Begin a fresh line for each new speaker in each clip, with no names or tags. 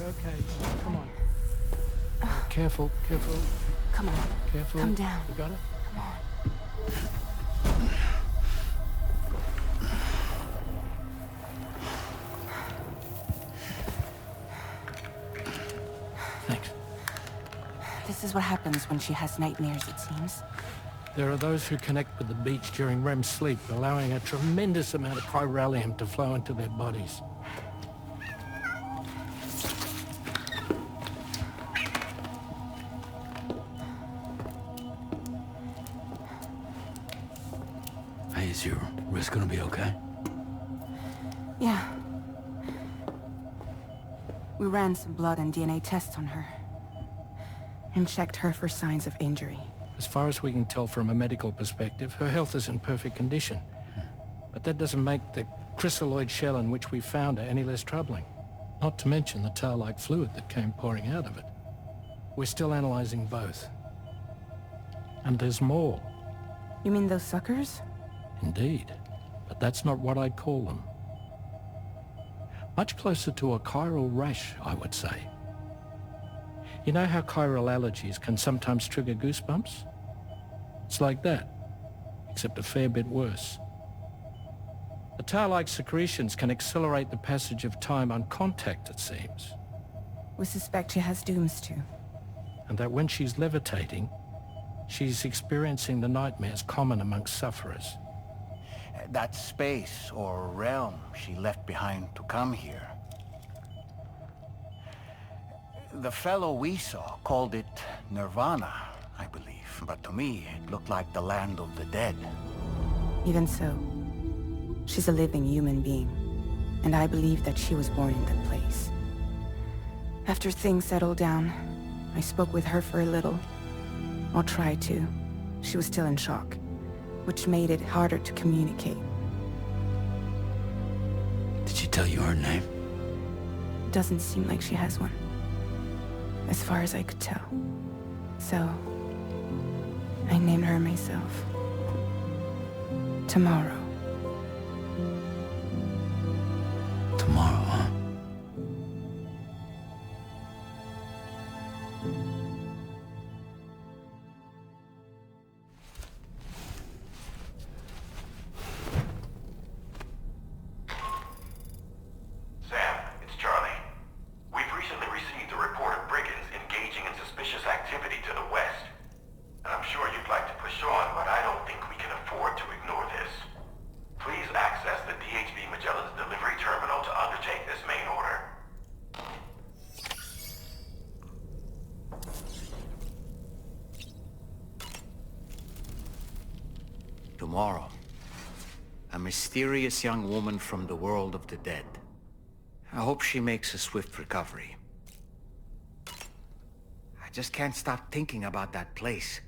okay. Come on. Careful, careful.
Come on.
Careful.
Come down.
You got it?
Come on.
Thanks.
This is what happens when she has nightmares, it seems.
There are those who connect with the beach during REM sleep, allowing a tremendous amount of chiralium to flow into their bodies.
Hey, is your wrist gonna be okay?
Yeah. We ran some blood and DNA tests on her. And checked her for signs of injury.
As far as we can tell from a medical perspective, her health is in perfect condition. But that doesn't make the chrysaloid shell in which we found her any less troubling. Not to mention the tar-like fluid that came pouring out of it. We're still analyzing both. And there's more.
You mean those suckers?
Indeed. But that's not what I'd call them. Much closer to a chiral rash, I would say. You know how chiral allergies can sometimes trigger goosebumps? It's like that, except a fair bit worse. The tar-like secretions can accelerate the passage of time on contact, it seems.
We suspect she has dooms too.
And that when she's levitating, she's experiencing the nightmares common amongst sufferers.
That space or realm she left behind to come here. The fellow we saw called it Nirvana, I believe. But to me, it looked like the land of the dead.
Even so, she's a living human being. And I believe that she was born in that place. After things settled down, I spoke with her for a little. Or tried to. She was still in shock, which made it harder to communicate.
Did she tell you her name?
Doesn't seem like she has one. As far as I could tell. So, I named her myself. Tomorrow.
Tomorrow, huh?
Tomorrow, a mysterious young woman from the world of the dead. I hope she makes a swift recovery. I just can't stop thinking about that place.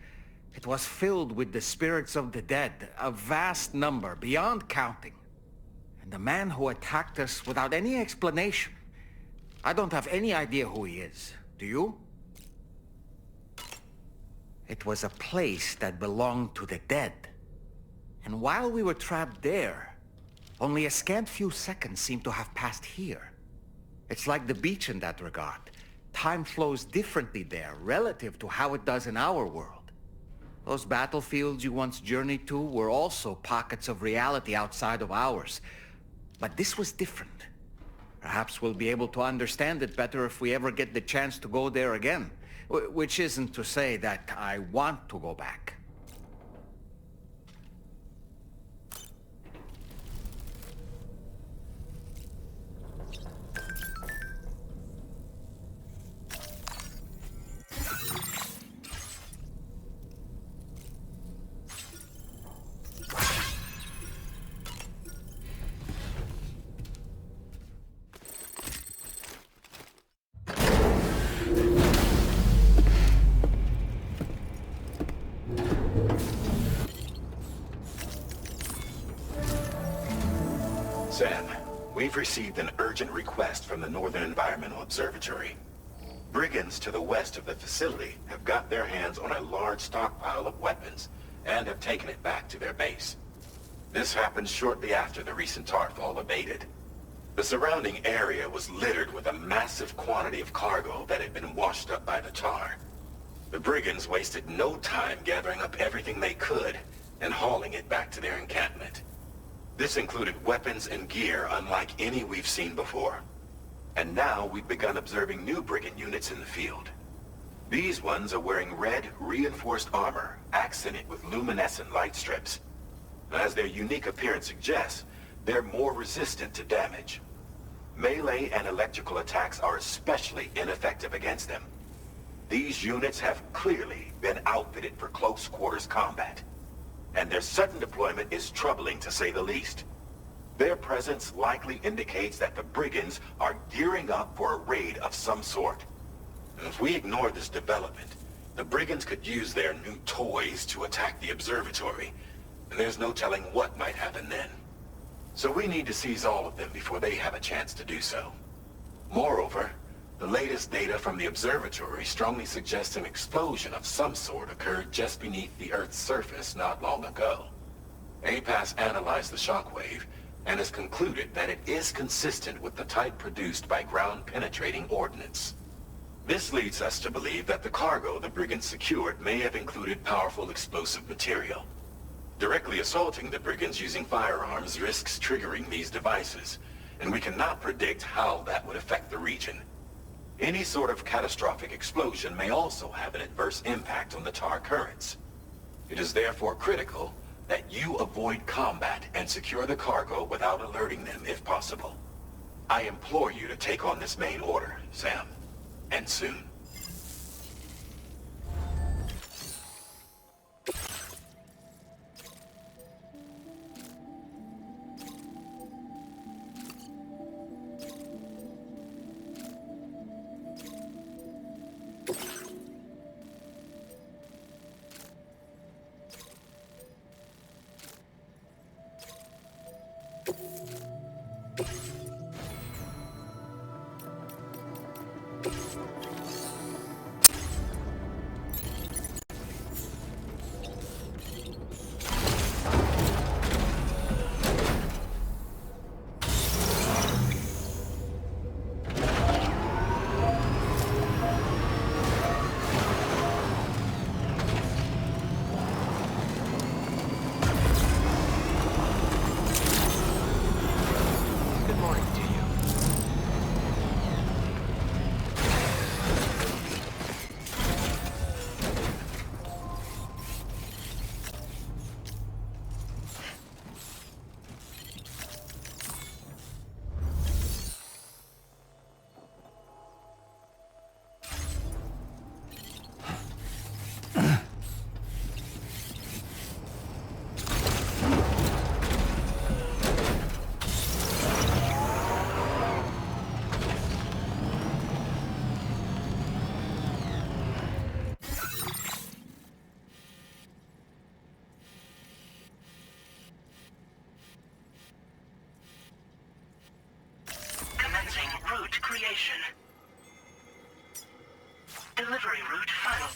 It was filled with the spirits of the dead, a vast number, beyond counting. And the man who attacked us without any explanation. I don't have any idea who he is. Do you? It was a place that belonged to the dead. And while we were trapped there, only a scant few seconds seem to have passed here. It's like the beach in that regard. Time flows differently there, relative to how it does in our world. Those battlefields you once journeyed to were also pockets of reality outside of ours. But this was different. Perhaps we'll be able to understand it better if we ever get the chance to go there again. Which isn't to say that I want to go back.
Sam, we've received an urgent request from the Northern Environmental Observatory. Brigands to the west of the facility have got their hands on a large stockpile of weapons and have taken it back to their base. This happened shortly after the recent Tartfall abated. The surrounding area was littered with a massive quantity of cargo that had been washed up by the tar. The brigands wasted no time gathering up everything they could and hauling it back to their encampment. This included weapons and gear unlike any we've seen before. And now we've begun observing new brigand units in the field. These ones are wearing red, reinforced armor, accented with luminescent light strips. As their unique appearance suggests, they're more resistant to damage. Melee and electrical attacks are especially ineffective against them. These units have clearly been outfitted for close quarters combat, and their sudden deployment is troubling to say the least. Their presence likely indicates that the brigands are gearing up for a raid of some sort. And if we ignore this development, the brigands could use their new toys to attack the observatory, and there's no telling what might happen then. So we need to seize all of them before they have a chance to do so. Moreover, the latest data from the observatory strongly suggests an explosion of some sort occurred just beneath the Earth's surface not long ago. APAS analyzed the shockwave and has concluded that it is consistent with the type produced by ground-penetrating ordnance. This leads us to believe that the cargo the brigands secured may have included powerful explosive material. Directly assaulting the brigands using firearms risks triggering these devices, and we cannot predict how that would affect the region. Any sort of catastrophic explosion may also have an adverse impact on the tar currents. It is therefore critical that you avoid combat and secure the cargo without alerting them if possible. I implore you to take on this main order, Sam, and soon.
Route creation. Delivery route final.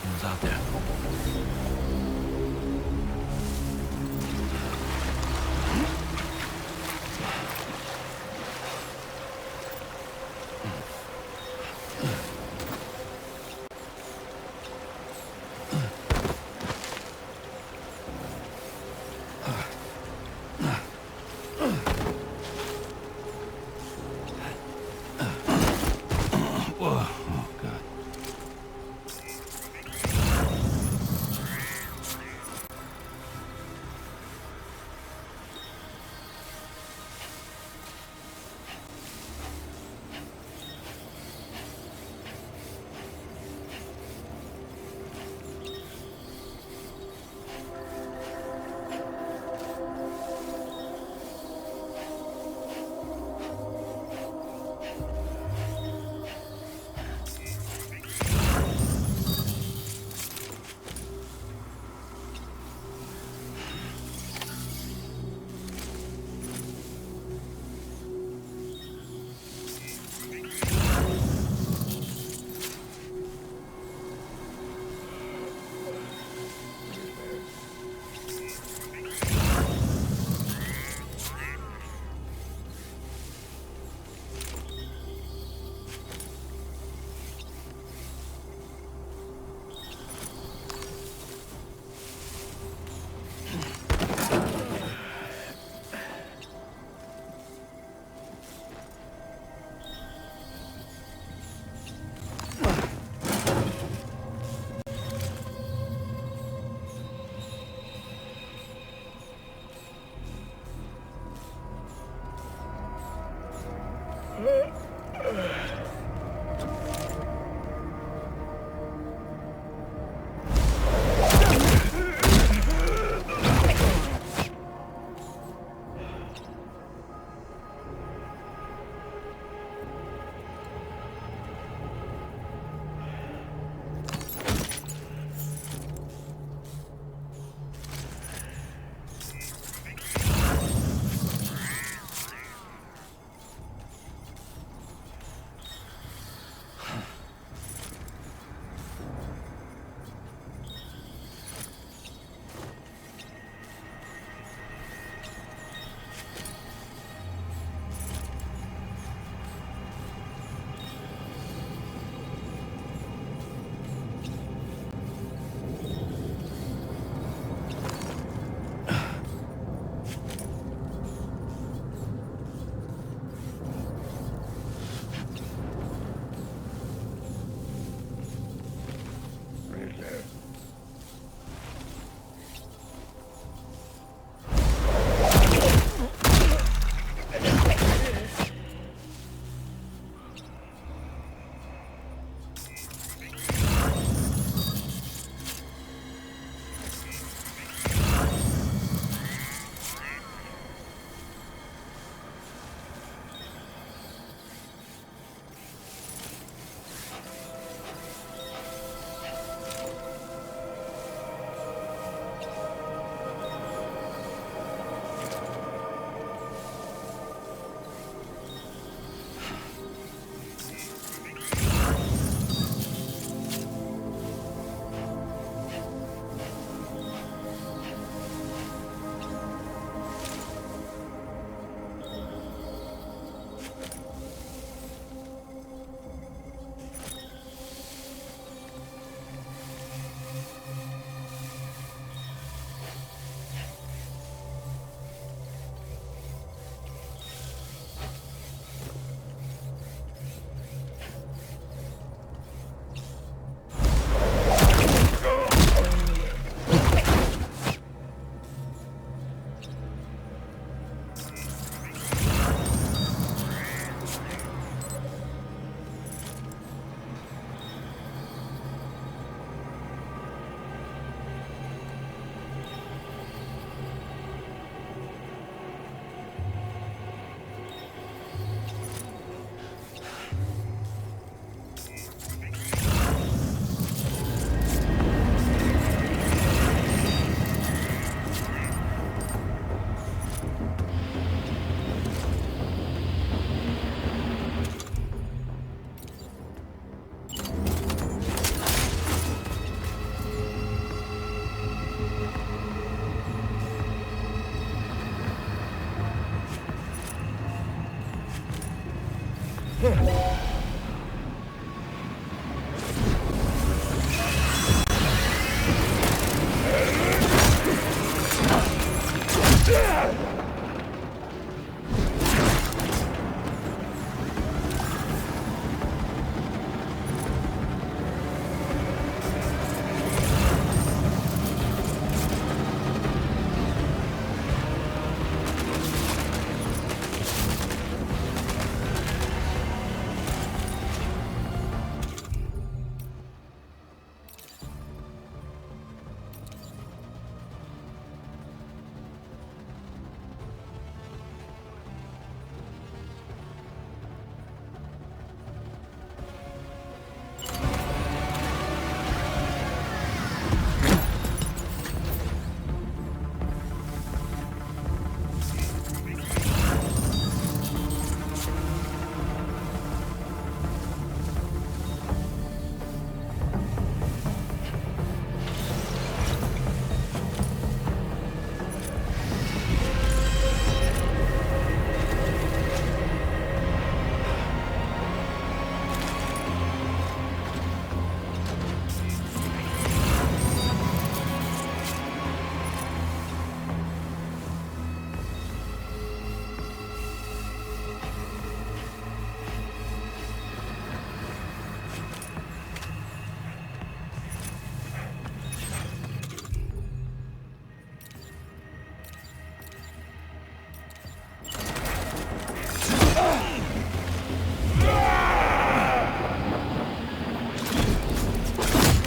Someone's out there. Whoa, oh God.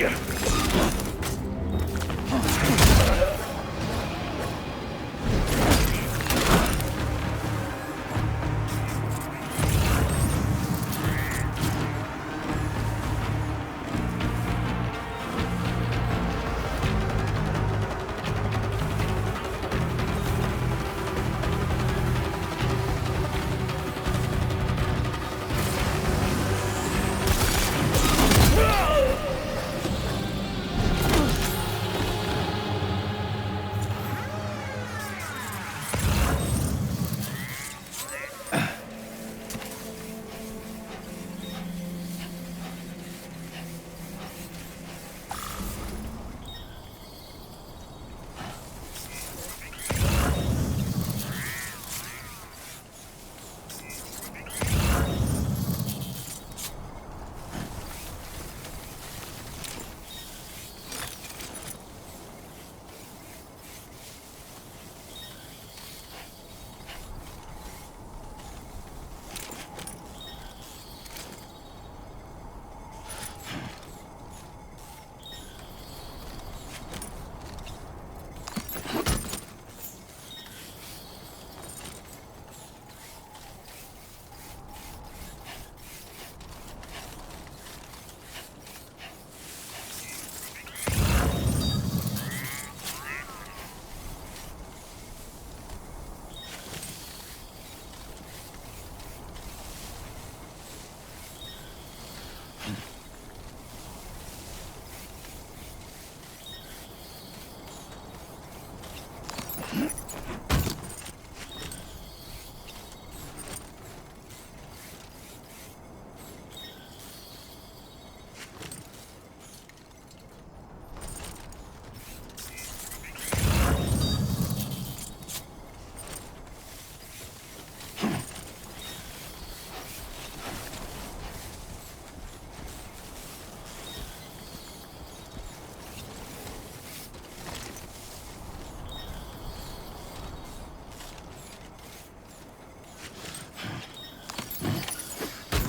danger.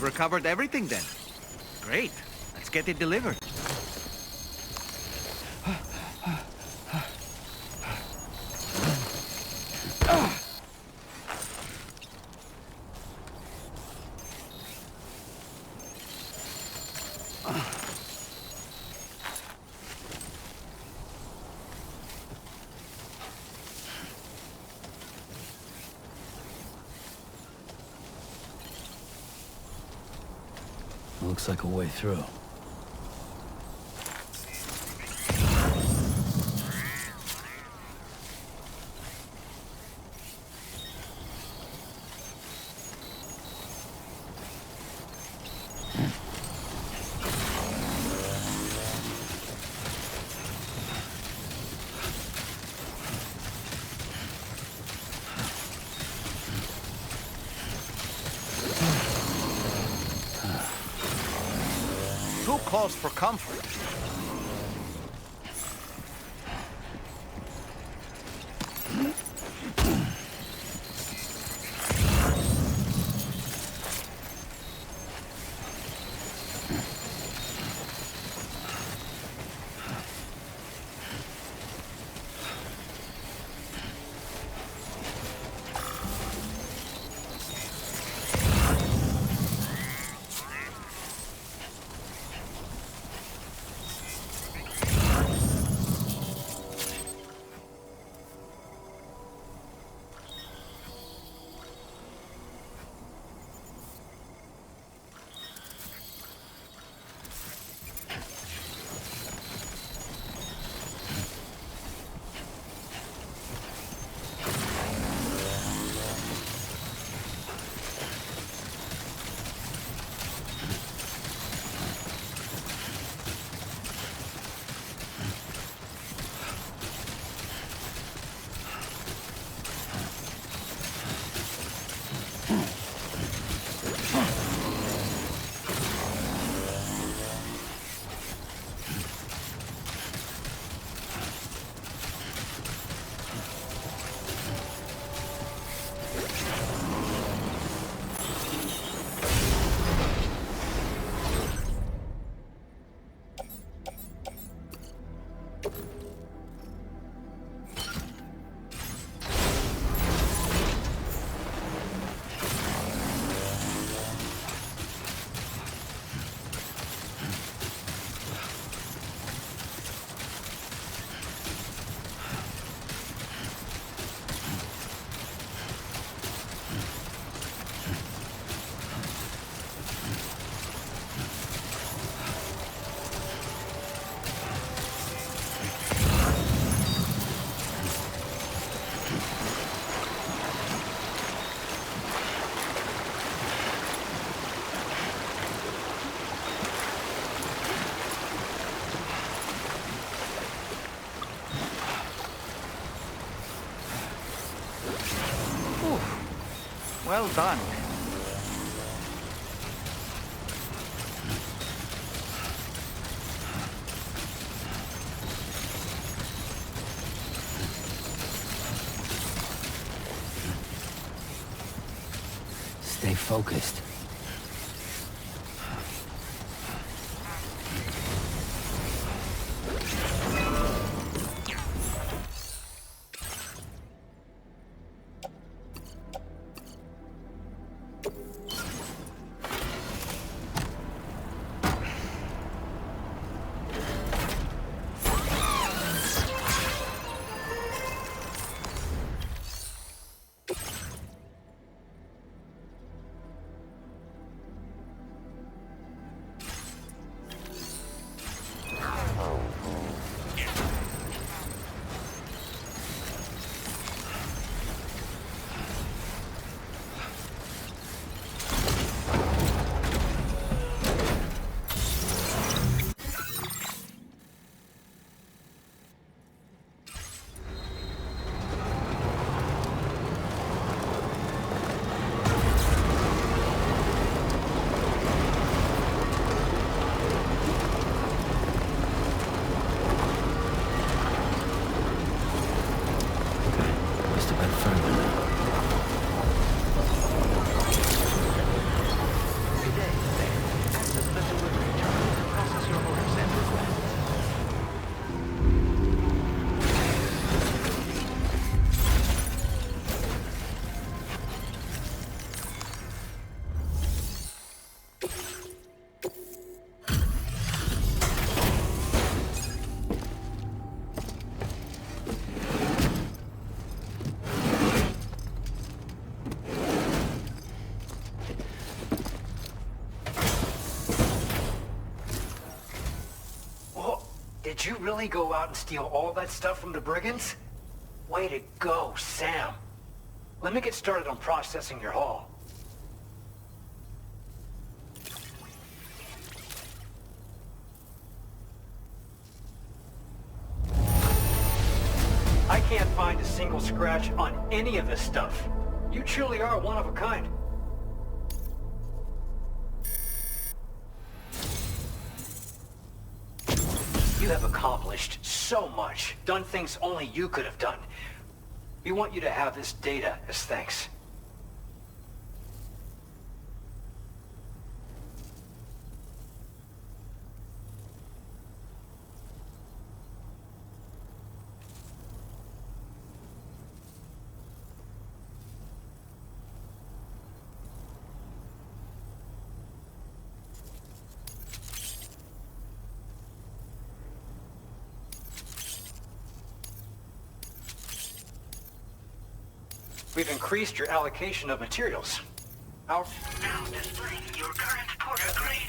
Recovered everything then. Great. Let's get it delivered.
Looks like a way through.
Who calls for comfort? Well done.
Stay focused.
Did you really go out and steal all that stuff from the brigands? Way to go, Sam. Let me get started on processing your haul. I can't find a single scratch on any of this stuff. You truly are one of a kind. You have accomplished so much, done things only you could have done. We want you to have this data as thanks. We've increased your allocation of materials.
Now displaying your current porter grade.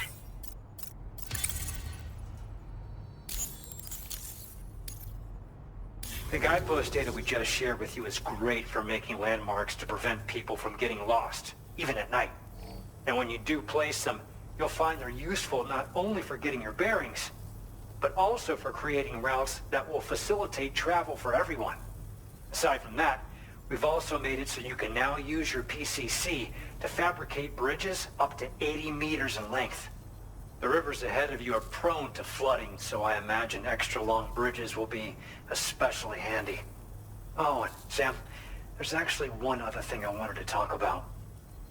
The guidepost data we just shared with you is great for making landmarks to prevent people from getting lost, even at night. And when you do place them, you'll find they're useful not only for getting your bearings, but also for creating routes that will facilitate travel for everyone. Aside from that, we've also made it so you can now use your PCC to fabricate bridges up to 80 meters in length. The rivers ahead of you are prone to flooding, so I imagine extra long bridges will be especially handy. Oh, and Sam, there's actually one other thing I wanted to talk about.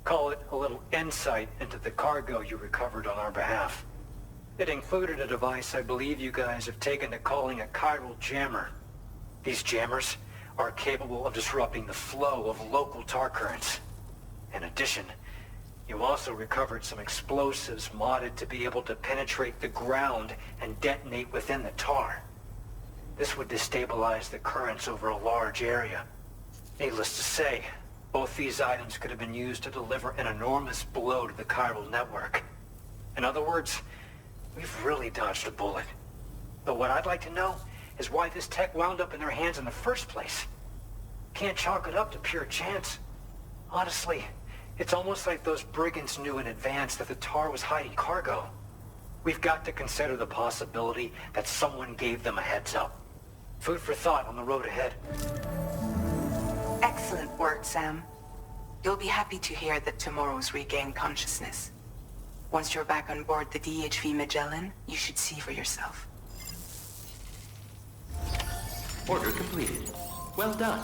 Call it a little insight into the cargo you recovered on our behalf. It included a device I believe you guys have taken to calling a chiral jammer. These jammers are capable of disrupting the flow of local tar currents. In addition, you also recovered some explosives modded to be able to penetrate the ground and detonate within the tar. This would destabilize the currents over a large area. Needless to say, both these items could have been used to deliver an enormous blow to the chiral network. In other words, we've really dodged a bullet. But what I'd like to know is why this tech wound up in their hands in the first place. Can't chalk it up to pure chance. Honestly, it's almost like those brigands knew in advance that the tar was hiding cargo. We've got to consider the possibility that someone gave them a heads up. Food for thought on the road ahead.
Excellent work, Sam. You'll be happy to hear that tomorrow's regained consciousness. Once you're back on board the DHV Magellan, you should see for yourself.
Order completed. Well done.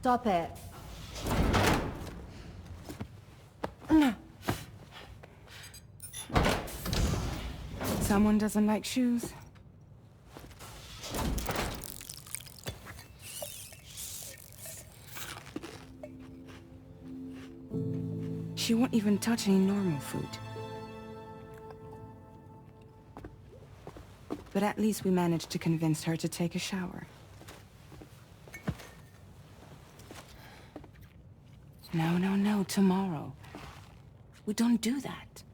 Stop it.
Someone doesn't like shoes? She won't even touch any normal food. But at least we managed to convince her to take a shower. No, no, no, tomorrow. We don't do that.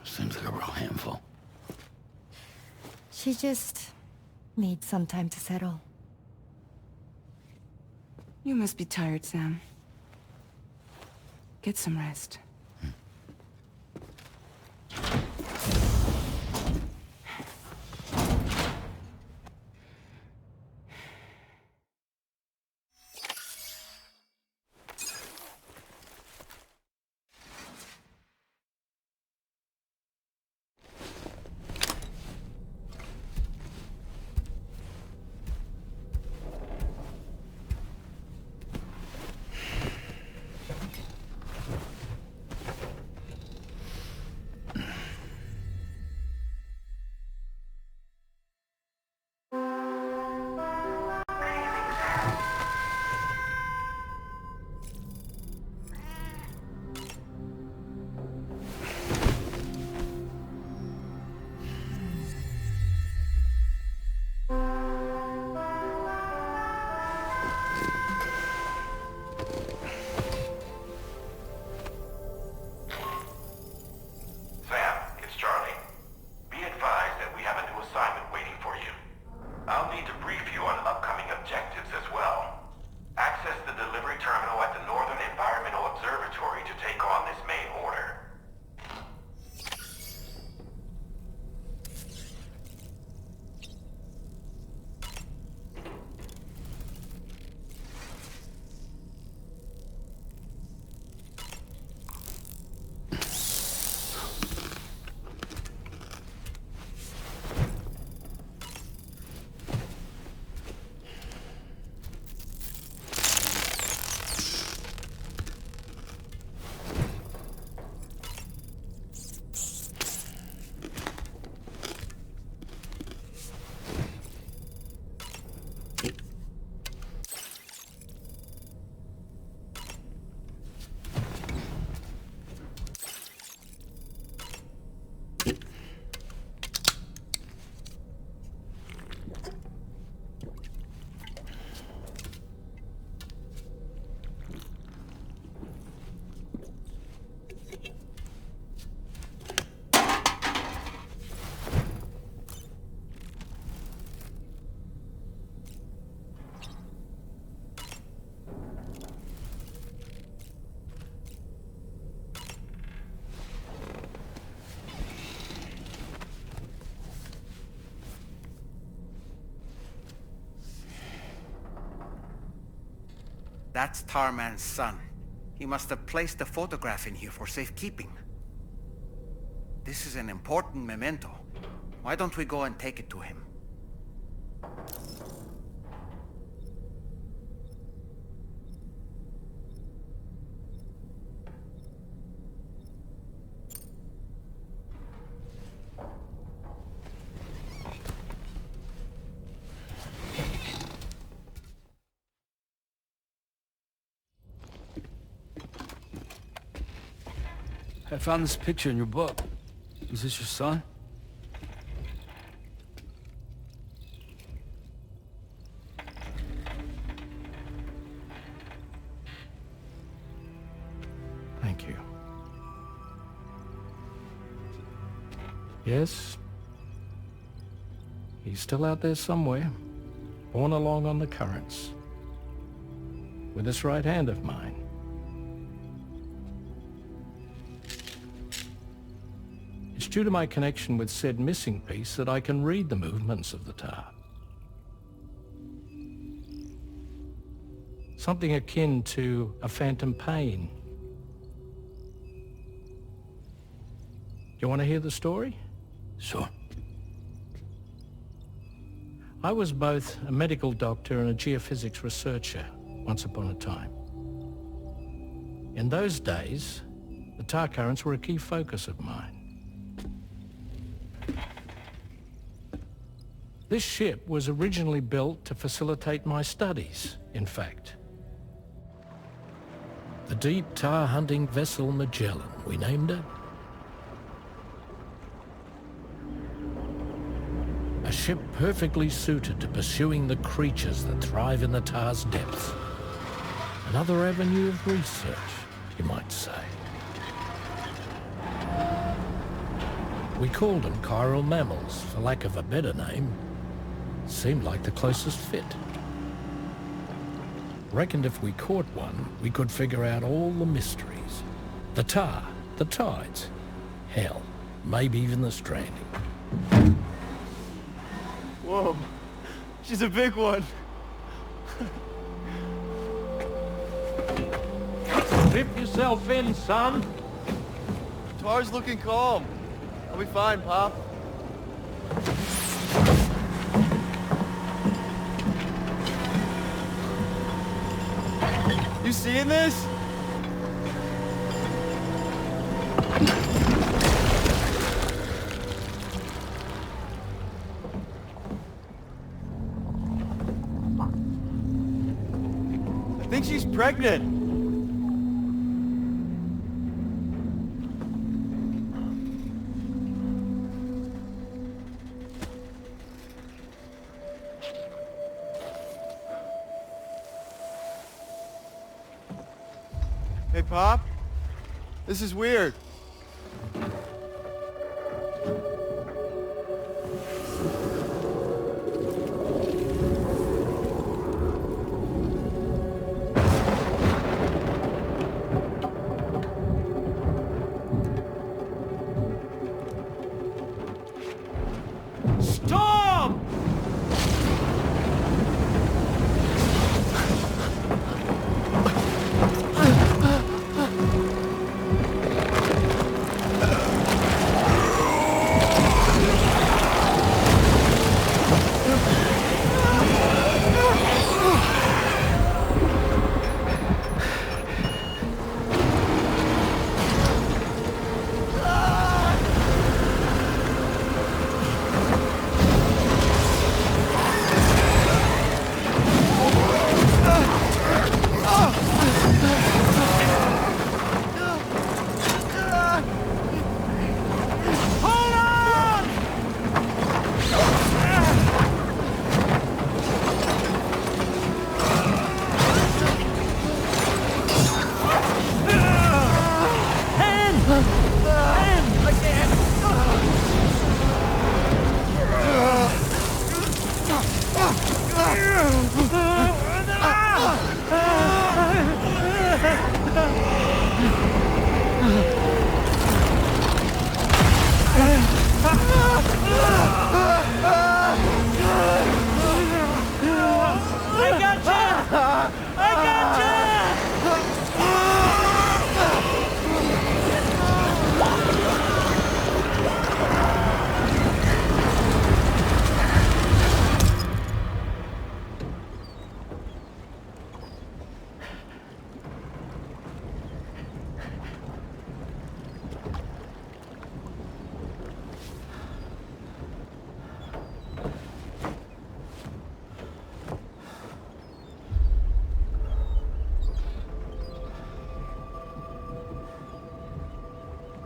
Seems like a real handful.
She just needs some time to settle.
You must be tired, Sam. Get some rest.
That's Tarman's son. He must have placed the photograph in here for safekeeping. This is an important memento. Why don't we go and take it to him?
I found this picture in your book. Is this your son?
Thank you. Yes. He's still out there somewhere, borne along on the currents, with this right hand of mine. It's due to my connection with said missing piece that I can read the movements of the tar. Something akin to a phantom pain. You want to hear the story?
Sure.
I was both a medical doctor and a geophysics researcher once upon a time. In those days, the tar currents were a key focus of mine. This ship was originally built to facilitate my studies, in fact. The deep tar hunting vessel Magellan, we named it. A ship perfectly suited to pursuing the creatures that thrive in the tar's depths. Another avenue of research, you might say. We called them chiral mammals, for lack of a better name. Seemed like the closest fit. Reckoned if we caught one, we could figure out all the mysteries. The tar, the tides, hell, maybe even the stranding.
Whoa, she's a big one.
Dip yourself in, son.
Tar's looking calm. I'll be fine, Pop. You seeing this? I think she's pregnant. Hey, Pop. This is weird.
Storm!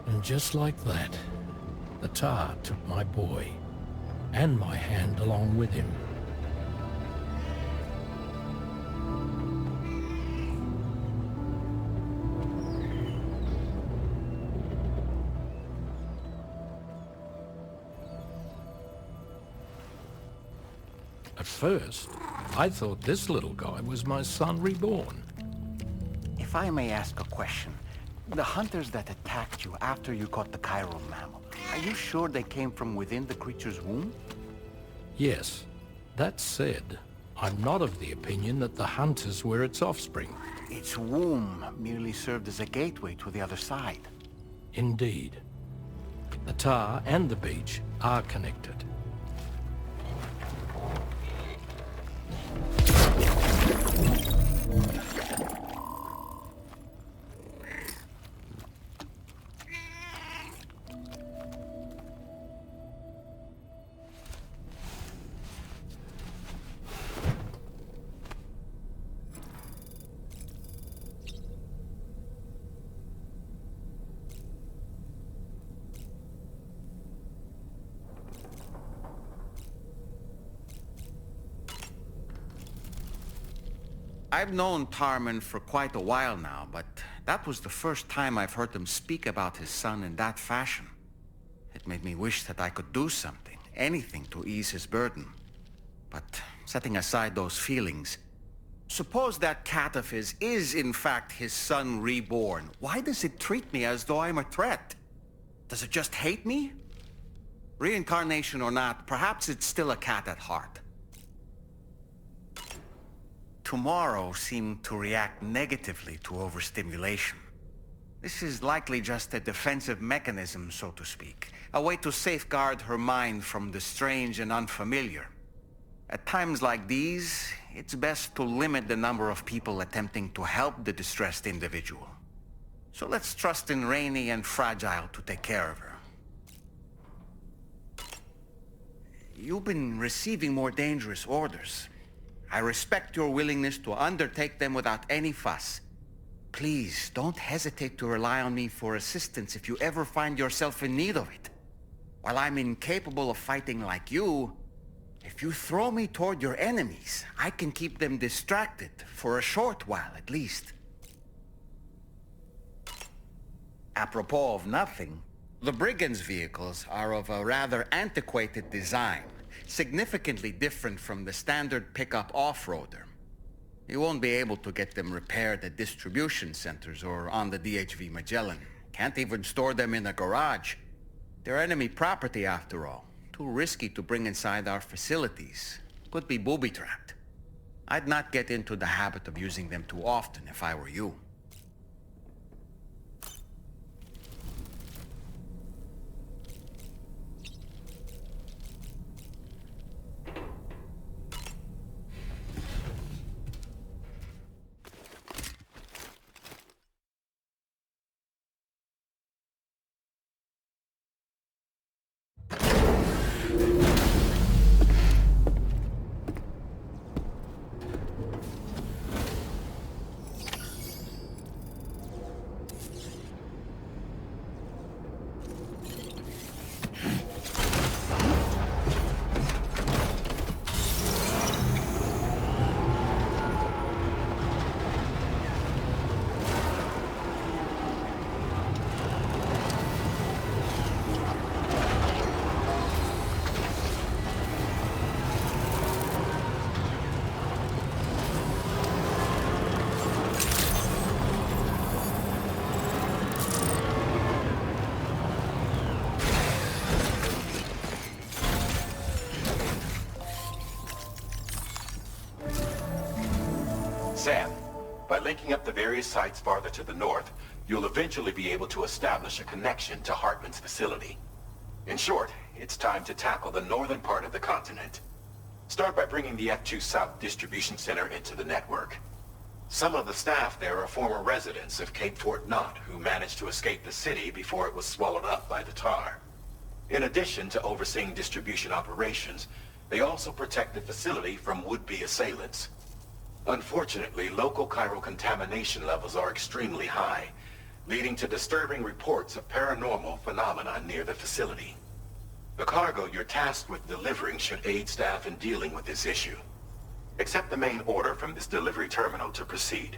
And just like that, the tar took my boy, and my hand along with him. At first, I thought this little guy was my son reborn.
If I may ask a question, the hunters that attacked you after you caught the chiral mammal, are you sure they came from within the creature's womb?
Yes. That said, I'm not of the opinion that the hunters were its offspring.
Its womb merely served as a gateway to the other side.
Indeed. The tar and the beach are connected.
I've known Tarman for quite a while now, but that was the first time I've heard him speak about his son in that fashion. It made me wish that I could do something, anything to ease his burden. But setting aside those feelings, suppose that cat of his is in fact his son reborn. Why does it treat me as though I'm a threat? Does it just hate me? Reincarnation or not, perhaps it's still a cat at heart. Tomorrow seemed to react negatively to overstimulation. This is likely just a defensive mechanism, so to speak. A way to safeguard her mind from the strange and unfamiliar. At times like these, it's best to limit the number of people attempting to help the distressed individual. So let's trust in Rainy and Fragile to take care of her. You've been receiving more dangerous orders. I respect your willingness to undertake them without any fuss. Please, don't hesitate to rely on me for assistance if you ever find yourself in need of it. While I'm incapable of fighting like you, if you throw me toward your enemies, I can keep them distracted, for a short while at least. Apropos of nothing, the Brigands' vehicles are of a rather antiquated design, significantly different from the standard pickup off-roader. You won't be able to get them repaired at distribution centers or on the DHV Magellan. Can't even store them in a garage. They're enemy property after all. Too risky to bring inside our facilities. Could be booby-trapped. I'd not get into the habit of using them too often if I were you.
Sam, by linking up the various sites farther to the north, you'll eventually be able to establish a connection to Hartman's facility. In short, it's time to tackle the northern part of the continent. Start by bringing the F2 South Distribution Center into the network. Some of the staff there are former residents of Cape Fort Knott who managed to escape the city before it was swallowed up by the tar. In addition to overseeing distribution operations, they also protect the facility from would-be assailants. Unfortunately, local chiral contamination levels are extremely high, leading to disturbing reports of paranormal phenomena near the facility. The cargo you're tasked with delivering should aid staff in dealing with this issue. Accept the main order from this delivery terminal to proceed.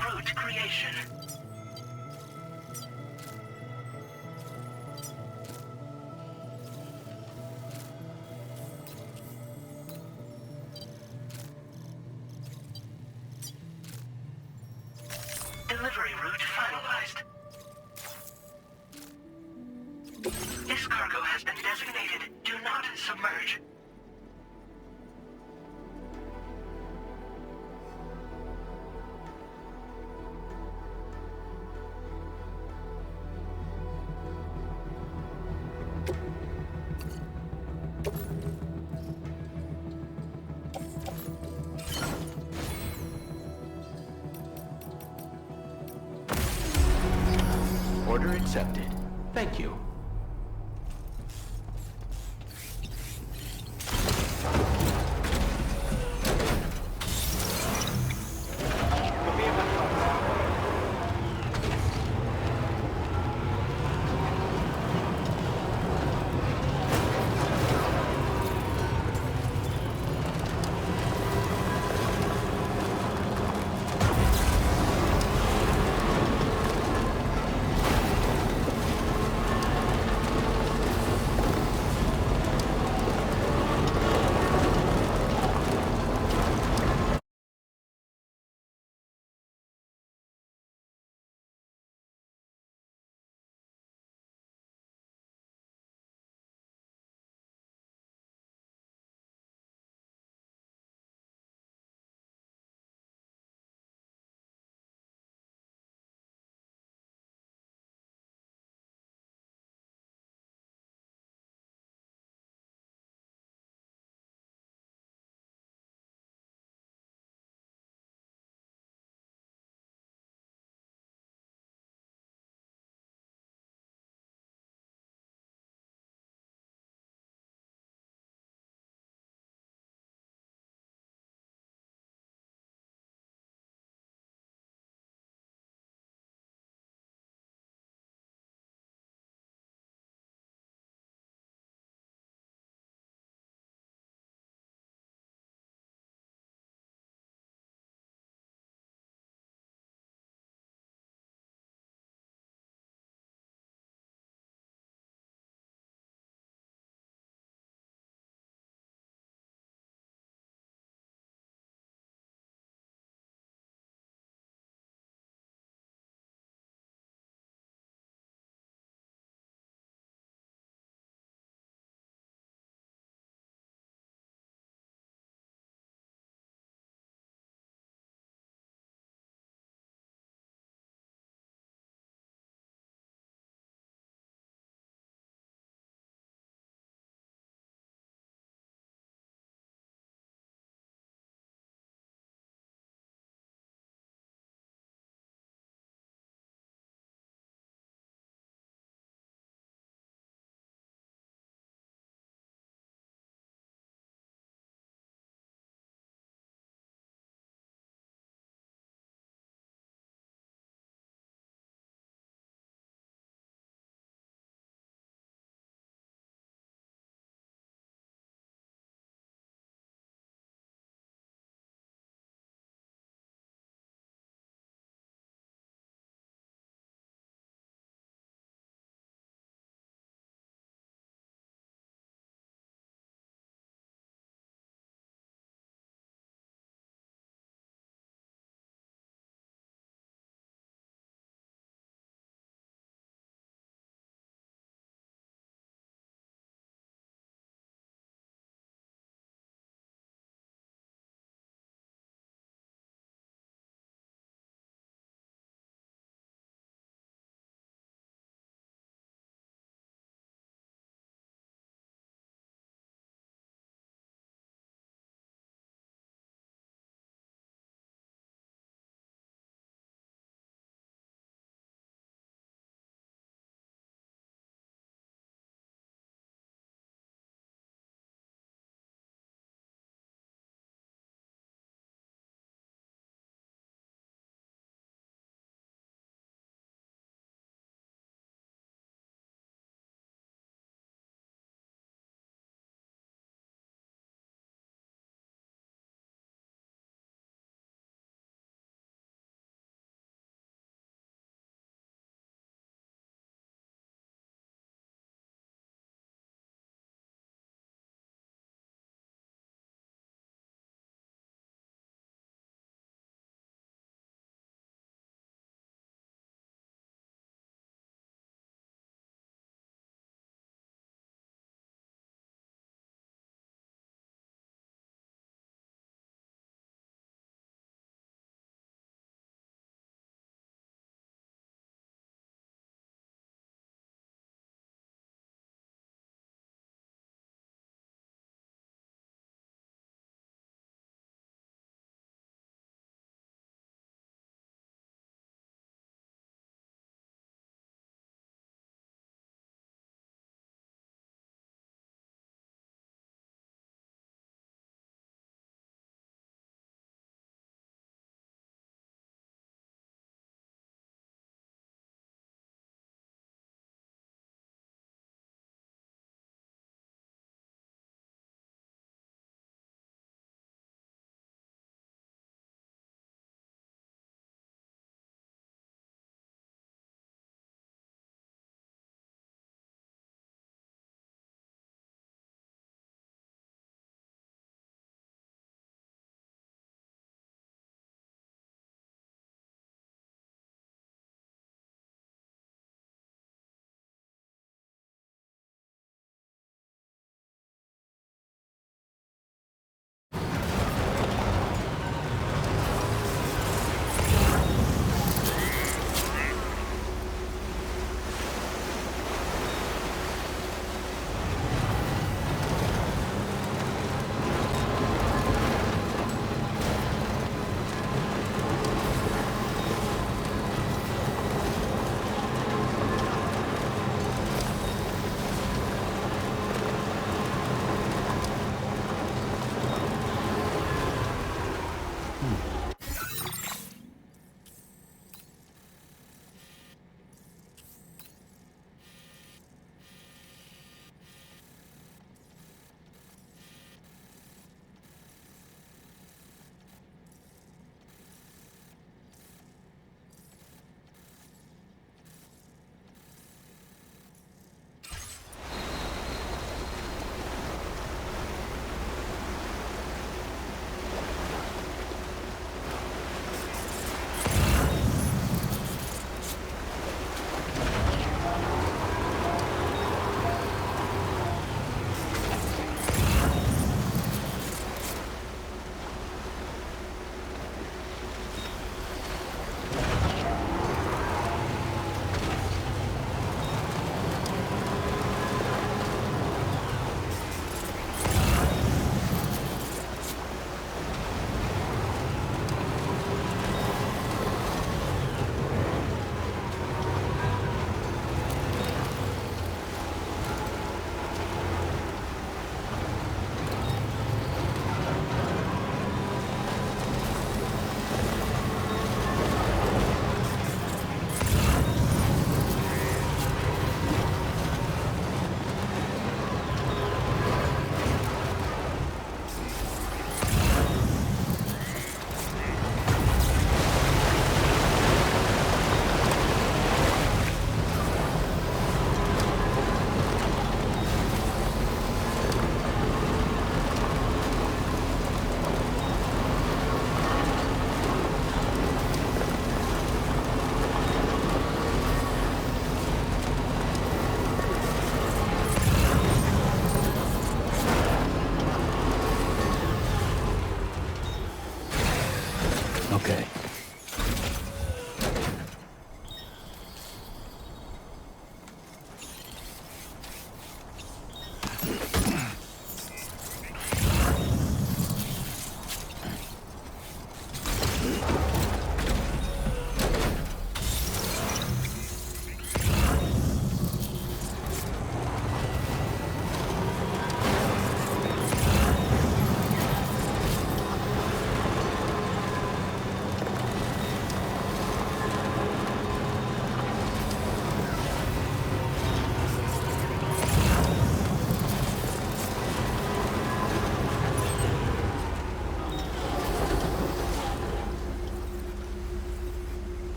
Route creation. Delivery route finalized. This cargo has been designated Do Not Submerge.
Order accepted. Thank you.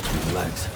scratch my legs.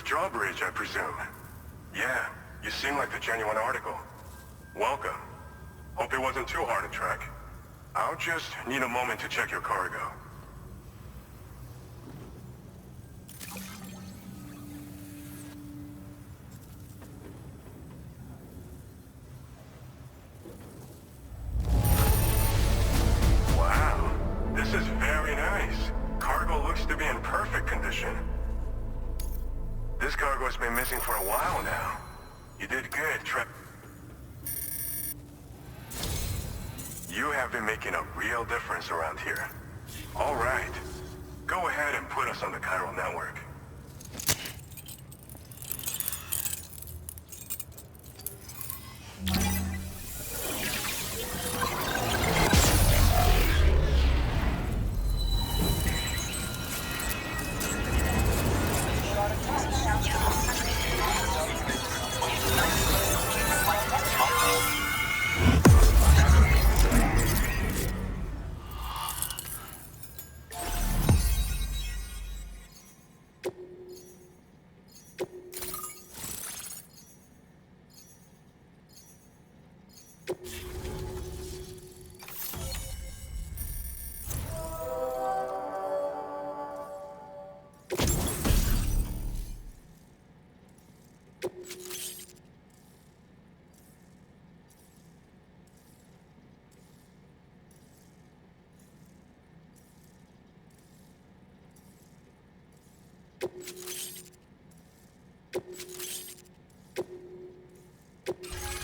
Drawbridge, I presume. Yeah, you seem like the genuine article. Welcome. Hope it wasn't too hard to track. I'll just need a moment to check your cargo. Wow, this is very nice. Cargo looks to be in perfect condition. This cargo's been missing for a while now. You did good, You have been making a real difference around here. All right. Go ahead and put us on the Chiral network.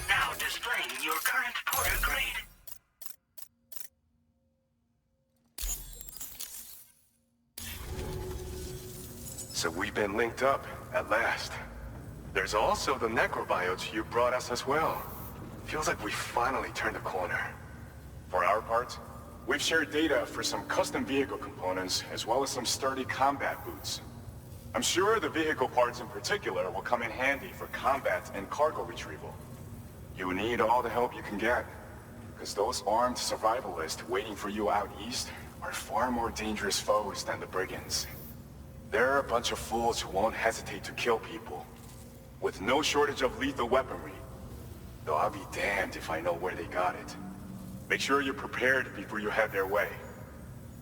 Now displaying your current porter grade.
So we've been linked up. at last. There's also the necrobiotes you brought us as well. Feels like we finally turned a corner. For our part, we've shared data for some custom vehicle components, as well as some sturdy combat boots. I'm sure the vehicle parts in particular will come in handy for combat and cargo retrieval. You need all the help you can get, because those armed survivalists waiting for you out east are far more dangerous foes than the brigands. They're a bunch of fools who won't hesitate to kill people, with no shortage of lethal weaponry. Though I'll be damned if I know where they got it. Make sure you're prepared before you head their way.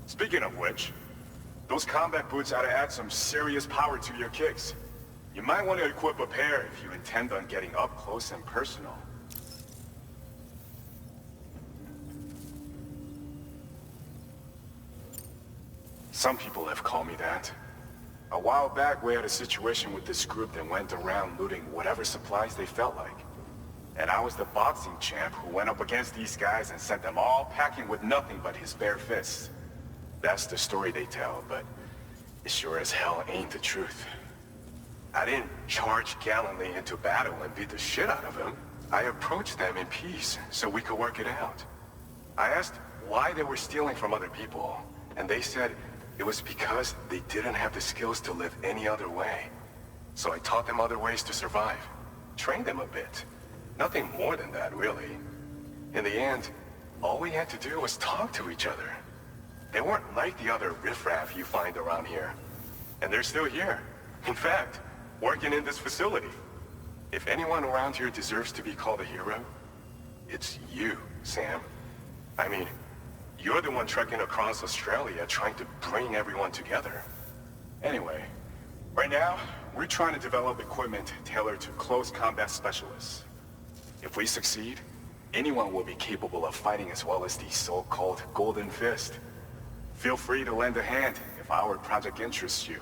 Speaking of which, those combat boots ought to add some serious power to your kicks. You might want to equip a pair if you intend on getting up close and personal. Some people have called me that. A while back, we had a situation with this group that went around looting whatever supplies they felt like. And I was the boxing champ who went up against these guys and sent them all packing with nothing but his bare fists. That's the story they tell, but it sure as hell ain't the truth. I didn't charge gallantly into battle and beat the shit out of them. I approached them in peace so we could work it out. I asked why they were stealing from other people, and they said it was because they didn't have the skills to live any other way. So I taught them other ways to survive. Trained them a bit. Nothing more than that, really. In the end, all we had to do was talk to each other. They weren't like the other riffraff you find around here. And they're still here. In fact, working in this facility. If anyone around here deserves to be called a hero, it's you, Sam. I mean, you're the one trekking across Australia trying to bring everyone together. Anyway, right now, we're trying to develop equipment tailored to close combat specialists. If we succeed, anyone will be capable of fighting as well as the so-called Golden Fist. Feel free to lend a hand if our project interests you.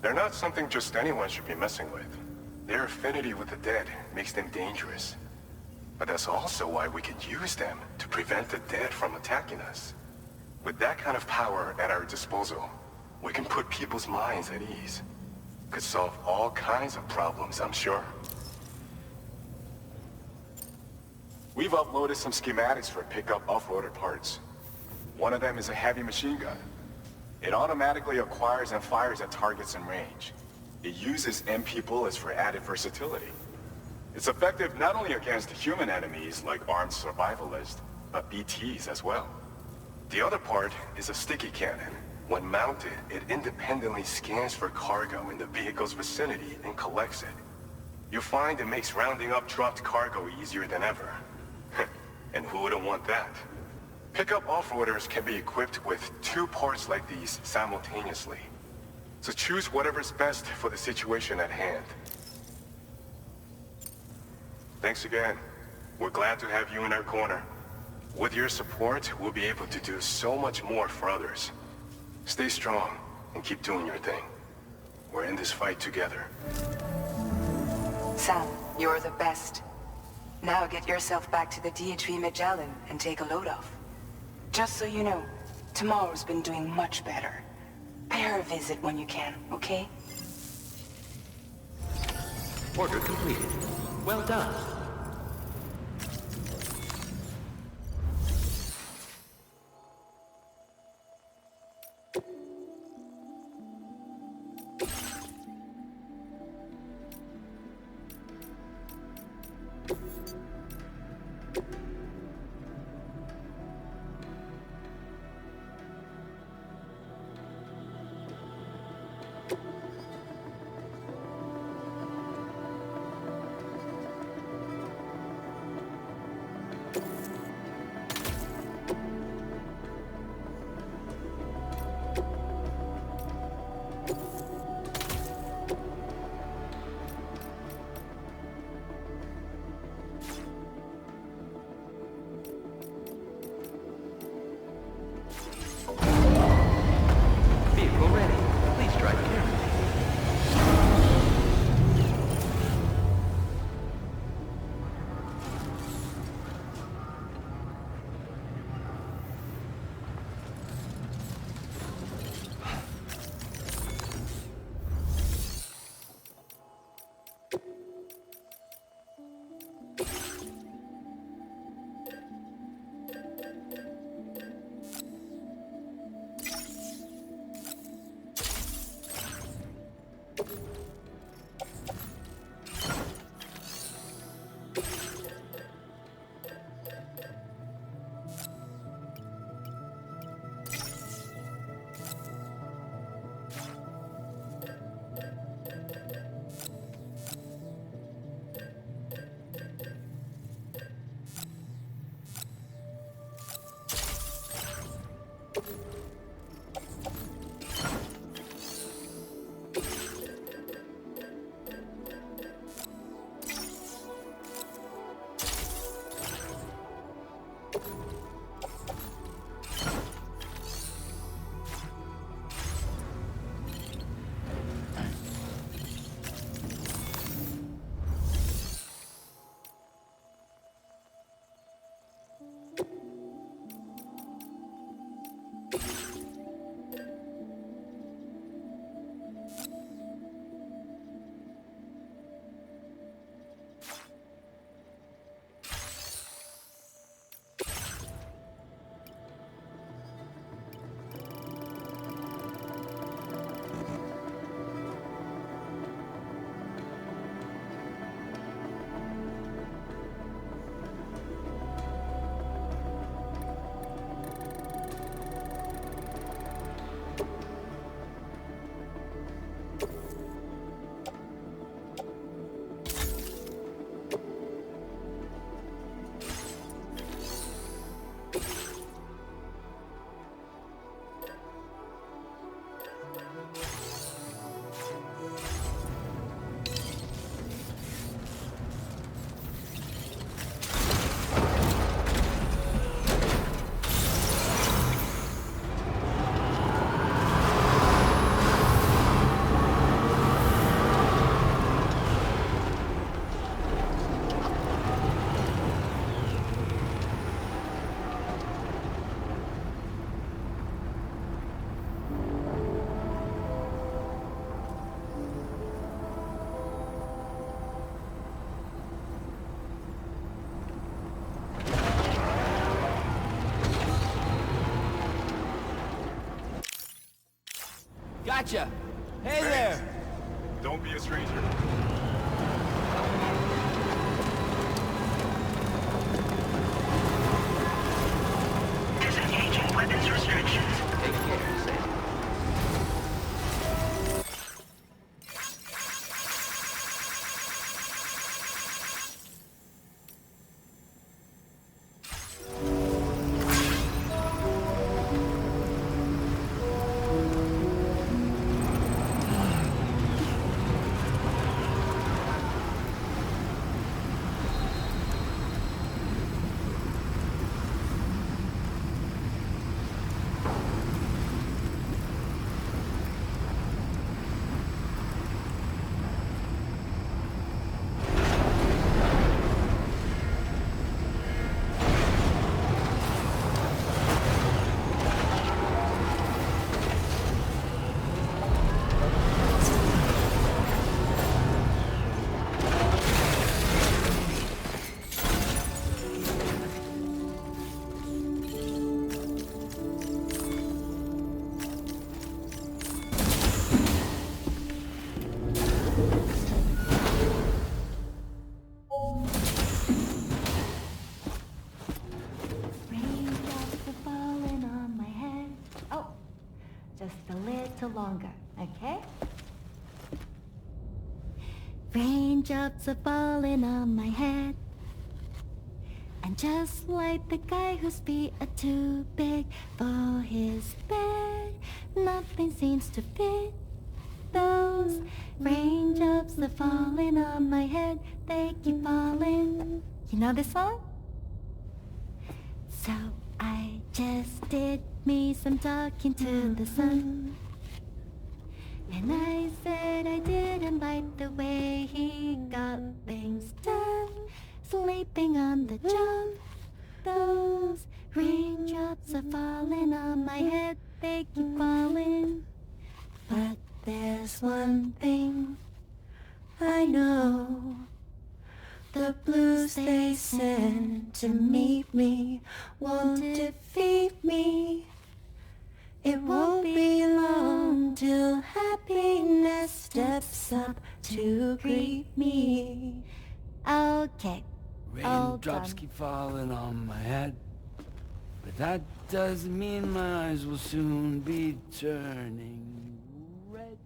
They're not something just anyone should be messing with. Their affinity with the dead makes them dangerous. But that's also why we can use them to prevent the dead from attacking us. With that kind of power at our disposal, we can put people's minds at ease. Could solve all kinds of problems, I'm sure. We've uploaded some schematics for pickup off-roader parts. One of them is a heavy machine gun. It automatically acquires and fires at targets in range. It uses MP bullets for added versatility. It's effective not only against human enemies like armed survivalists, but BTs as well. The other part is a sticky cannon. When mounted, it independently scans for cargo in the vehicle's vicinity and collects it. You'll find it makes rounding up dropped cargo easier than ever. And who wouldn't want that? Pickup off-roaders can be equipped with 2 parts like these simultaneously. So choose whatever's best for the situation at hand. Thanks again. We're glad to have you in our corner. With your support, we'll be able to do so much more for others. Stay strong and keep doing your thing. We're in this fight together.
Sam, you're the best. Now get yourself back to the DHV Magellan and take a load off. Just so you know, tomorrow's been doing much better. Pay her a visit when you can, okay?
Order completed. Well done.
Gotcha! Hey there!
Don't be a stranger.
Disengaging weapons restrictions.
Take care, Sam.
Longer, okay? Raindrops are falling on my head, and just like the guy whose feet are too big for his bed, nothing seems to fit. Those raindrops are falling on my head, they keep falling. You know this song? So I just did me some talking to the sun. And I said I didn't like the way he got things done, sleeping on the job. Those raindrops are falling on my head, they keep falling. But there's one thing I know. The blues they send to meet me won't defeat me. It won't be long till happiness steps steps up to greet me. Okay. All
Raindrops
done.
keep falling on my head, but that doesn't mean my eyes will soon be turning red.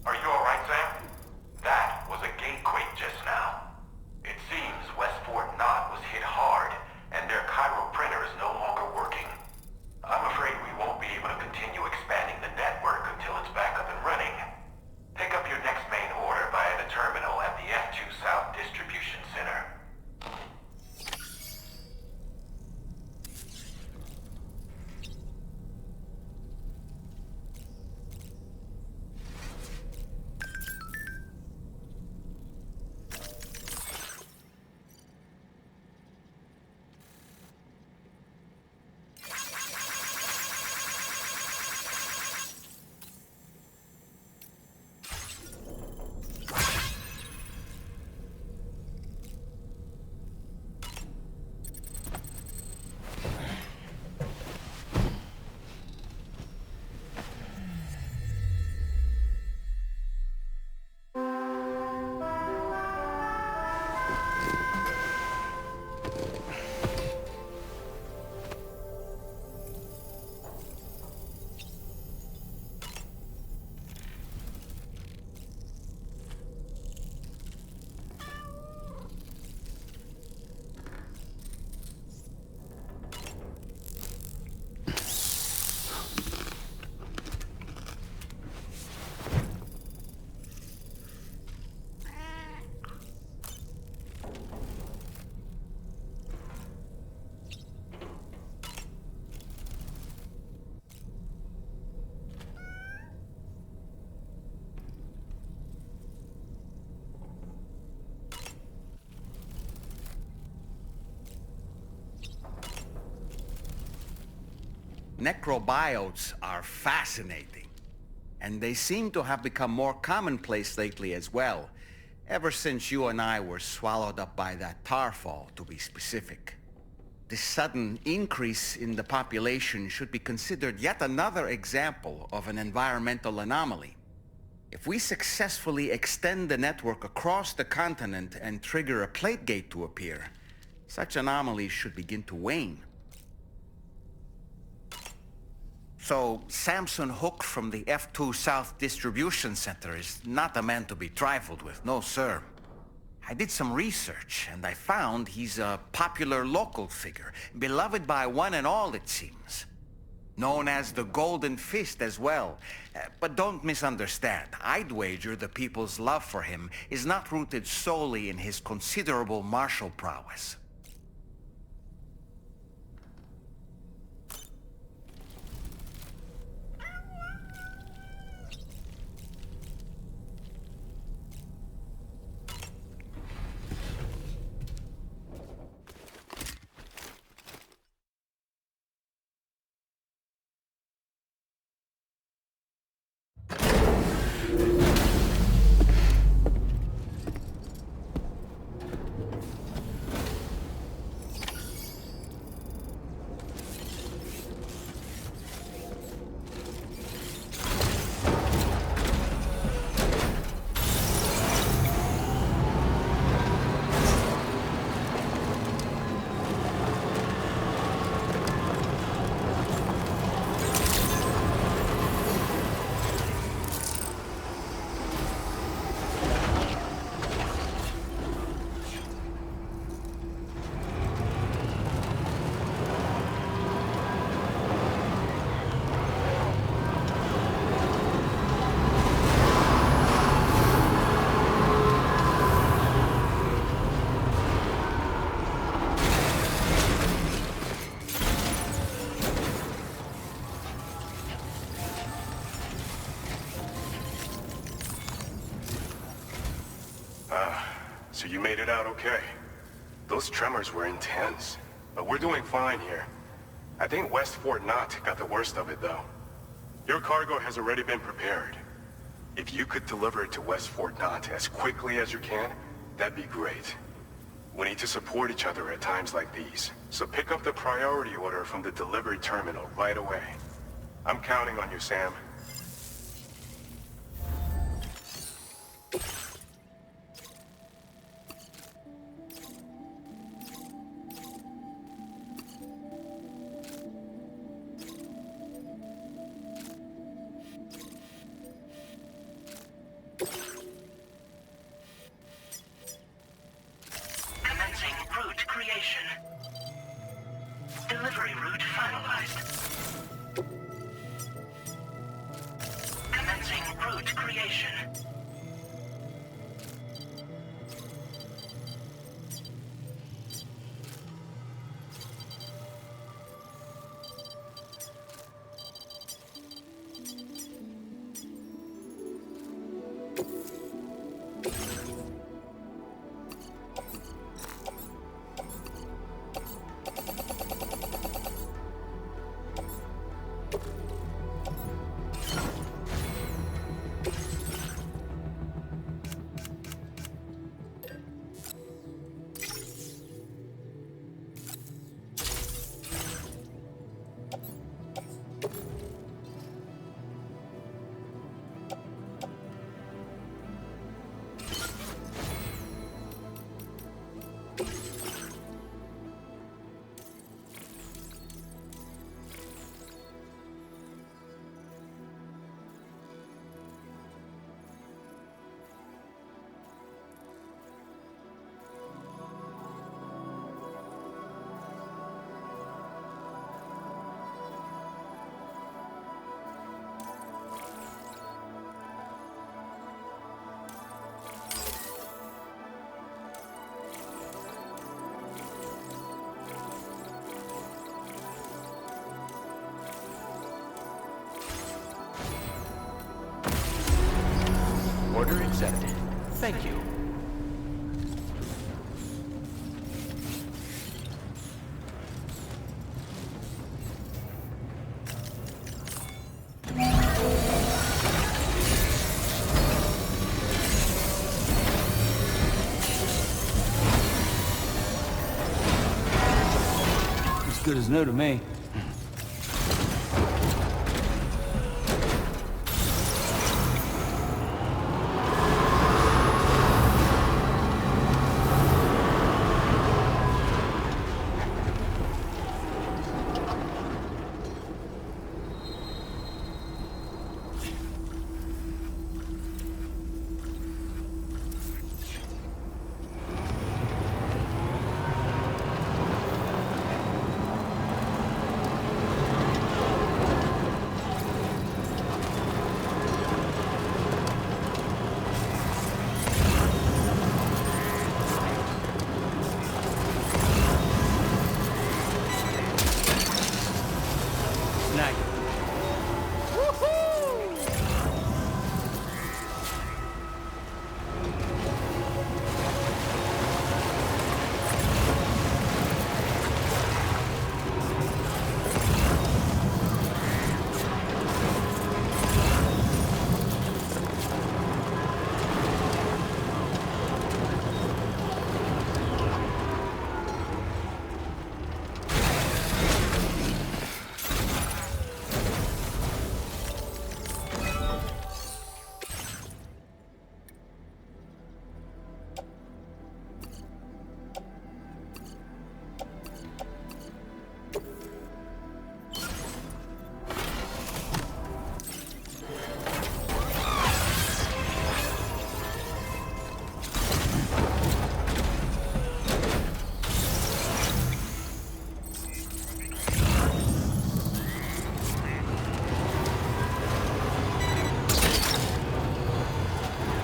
Are you alright, Sam? That was a gatequake just now. It seems Westport Knot was hit hard, and their Chiral printer is no longer working. I'm afraid we won't be able to continue expanding the network until it's back up and running. Pick up your next main order via the terminal at the F2 South Distribution Center.
Necrobiotes are fascinating, and they seem to have become more commonplace lately as well, ever since you and I were swallowed up by that tarfall, to be specific. This sudden increase in the population should be considered yet another example of an environmental anomaly. If we successfully extend the network across the continent and trigger a plate gate to appear, such anomalies should begin to wane. So, Samson Hook from the F2 South Distribution Center is not a man to be trifled with, no sir. I did some research, and I found he's a popular local figure, beloved by one and all, it seems. Known as the Golden Fist as well. But don't misunderstand. I'd wager the people's love for him is not rooted solely in his considerable martial prowess.
So you made it out okay. Those tremors were intense, but we're doing fine here. I think West Fort Knott got the worst of it, though. Your cargo has already been prepared. If you could deliver it to West Fort Knott as quickly as you can, that'd be great. We need to support each other at times like these, so pick up the priority order from the delivery terminal right away. I'm counting on you, Sam.
Commencing route creation. Delivery route finalized. Commencing route creation.
Order accepted. Thank you.
As good as new to me.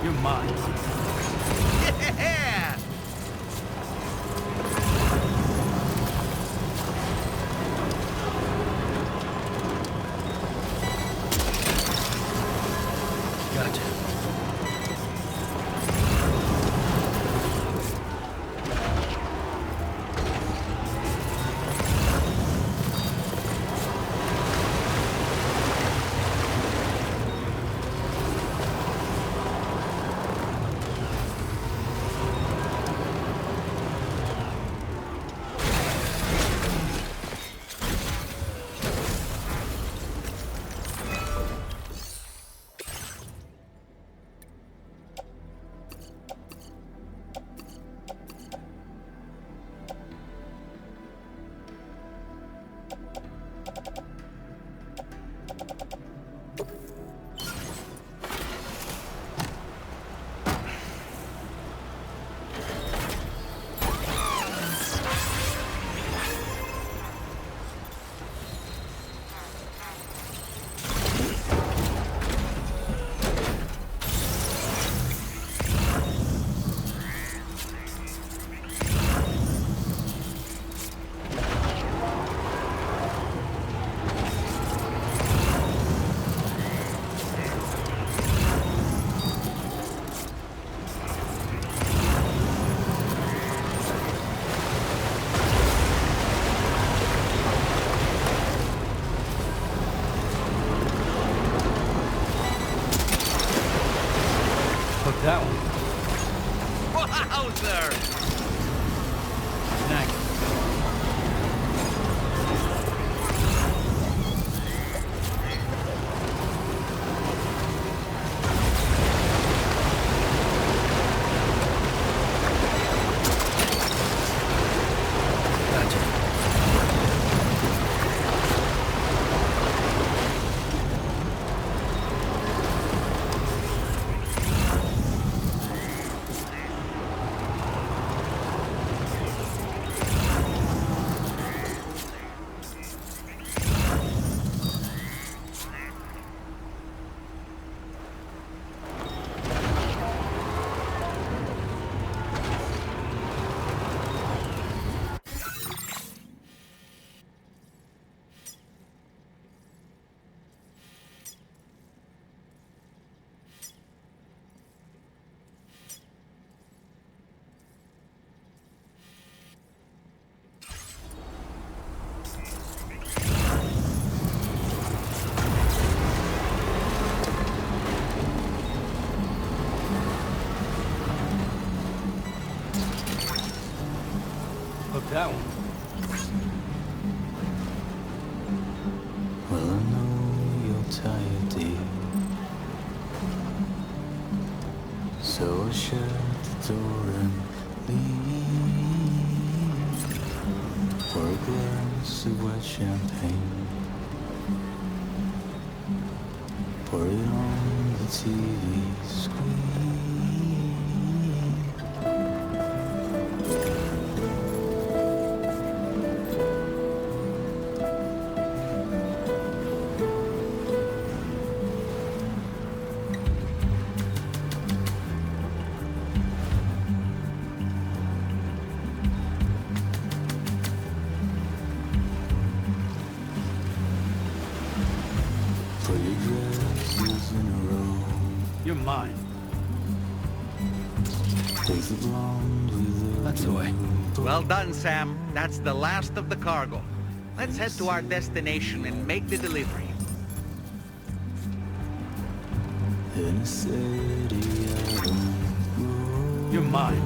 You're mine.
Yeah!
Gotcha.
that one.
Wowzer!
Snack. That one.
Well, I know you're tired, dear. So I'll shut the door and leave for a glass of wet champagne. Pour it on the TV screen.
You're mine.
That's the way.
Well done, Sam. That's the last of the cargo. Let's head to our destination and make the delivery.
In a city I don't know.
You're mine.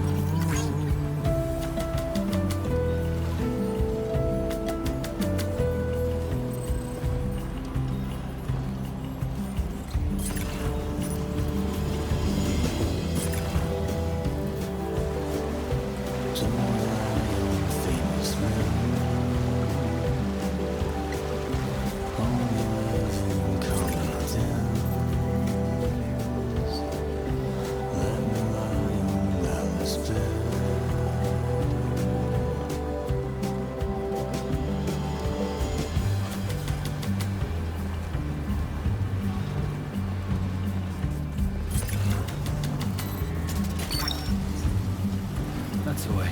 That's the way.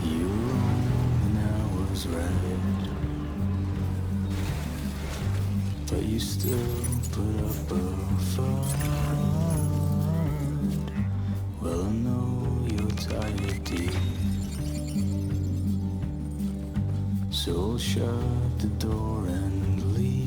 You were wrong and I was right, but you still put up a fight. Well, I know you're tired, dear, so I'll shut the door and leave.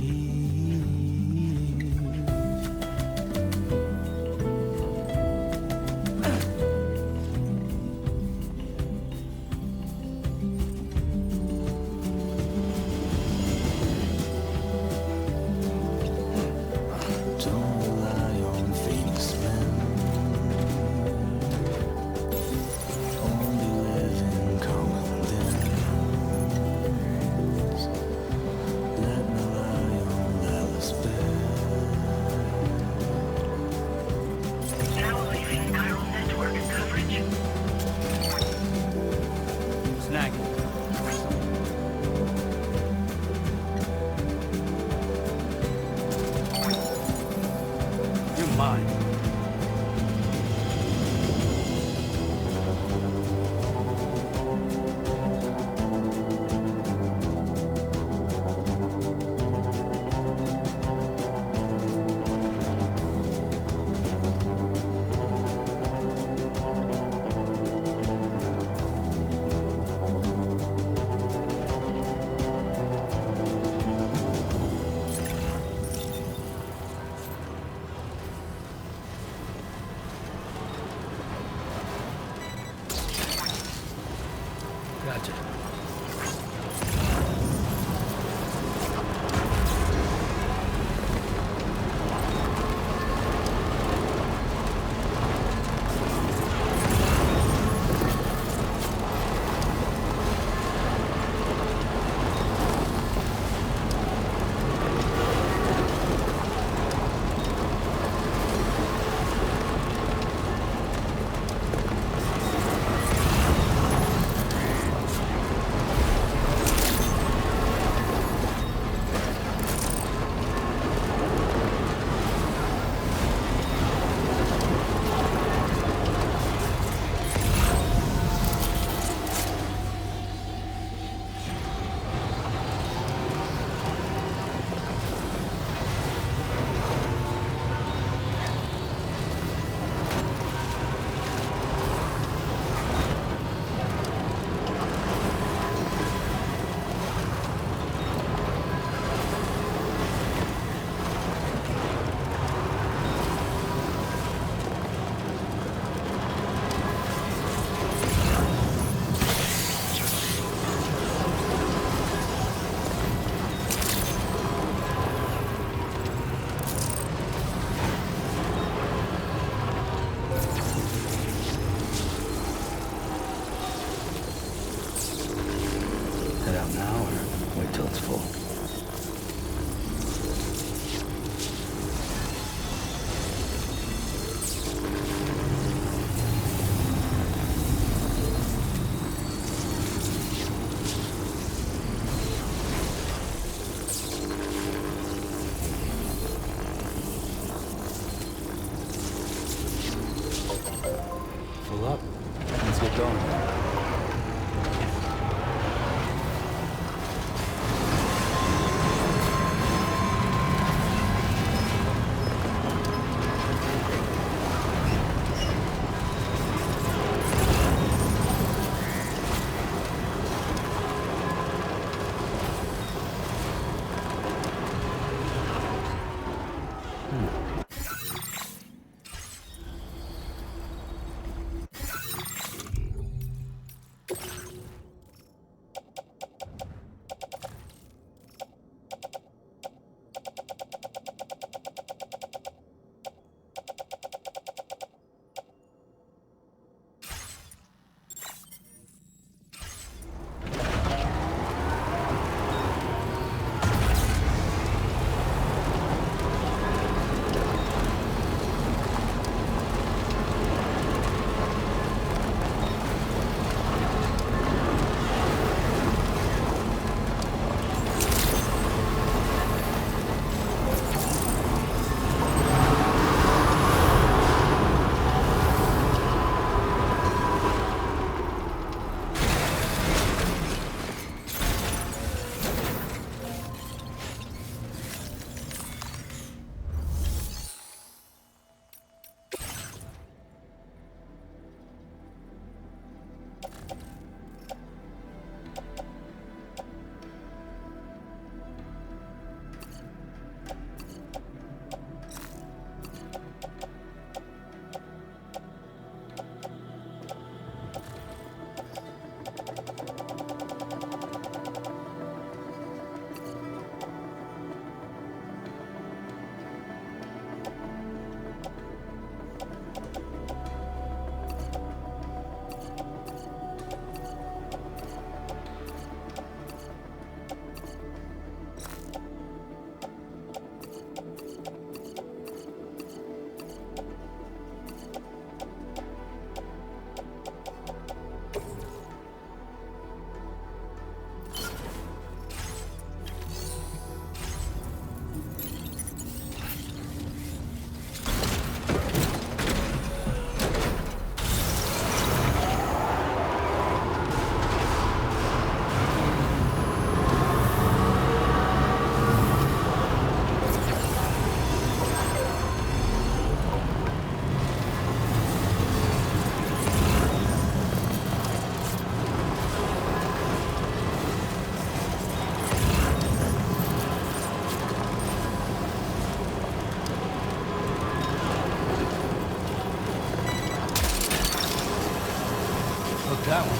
That one.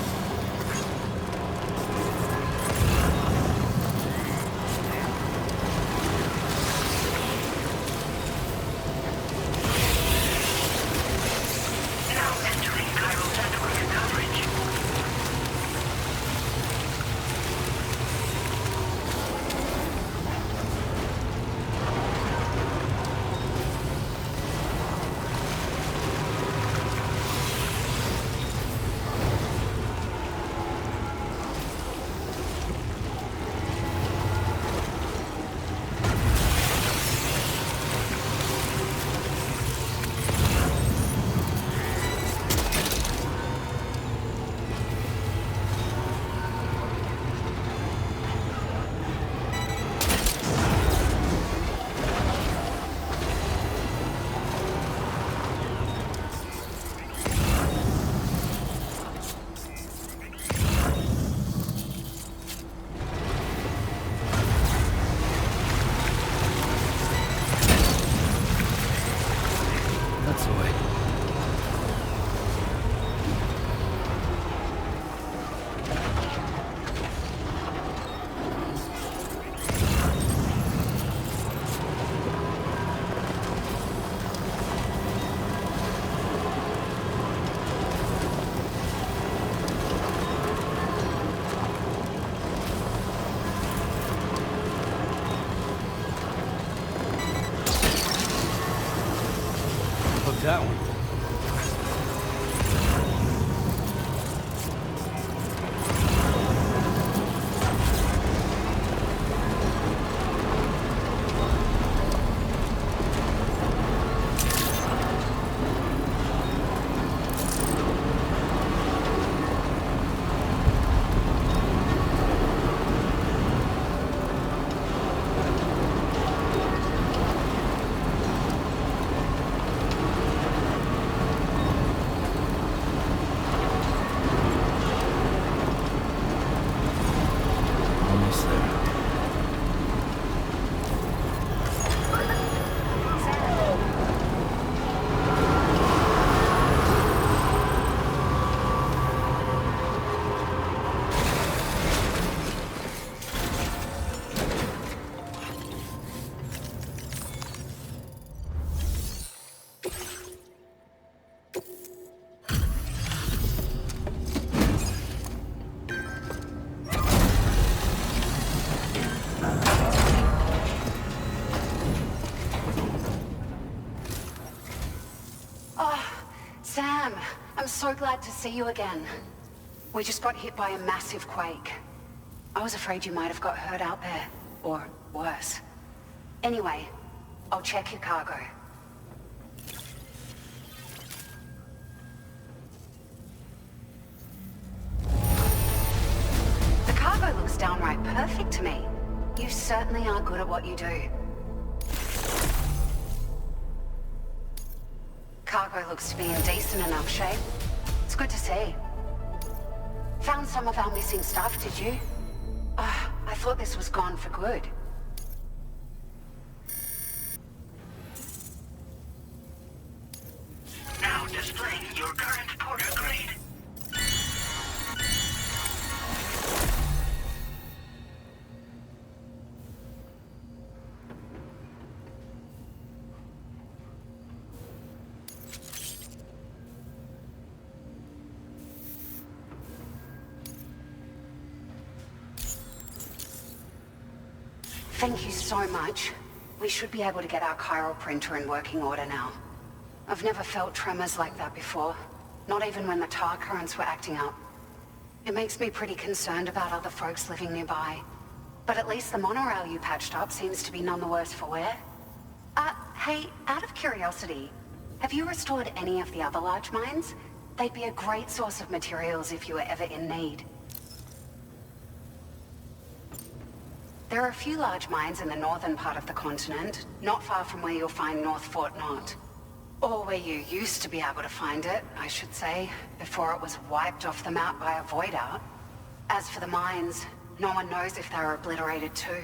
Now entering Chiral network coverage.
That one.
I'm so glad to see you again. We just got hit by a massive quake. I was afraid you might have got hurt out there, or worse. Anyway, I'll check your cargo. The cargo looks downright perfect to me. You certainly are good at what you do. Cargo looks to be in decent enough shape. It's good to see. Found some of our missing stuff, did you? I thought this was gone for good.
Now displaying your current porter grade.
Thank you so much. We should be able to get our chiral printer in working order now. I've never felt tremors like that before. Not even when the tar currents were acting up. It makes me pretty concerned about other folks living nearby. But at least the monorail you patched up seems to be none the worse for wear. Hey, out of curiosity, have you restored any of the other large mines? They'd be a great source of materials if you were ever in need. There are a few large mines in the northern part of the continent, not far from where you'll find North Fort Knot. Or where you used to be able to find it, I should say, before it was wiped off the map by a void out. As for the mines, no one knows if they were obliterated too.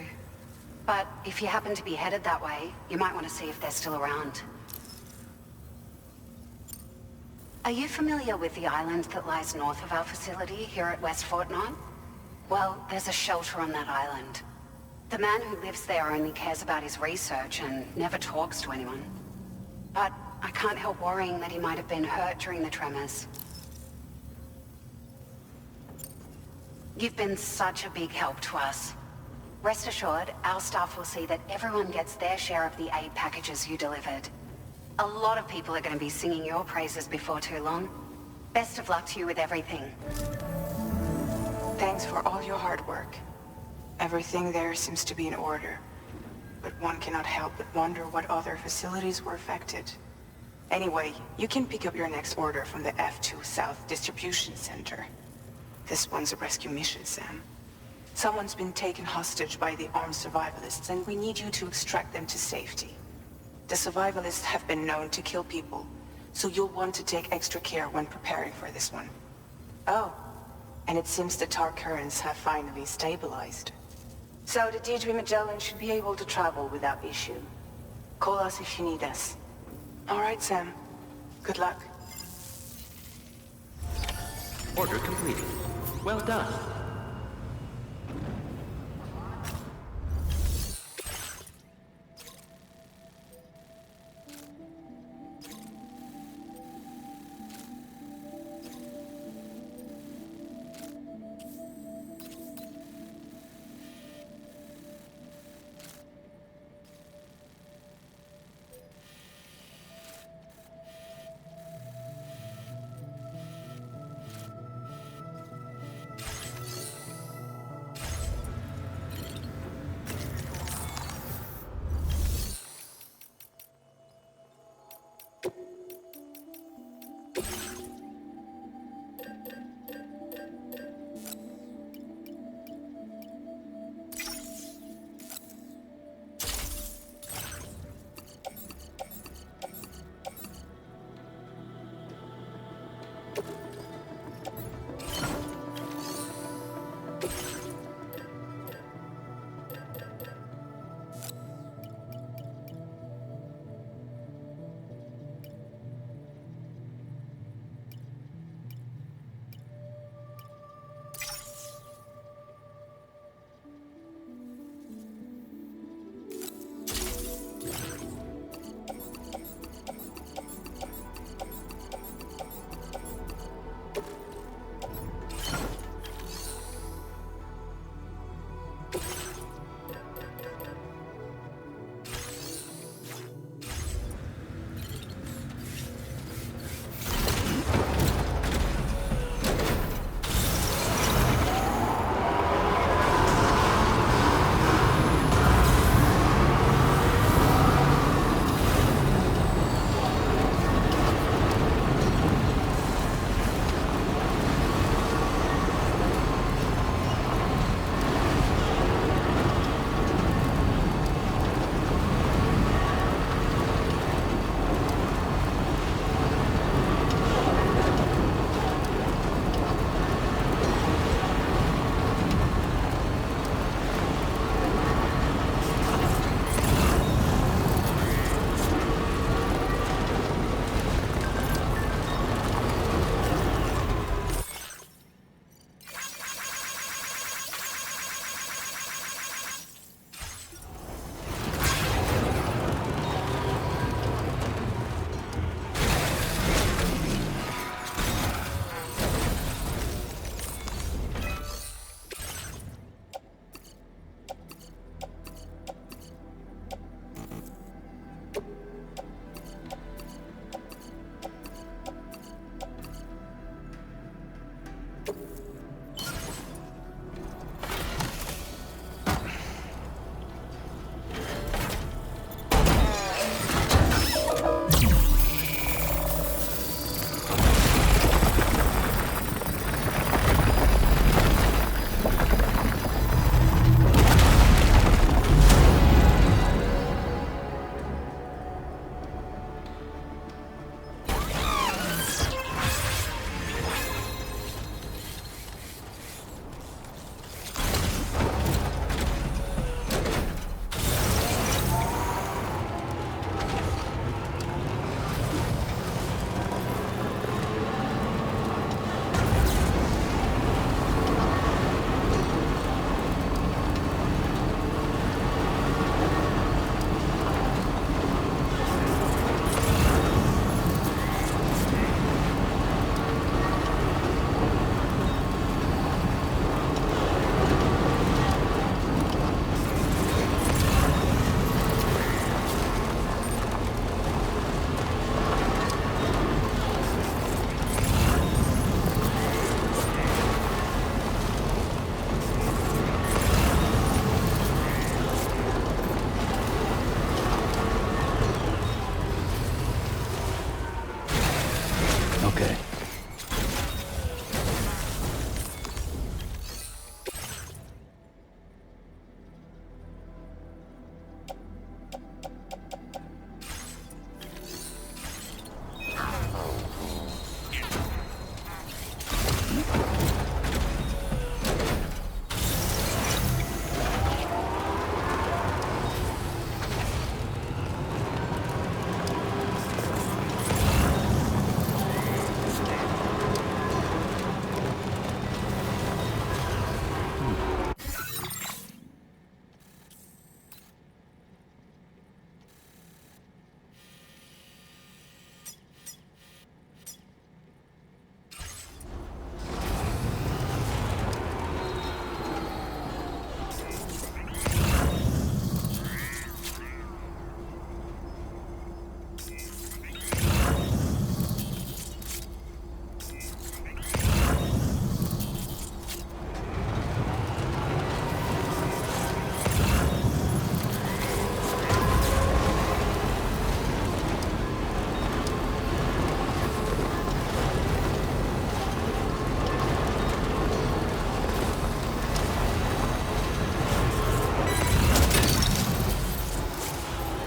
But if you happen to be headed that way, you might want to see if they're still around. Are you familiar with the island that lies north of our facility here at West Fort Knot? Well, there's a shelter on that island. The man who lives there only cares about his research and never talks to anyone. But I can't help worrying that he might have been hurt during the tremors. You've been such a big help to us. Rest assured, our staff will see that everyone gets their share of the aid packages you delivered. A lot of people are going to be singing your praises before too long. Best of luck to you with everything.
Thanks for all your hard work. Everything there seems to be in order. But one cannot help but wonder what other facilities were affected. Anyway, you can pick up your next order from the F2 South Distribution Center. This one's a rescue mission, Sam. Someone's been taken hostage by the armed survivalists, and we need you to extract them to safety. The survivalists have been known to kill people, so you'll want to take extra care when preparing for this one. Oh, and it seems the tar currents have finally stabilized. So the DHV Magellan should be able to travel without issue. Call us if you need us. All right, Sam. Good luck.
Order completed. Well done.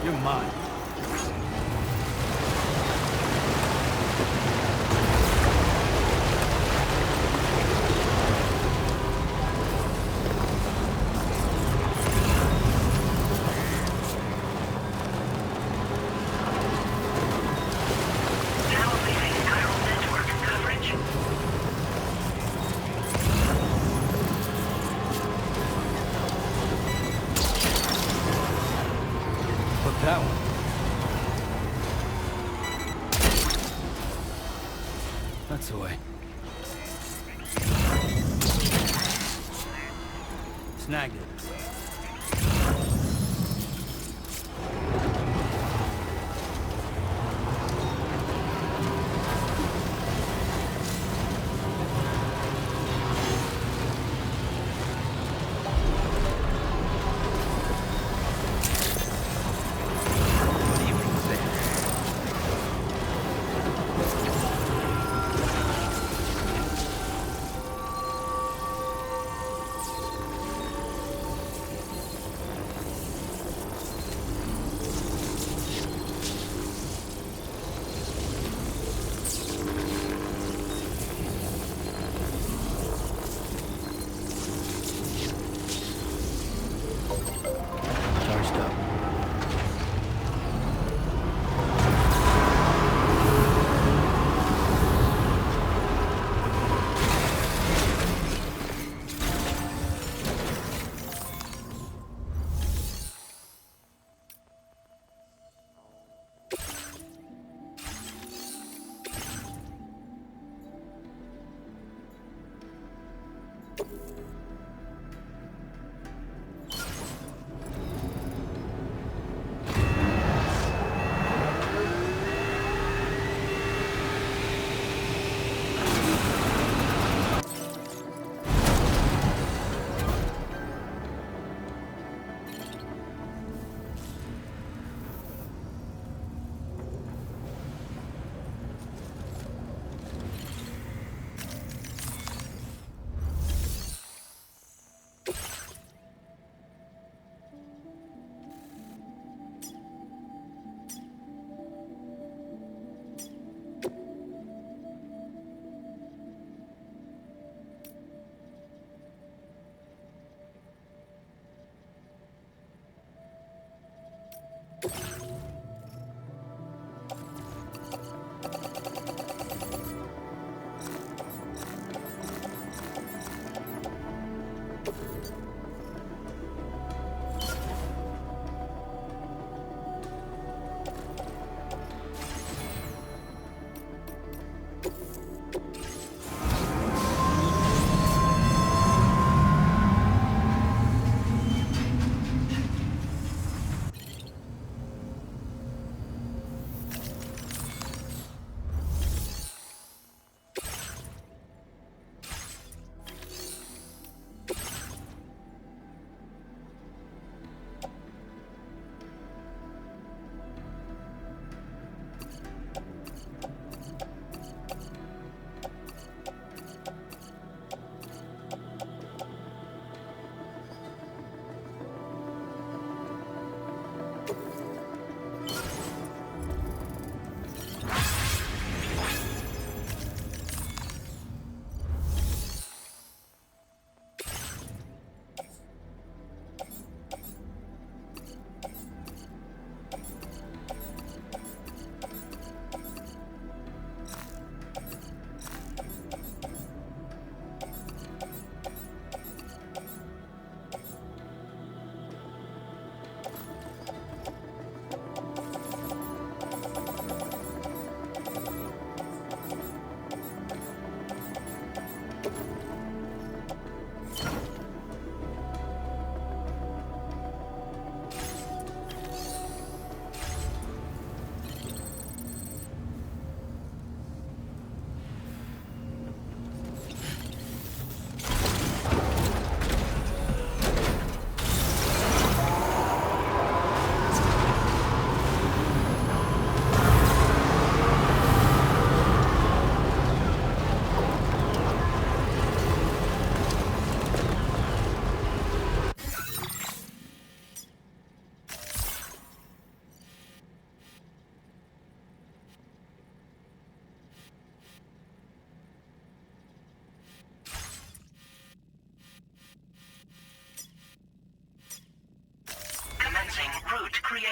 You're mine. That one. That's the way. Snagged it.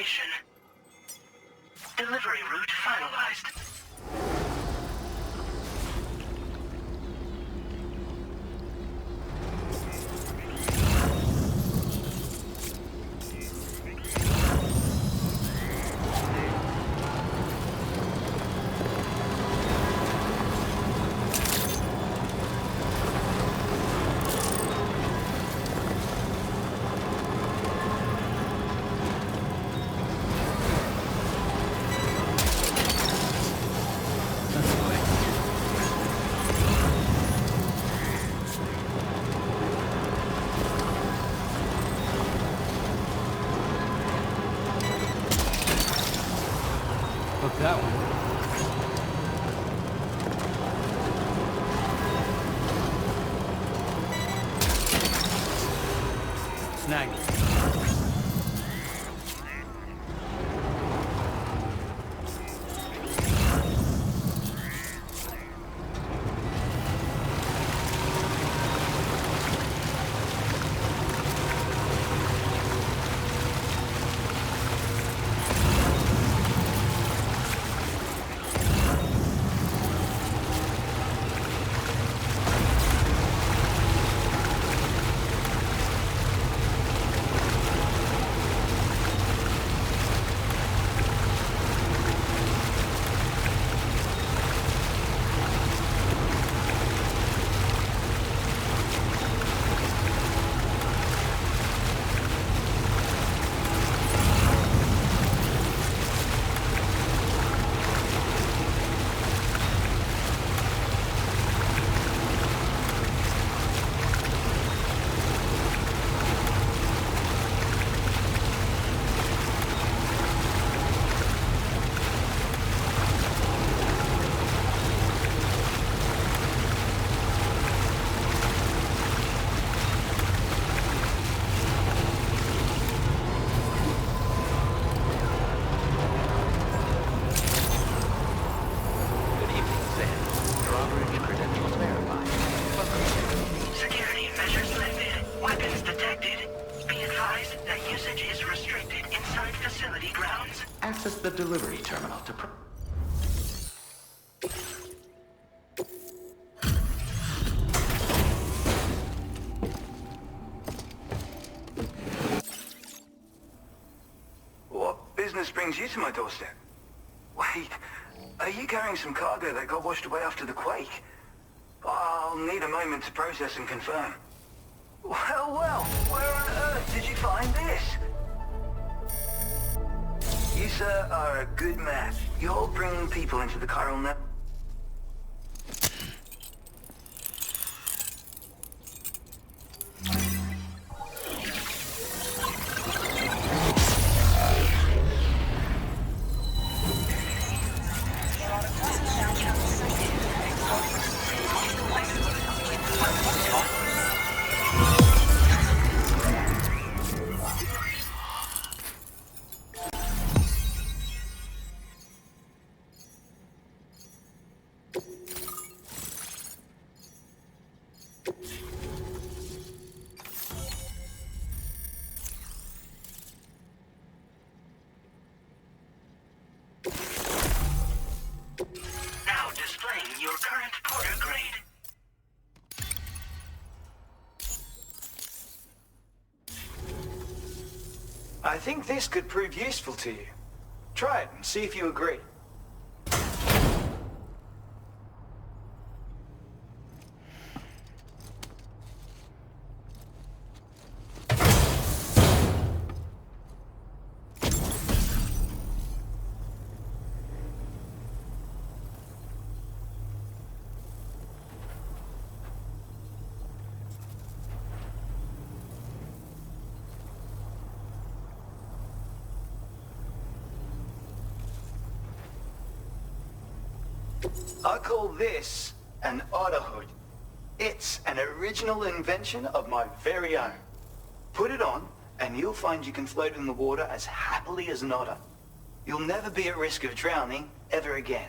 destination. Delivery route finalized.
That one. Snag it.
Access the delivery terminal to
What business brings you to my doorstep? Wait, are you carrying some cargo that got washed away after the quake? I'll need a moment to process and confirm. Well, where on earth did you find this? You, sir, are a good man. You're bringing people into the chiral net.
I think this could prove useful to you. Try it and see if you agree. I call this an otter hood. It's an original invention of my very own. Put it on, and you'll find you can float in the water as happily as an otter. You'll never be at risk of drowning ever again.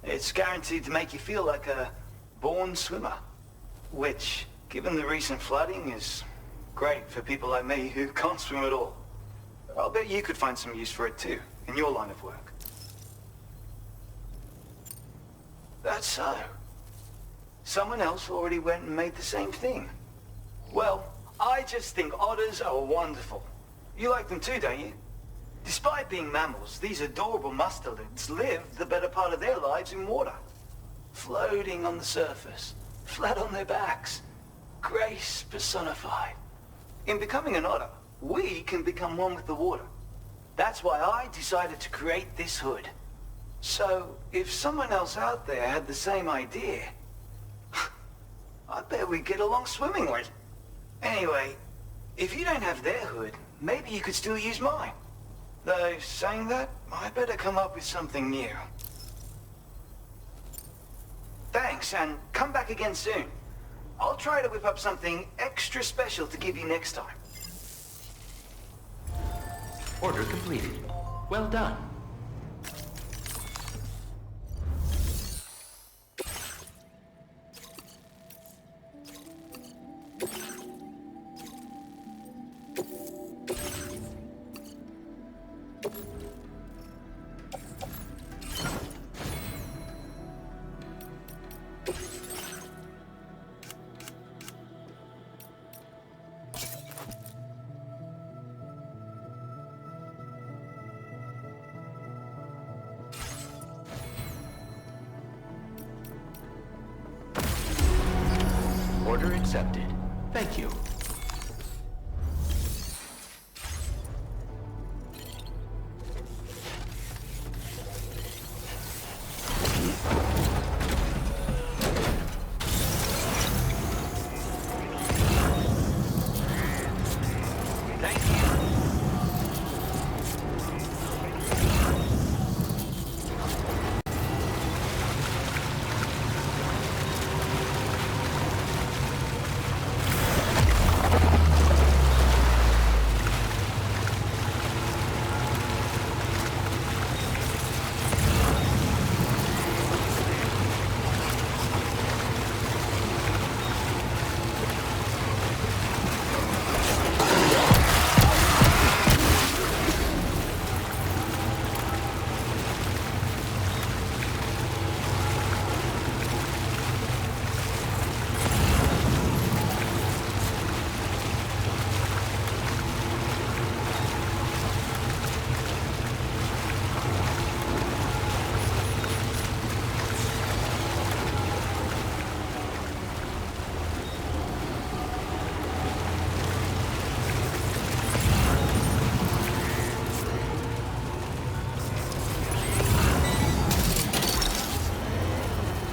It's guaranteed to make you feel like a born swimmer, which, given the recent flooding, is great for people like me who can't swim at all.
I'll bet you could find some use for it too, in your line of work. That's so. Someone else already went and made the same thing. Well, I just think otters are wonderful. You like them too, don't you? Despite being mammals, these adorable mustelids live the better part of their lives in water. Floating on the surface, flat on their backs. Grace personified. In becoming an otter, we can become one with the water. That's why I decided to create this hood. So, if someone else out there had the same idea, I bet we'd get along swimmingly. Anyway, if you don't have their hood, maybe you could still use mine. Though, saying that, I better come up with something new. Thanks, and come back again soon. I'll try to whip up something extra special to give you next time.
Order completed. Well done. Order accepted. Thank you.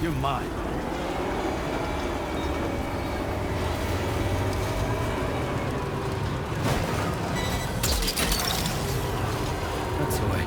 You're mine.
That's the way.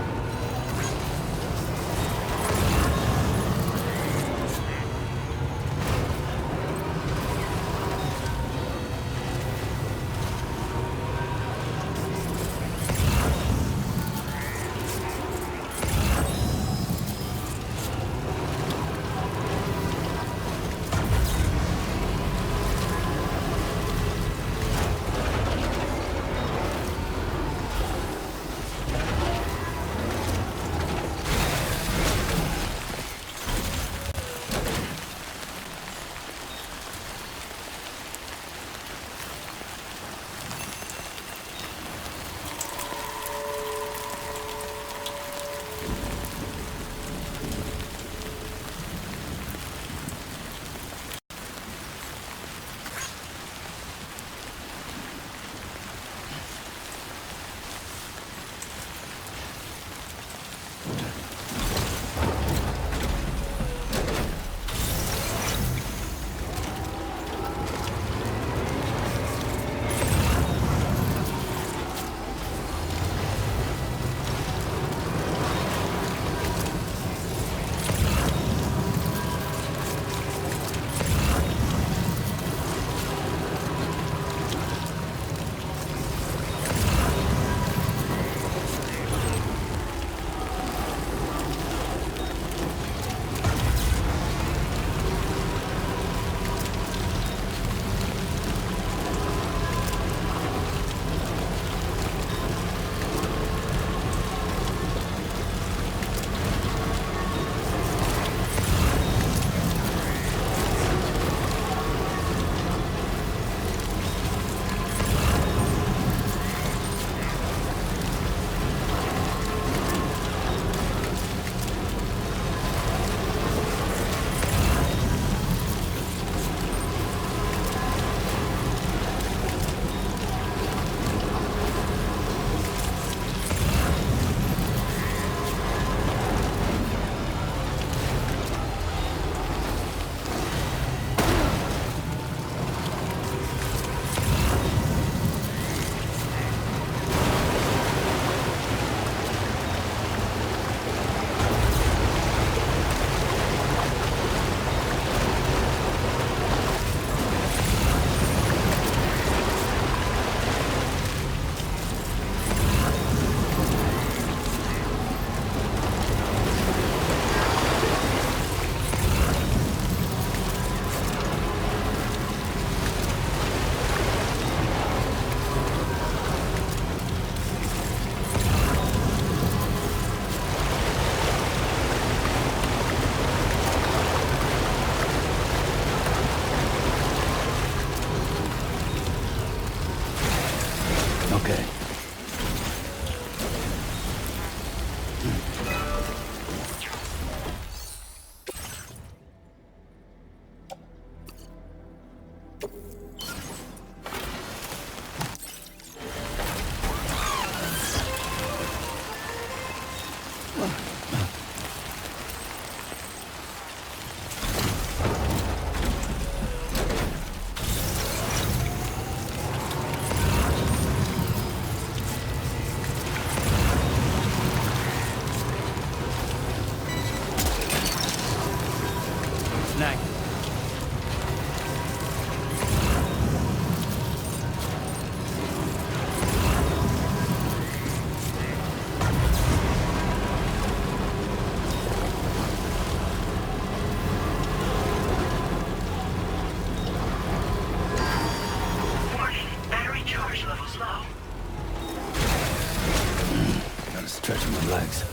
Relax.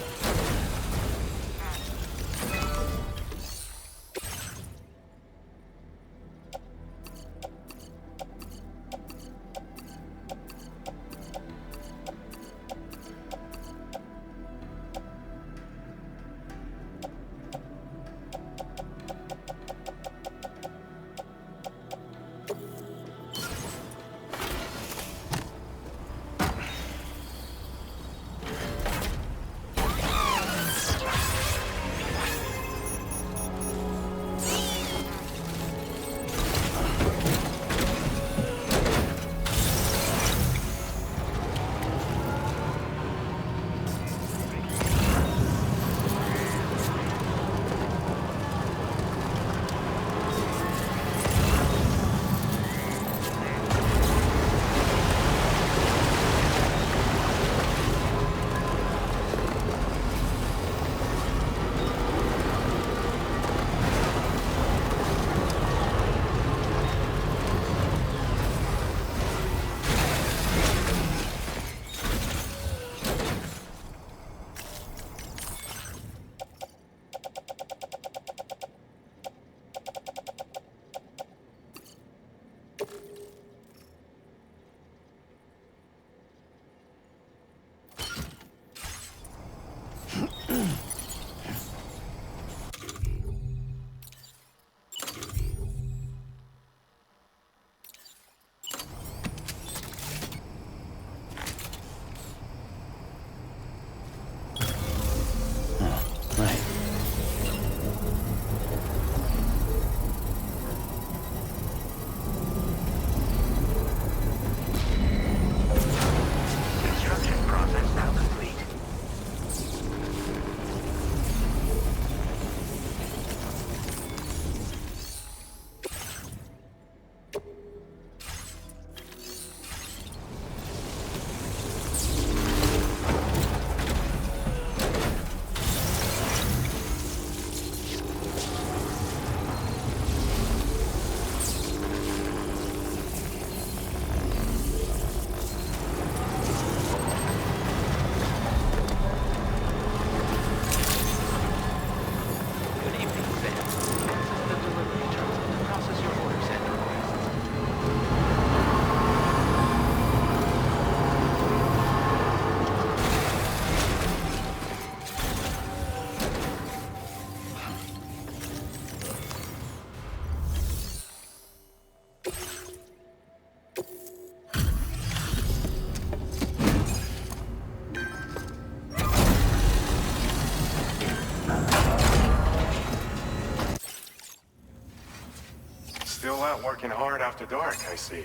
Still out working hard after dark, I see.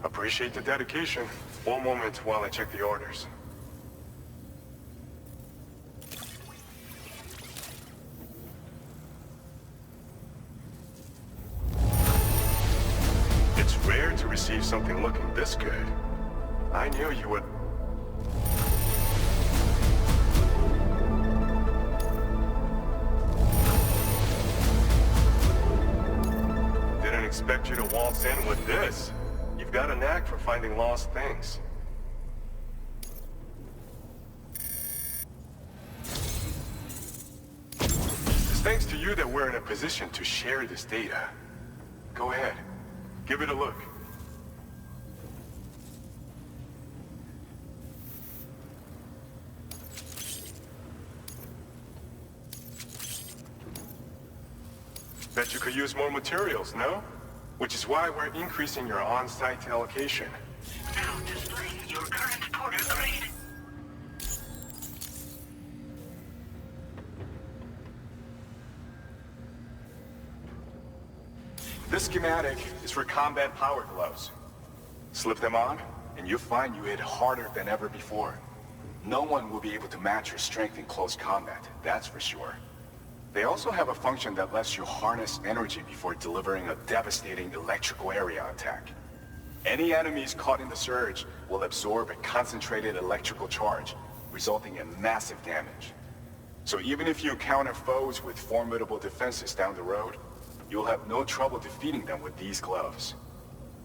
Appreciate the dedication. One moment while I check the orders. It's rare to receive something looking this good. I knew you would... Expect you to waltz in with this. You've got a knack for finding lost things. It's thanks to you that we're in a position to share this data. Go ahead, give it a look. Bet you could use more materials, no? Which is why we're increasing your on-site allocation.
Now displaying your current porter grade.
This schematic is for combat power gloves. Slip them on, and you'll find you hit harder than ever before. No one will be able to match your strength in close combat, that's for sure. They also have a function that lets you harness energy before delivering a devastating electrical area attack. Any enemies caught in the surge will absorb a concentrated electrical charge, resulting in massive damage. So even if you encounter foes with formidable defenses down the road, you'll have no trouble defeating them with these gloves.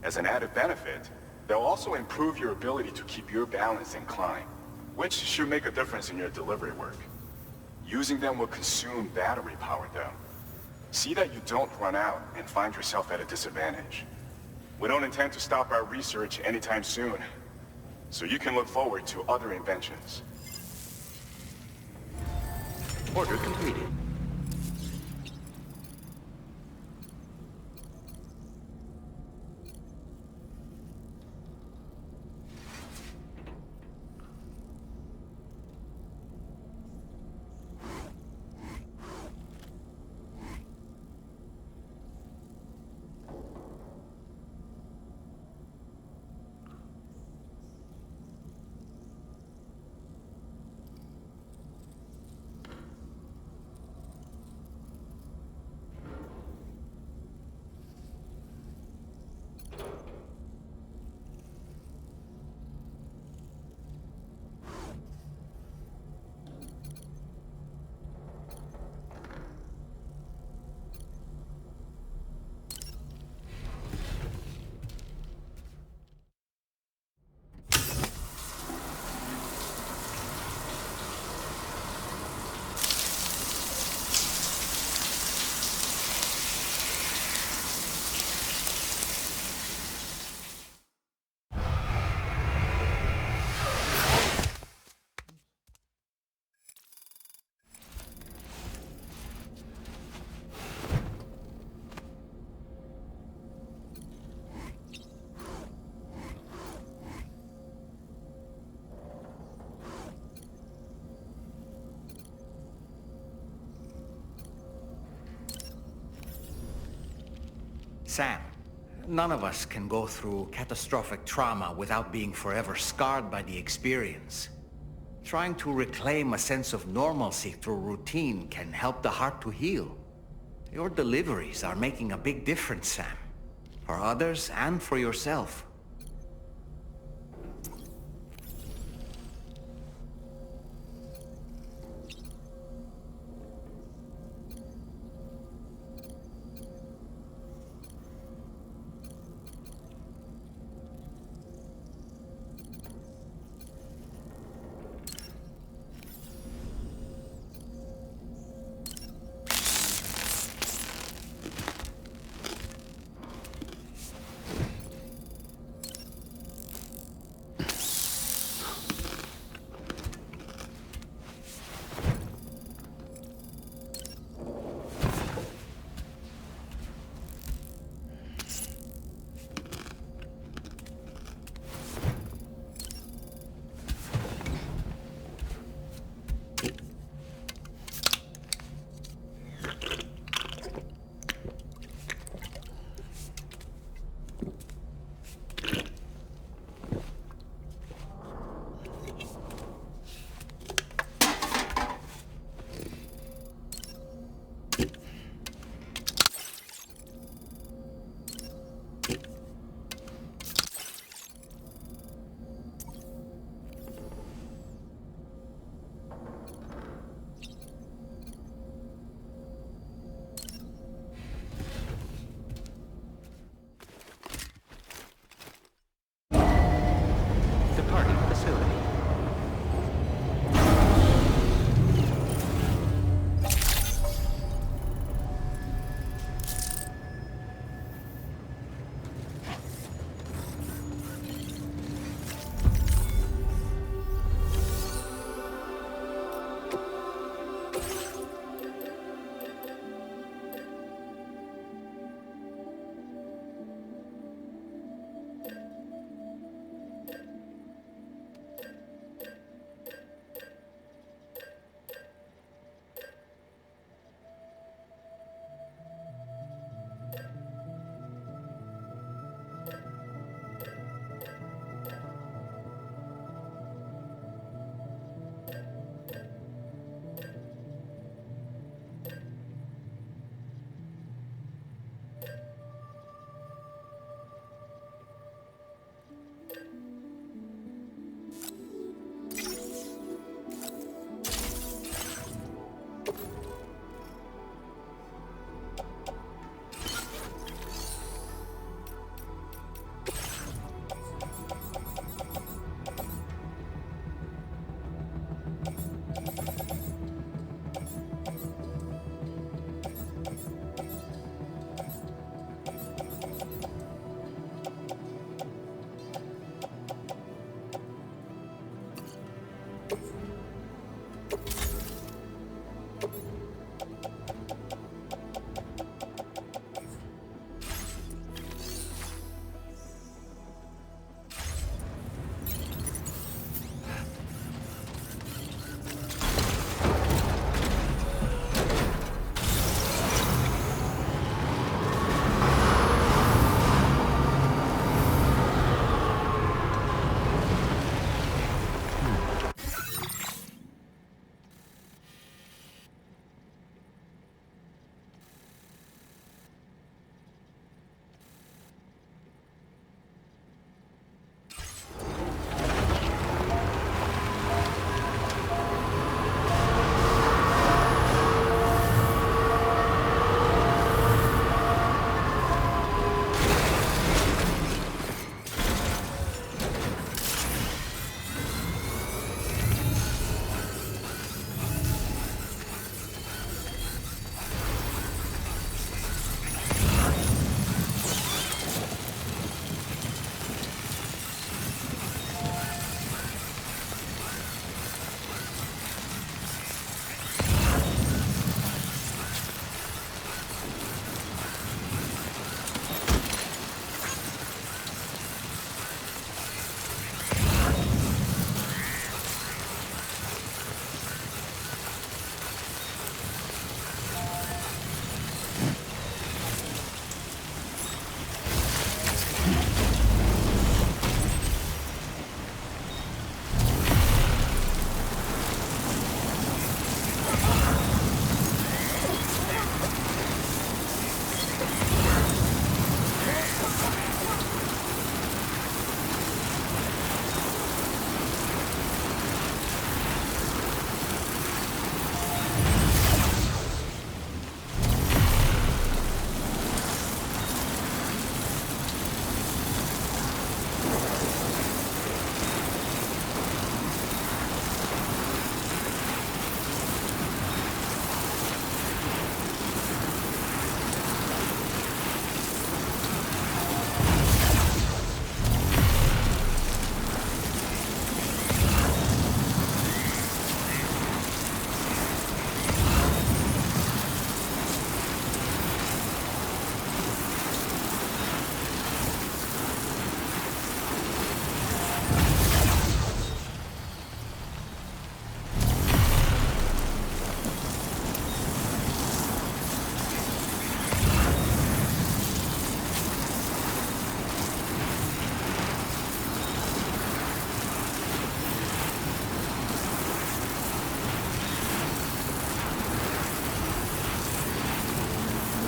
As an added benefit, they'll also improve your ability to keep your balance and climb.
which should make a difference in your delivery work. Using them will consume battery power, though. See that you don't run out and find yourself at a disadvantage. We don't intend to stop our research anytime soon, so you can look forward to other inventions.
Order completed.
Sam, none of us can go through catastrophic trauma without being forever scarred by the experience. Trying to reclaim a sense of normalcy through routine can help the heart to heal. Your deliveries are making a big difference, Sam. For others and for yourself.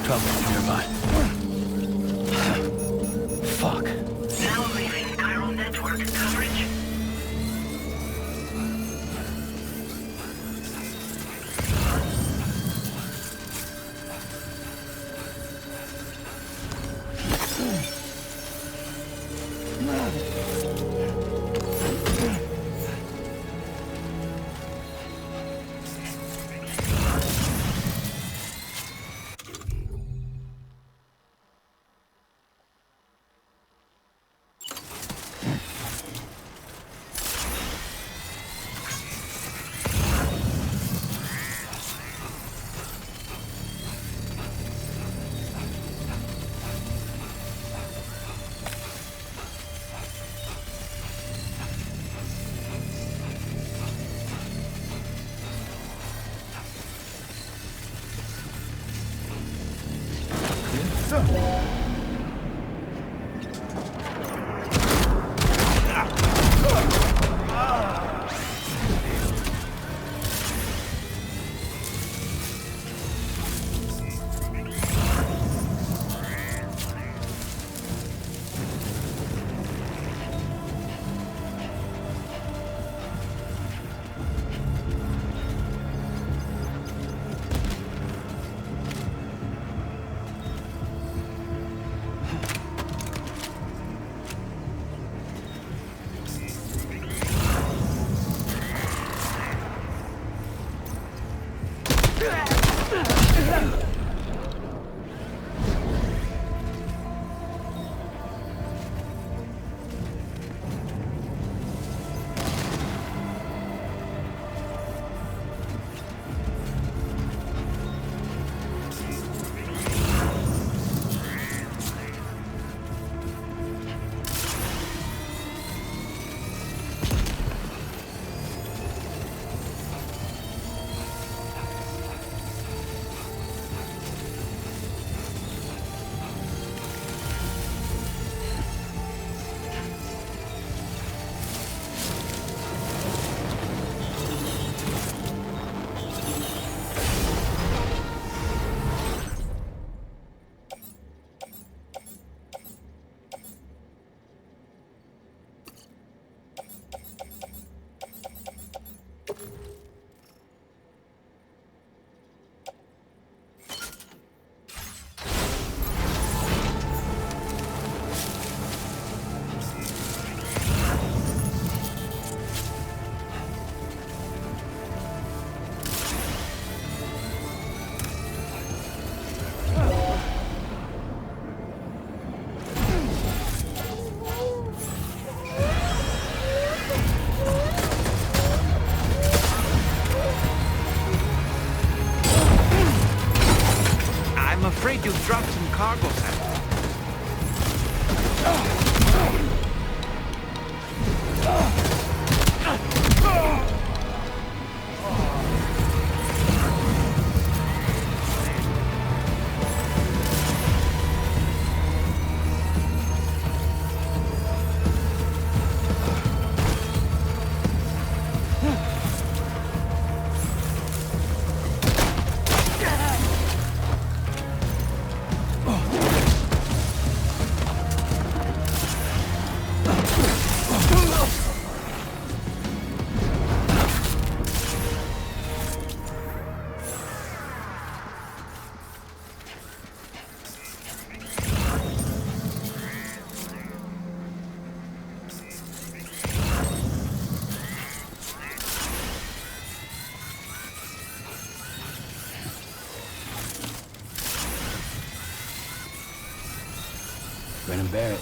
Trouble nearby. Fuck.
Now leaving chiral network coverage.
afraid you've dropped some cargo, sir.
Brennan Barrett.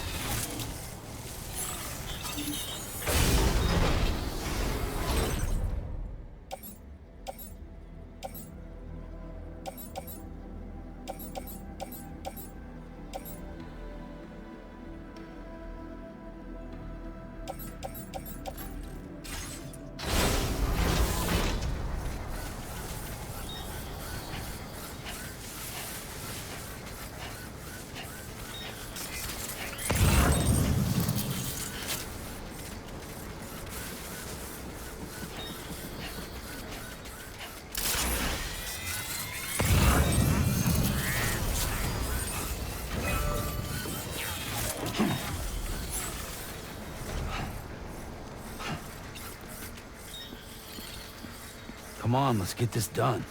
Come on, let's get this done.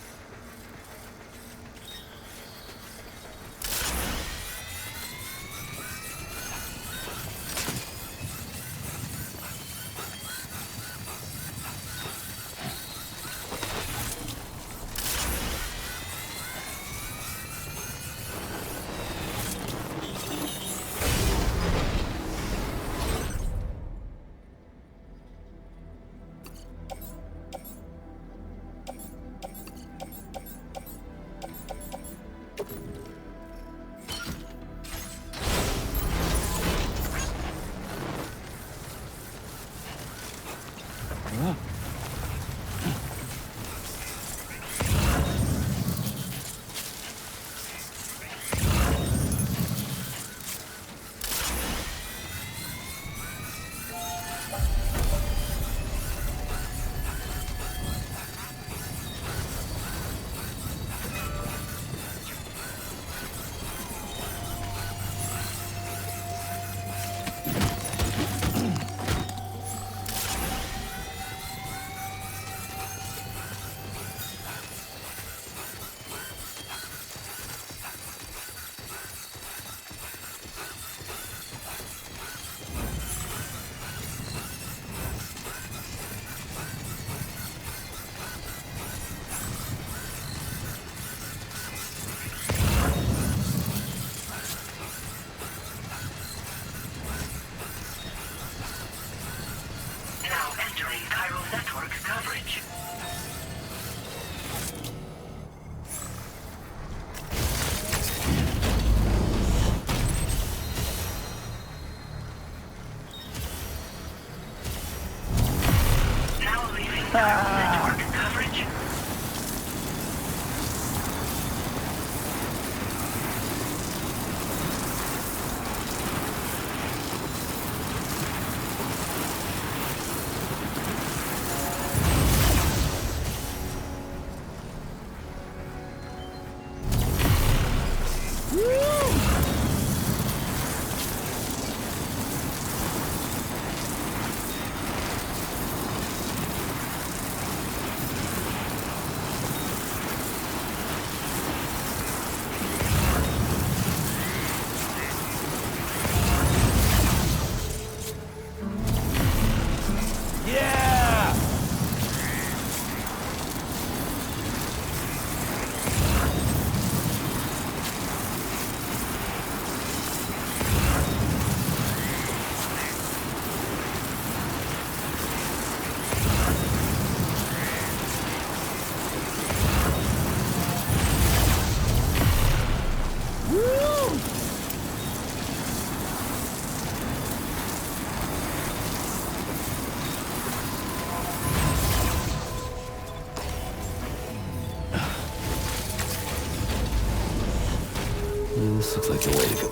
This looks like the way to go.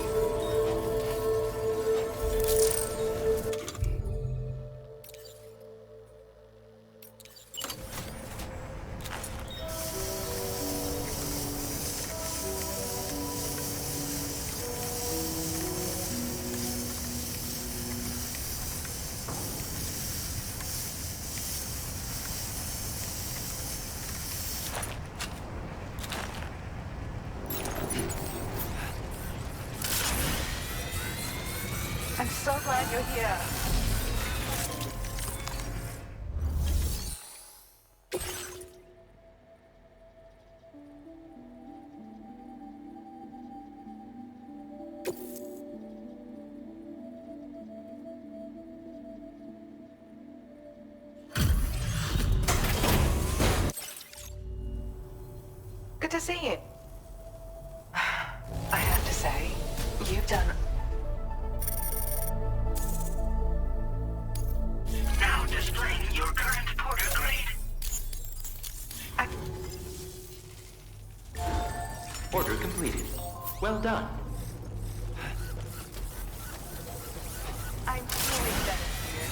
I'm so glad you're here. Good to see you. I have to say, you've done...
Now displaying your current porter grade.
Order completed. Well done.
I'm really better here.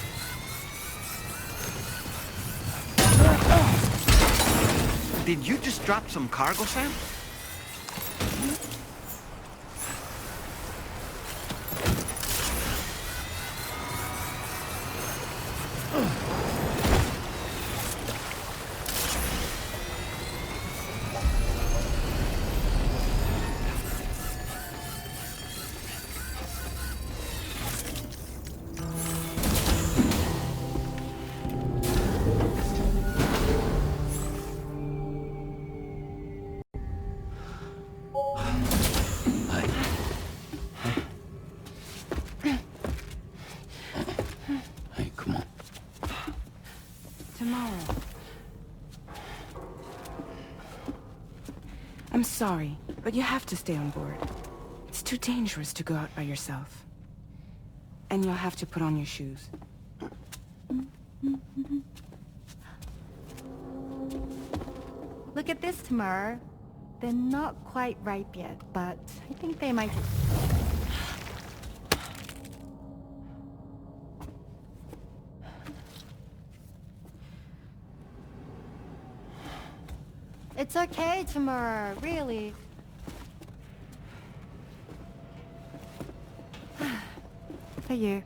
Did you just drop some cargo, Sam?
I'm sorry, but you have to stay on board. It's too dangerous to go out by yourself. And you'll have to put on your shoes.
Look at this, Tamara. They're not quite ripe yet, but I think they might... It's okay, Tamara, really. For you.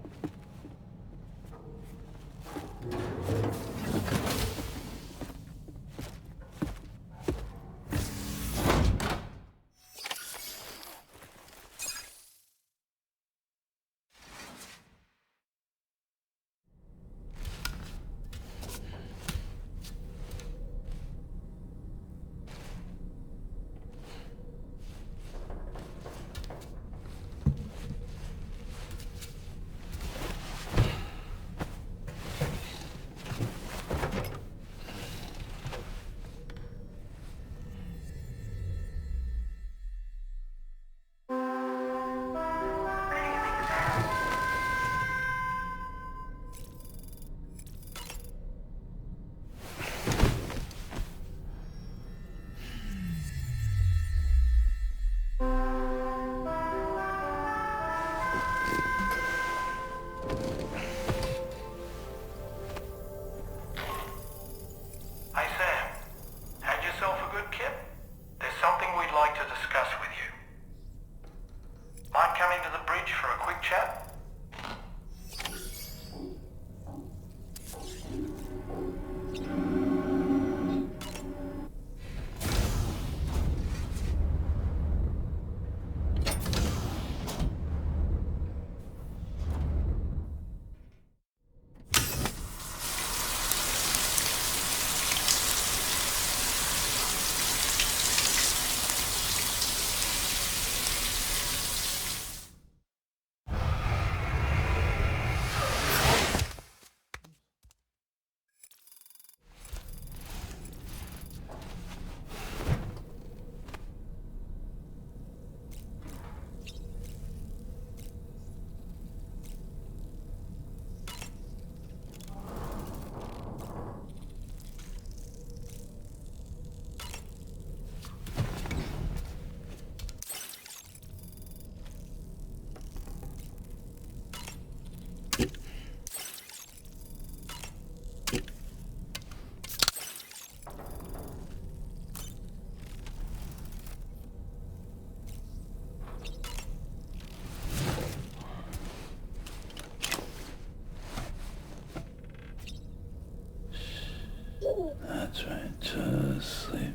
That's right, just sleep.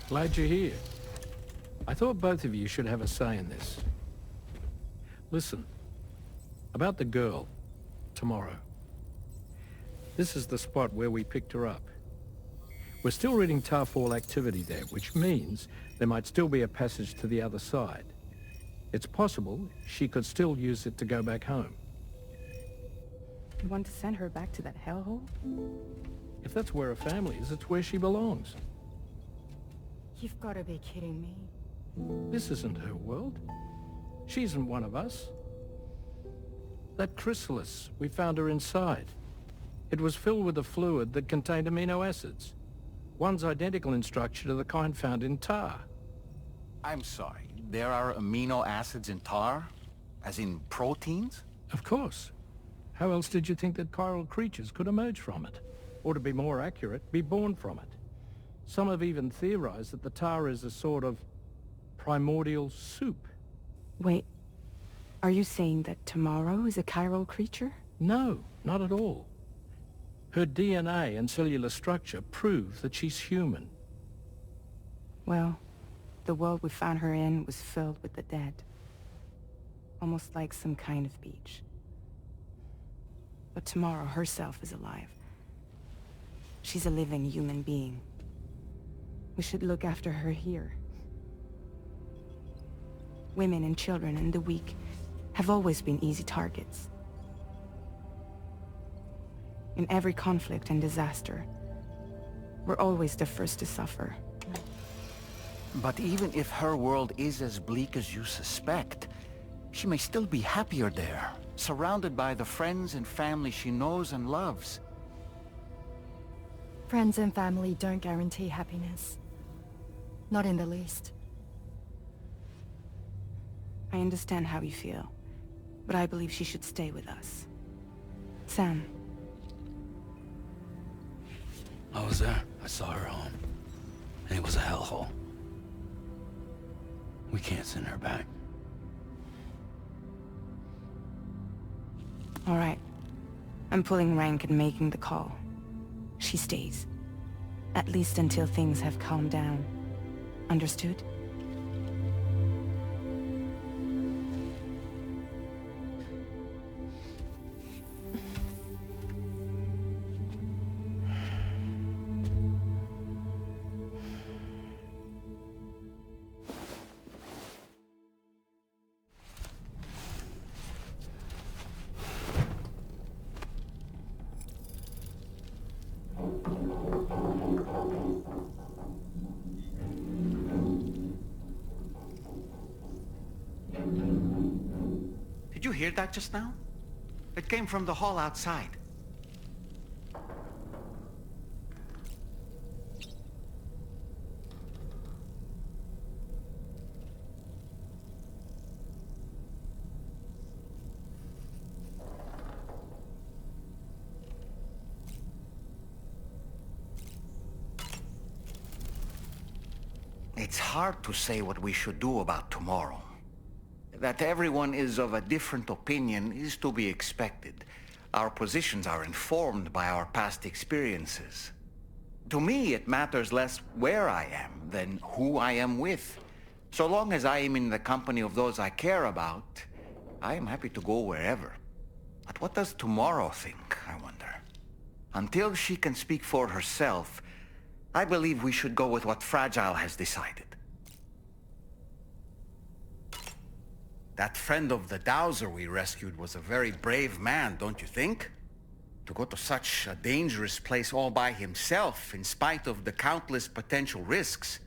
Glad you're here. I thought both of you should have a say in this. Listen, about the girl, tomorrow. This is the spot where we picked her up. We're still reading Tarfall activity there, which means there might still be a passage to the other side. It's possible she could still use it to go back home.
You want to send her back to that hellhole?
If that's where her family is, it's where she belongs.
You've got to be kidding me.
This isn't her world. She isn't one of us. That chrysalis, we found her inside. It was filled with a fluid that contained amino acids. One's identical in structure to the kind found in tar.
I'm sorry, there are amino acids in tar? As in proteins?
Of course. How else did you think that chiral creatures could emerge from it? Or to be more accurate, be born from it. Some have even theorized that the tar is a sort of primordial soup.
Wait, are you saying that Tomorrow is a chiral creature?
No, not at all. Her DNA and cellular structure prove that she's human.
Well, the world we found her in was filled with the dead. Almost like some kind of beach. But Tomorrow herself is alive. She's a living human being. We should look after her here. Women and children and the weak have always been easy targets. In every conflict and disaster, we're always the first to suffer.
But even if her world is as bleak as you suspect, she may still be happier there, surrounded by the friends and family she knows and loves.
Friends and family don't guarantee happiness. Not in the least.
I understand how you feel, but I believe she should stay with us. Sam.
I was there. I saw her home. And it was a hellhole. We can't send her back.
All right. I'm pulling rank and making the call. She stays. At least until things have calmed down. Understood?
Did you hear that just now? It came from the hall outside. It's hard to say what we should do about tomorrow. That everyone is of a different opinion is to be expected. Our positions are informed by our past experiences. To me, it matters less where I am than who I am with. So long as I am in the company of those I care about, I am happy to go wherever. But what does tomorrow think, I wonder? Until she can speak for herself, I believe we should go with what Fragile has decided. That friend of the dowser we rescued was a very brave man, don't you think? To go to such a dangerous place all by himself, in spite of the countless potential risks.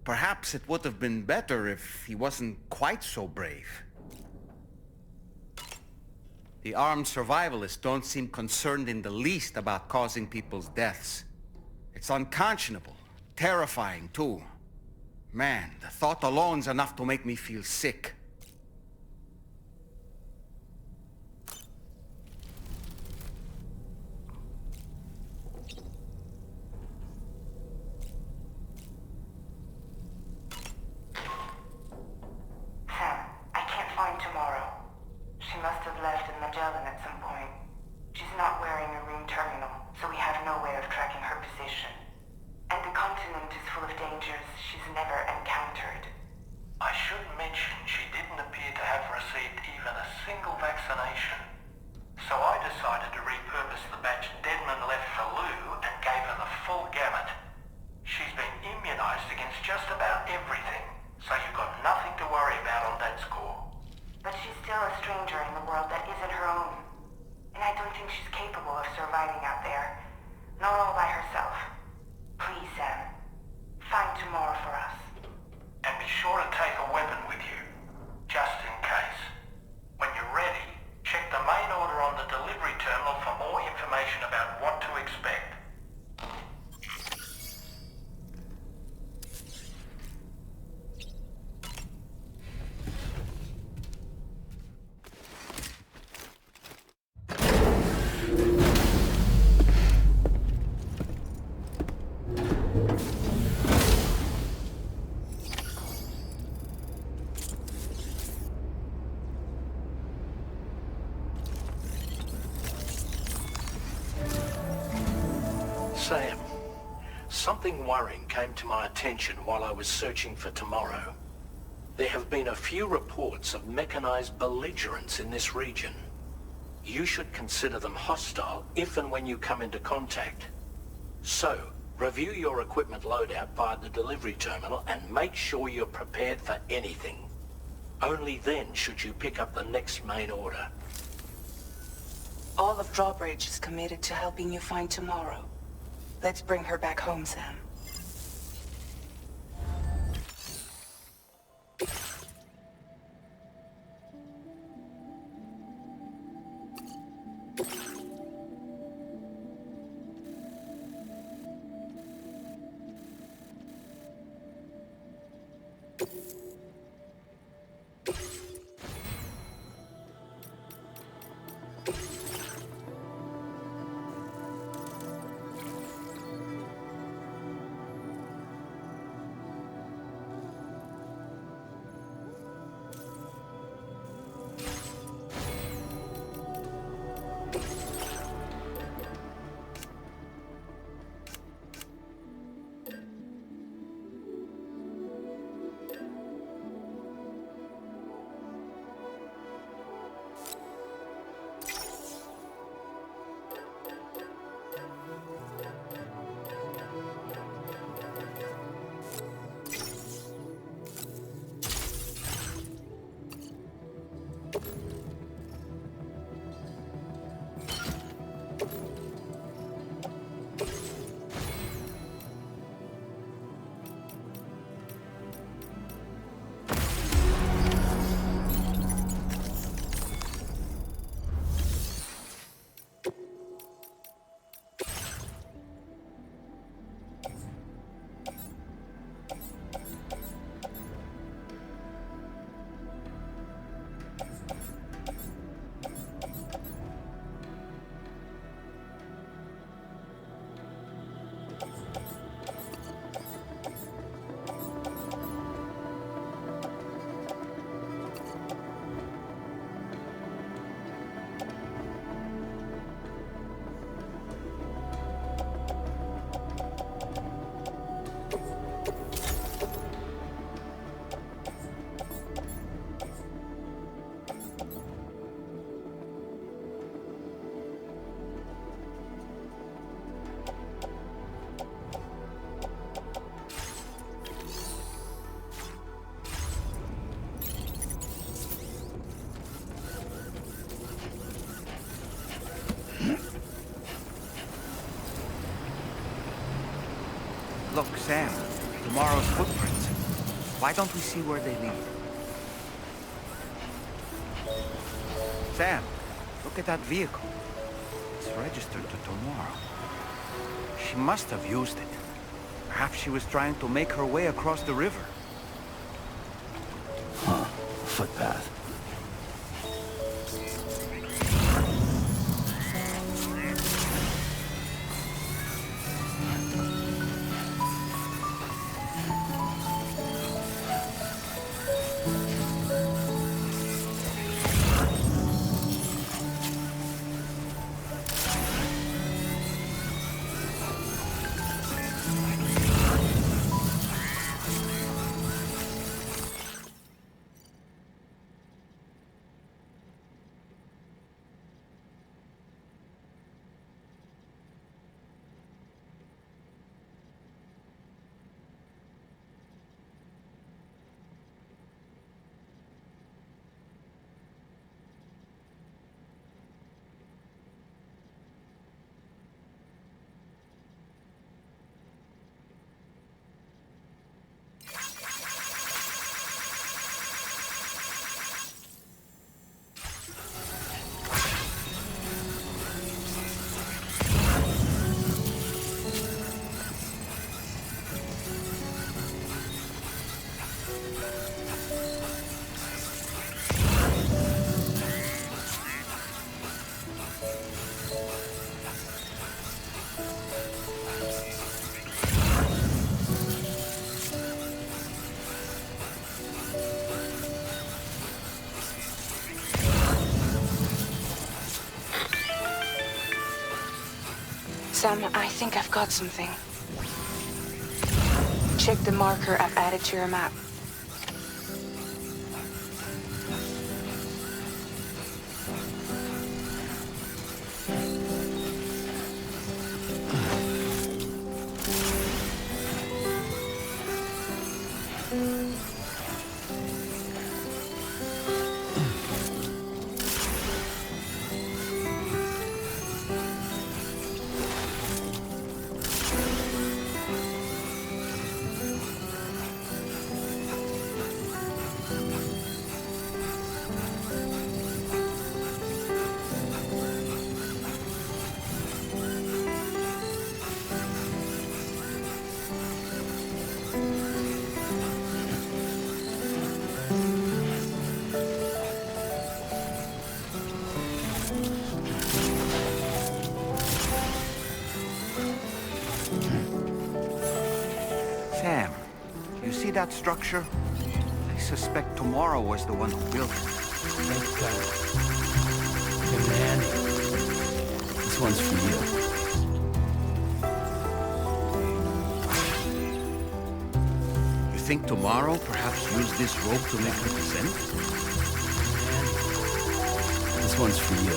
Perhaps it would have been better if he wasn't quite so brave. The armed survivalists don't seem concerned in the least about causing people's deaths. It's unconscionable, terrifying too. Man, the thought alone's enough to make me feel sick.
Sam, I can't find Tomorrow. She must have left in Magellan at some point. She's not wearing a room terminal, so we have no way of tracking her position. And the continent is full of dangers she's never encountered.
I should mention she didn't appear to have received even a single vaccination. So I decided to repurpose the batch Deadman left for Lou and gave her the full gamut. She's been immunized against just about everything, so you've got nothing to worry about on that score.
But she's still a stranger in the world that isn't her own. And I don't think she's capable of surviving out there. Not all by herself. Please, Sam. Find Tomorrow for us.
And be sure to take a weapon with you, just in case. When you're ready,
Sam, something worrying came to my attention while I was searching for tomorrow. There have been a few reports of mechanized belligerents in this region. You should consider them hostile if and when you come into contact. So, review your equipment loadout via the delivery terminal and make sure you're prepared for anything. Only then should you pick up the next main order.
All of Drawbridge is committed to helping you find tomorrow. Let's bring her back home, Sam.
Look, Sam, tomorrow's footprints. Why don't we see where they lead? Sam, look at that vehicle. It's registered to tomorrow. She must have used it. Perhaps she was trying to make her way across the river.
Huh. Footpath.
Sam, I think I've got something. Check the marker I've added to your map.
Sam, you see that structure? I suspect Tomorrow was the one who built it.
Thank God. Hey, man. This one's for you.
You think Tomorrow perhaps used this rope to make her descent?
This one's for you.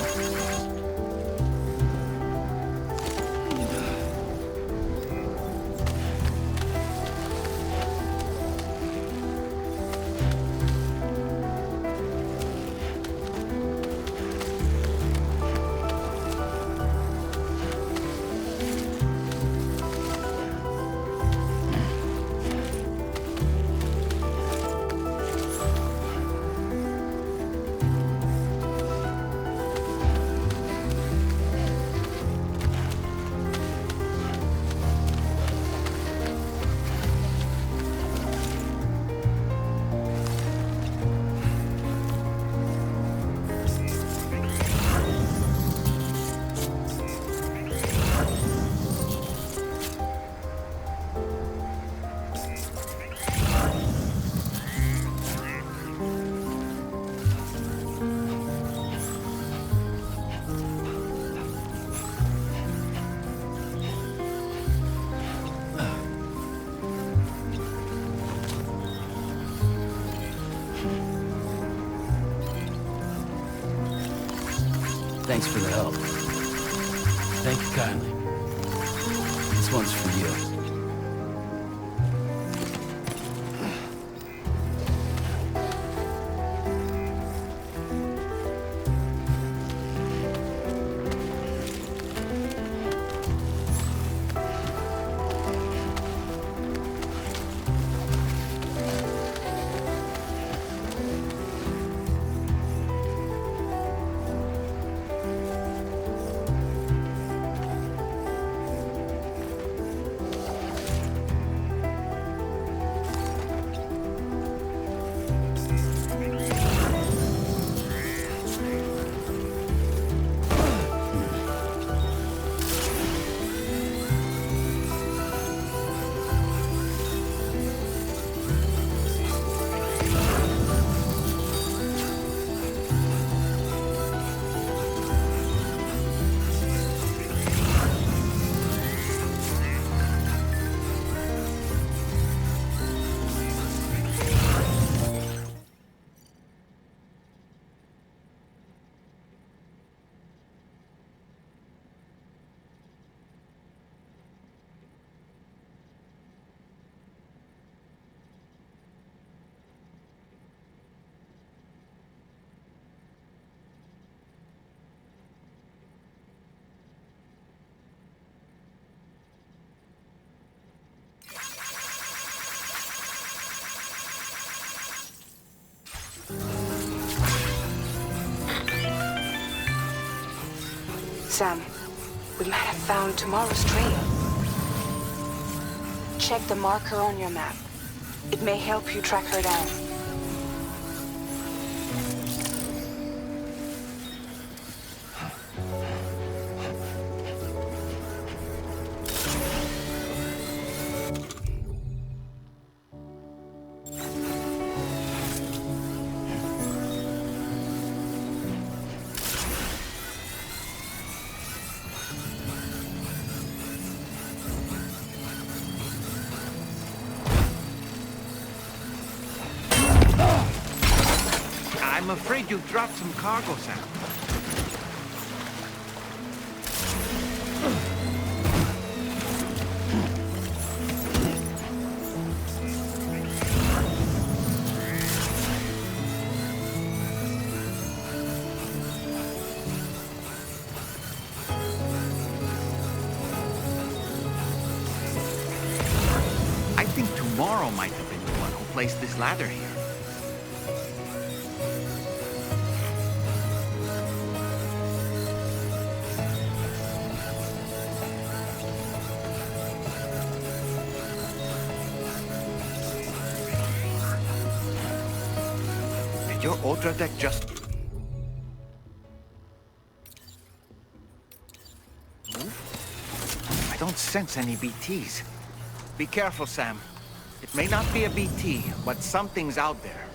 Thanks for the help. Thank you kindly. This one's for you.
Sam, we might have found Tomorrow's trail. Check the marker on your map. It may help you track her down.
I'm afraid you dropped some cargo, Sam. I think Tomorrow might have been the one who placed this ladder here. Did your Ultra deck just move? I don't sense any BTs. Be careful, Sam. It may not be a BT, but something's out there.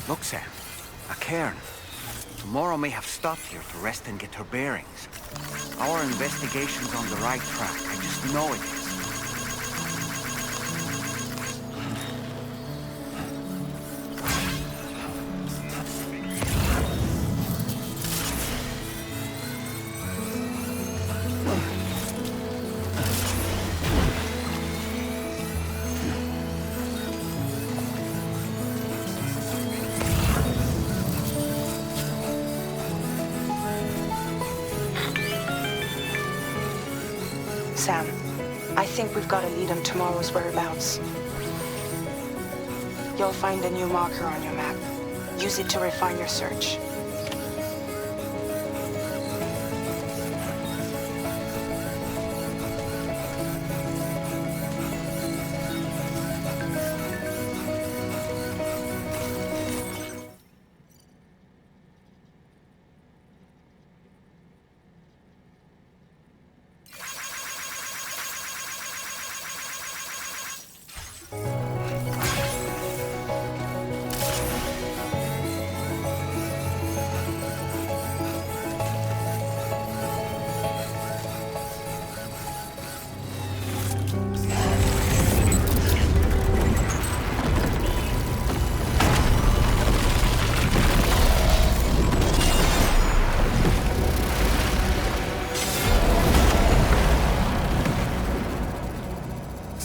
Look, Sam. A cairn. Tomorrow may have stopped here to rest and get her bearings. Our investigation's on the right track. I just know it is.
Sam, I think we've got a lead on tomorrow's whereabouts. You'll find a new marker on your map. Use it to refine your search.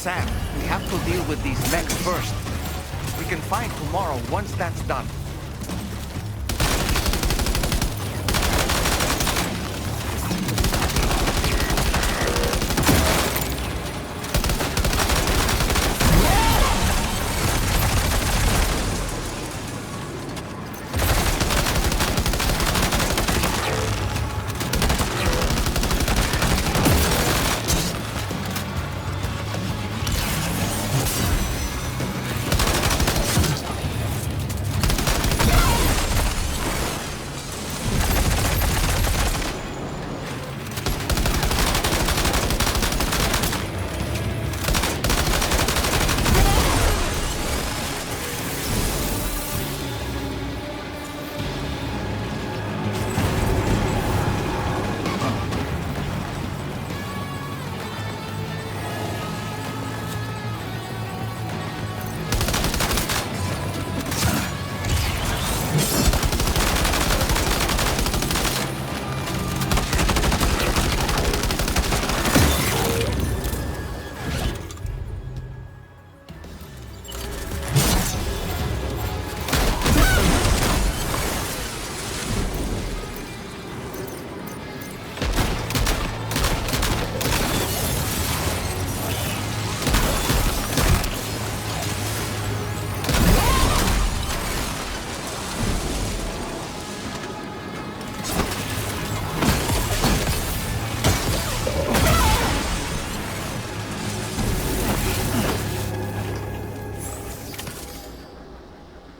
Sam, we have to deal with these Mech first. We can find Tomorrow once that's done.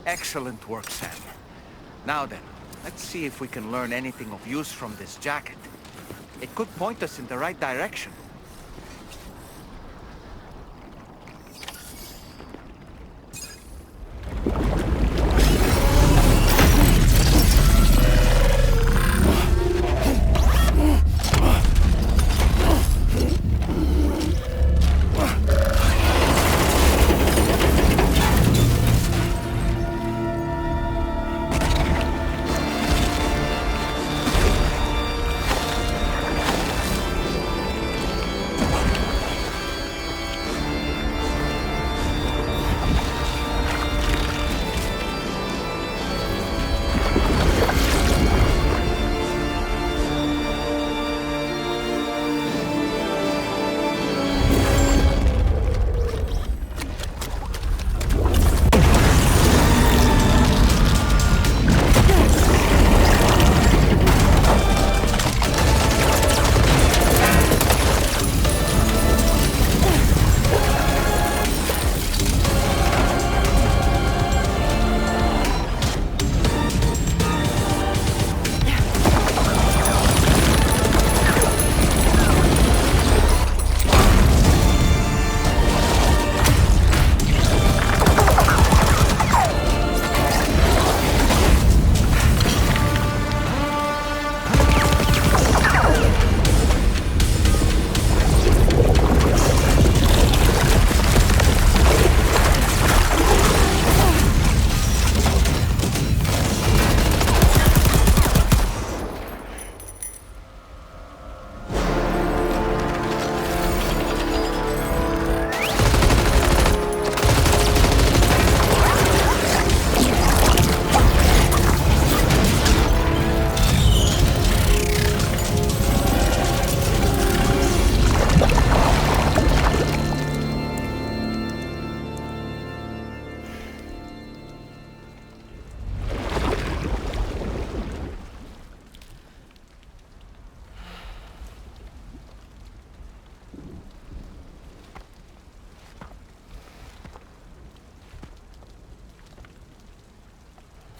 Excellent work, Sam. Now then, let's see if we can learn anything of use from this jacket. It could point us in the right direction.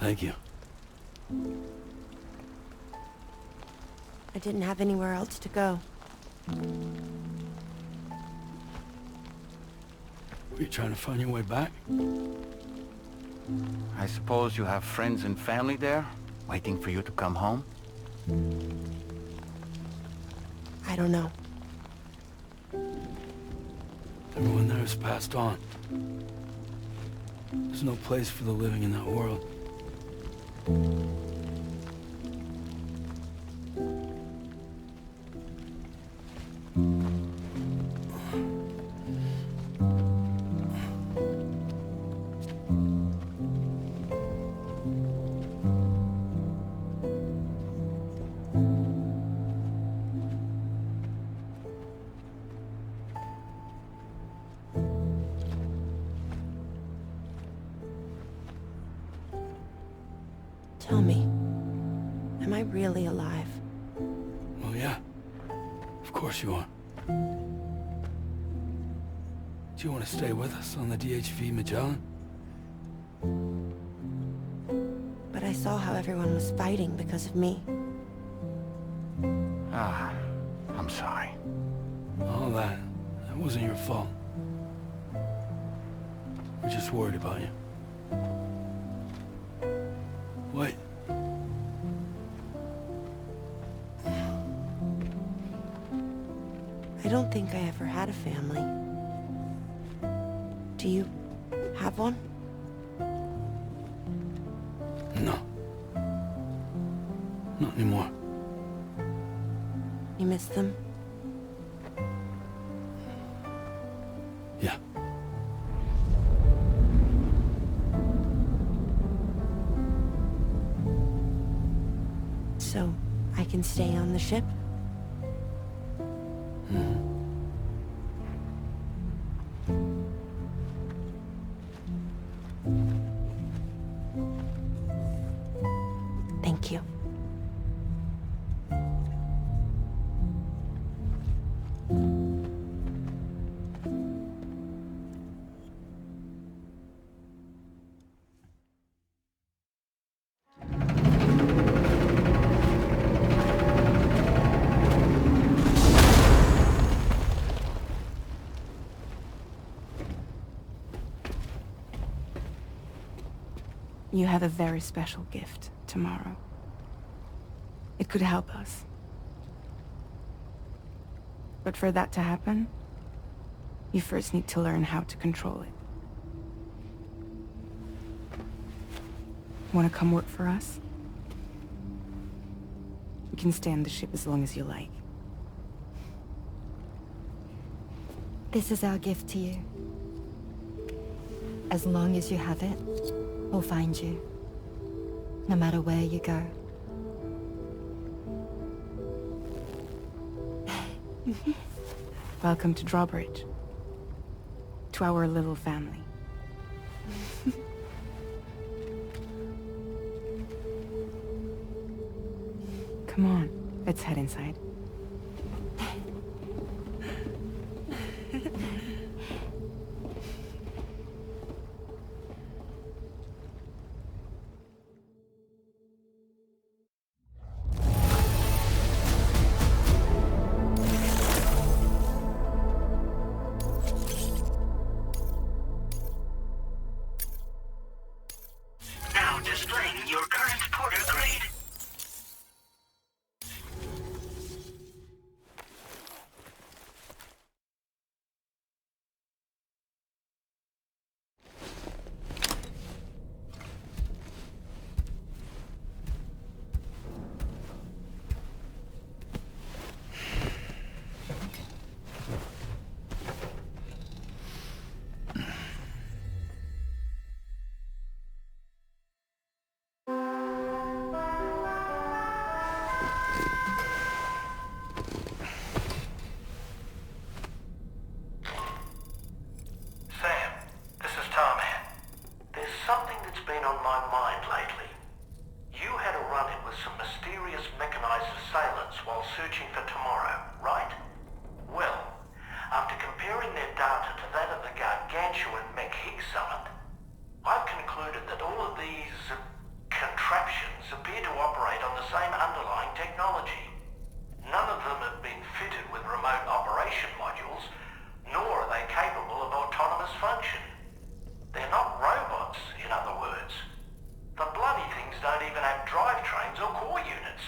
Thank you.
I didn't have anywhere else to go.
Were you trying to find your way back?
I suppose you have friends and family there, waiting for you to come home?
I don't know.
Everyone there has passed on. There's no place for the living in that world.
Tell me, am I really alive?
Well, yeah. Of course you are. Do you want to stay with us on the DHV Magellan?
But I saw how everyone was fighting because of me.
Ah, I'm sorry.
All that wasn't your fault. We're just worried about you. Wait.
I don't think I ever had a family. Do you have one?
No. Not anymore.
You miss them?
Yeah.
So, I can stay on the ship? Thank you.
You have a very special gift tomorrow. It could help us. But for that to happen, you first need to learn how to control it. Want to come work for us? You can stay on the ship as long as you like.
This is our gift to you. As long as you have it, we'll find you. No matter where you go.
Welcome to Drawbridge. To our little family. Come on, let's head inside.
Now displaying your current porter grade. Something that's been on my mind lately. You had a run-in with some mysterious mechanized assailants while searching for tomorrow, right? Well, after comparing their data to that of the gargantuan Mech summoned, I've concluded that all of these contraptions appear to operate on the same underlying technology. None of them have been fitted with remote operation modules, nor are they capable of autonomous function. They're not robots, in other words. The bloody things don't even have drivetrains or core units.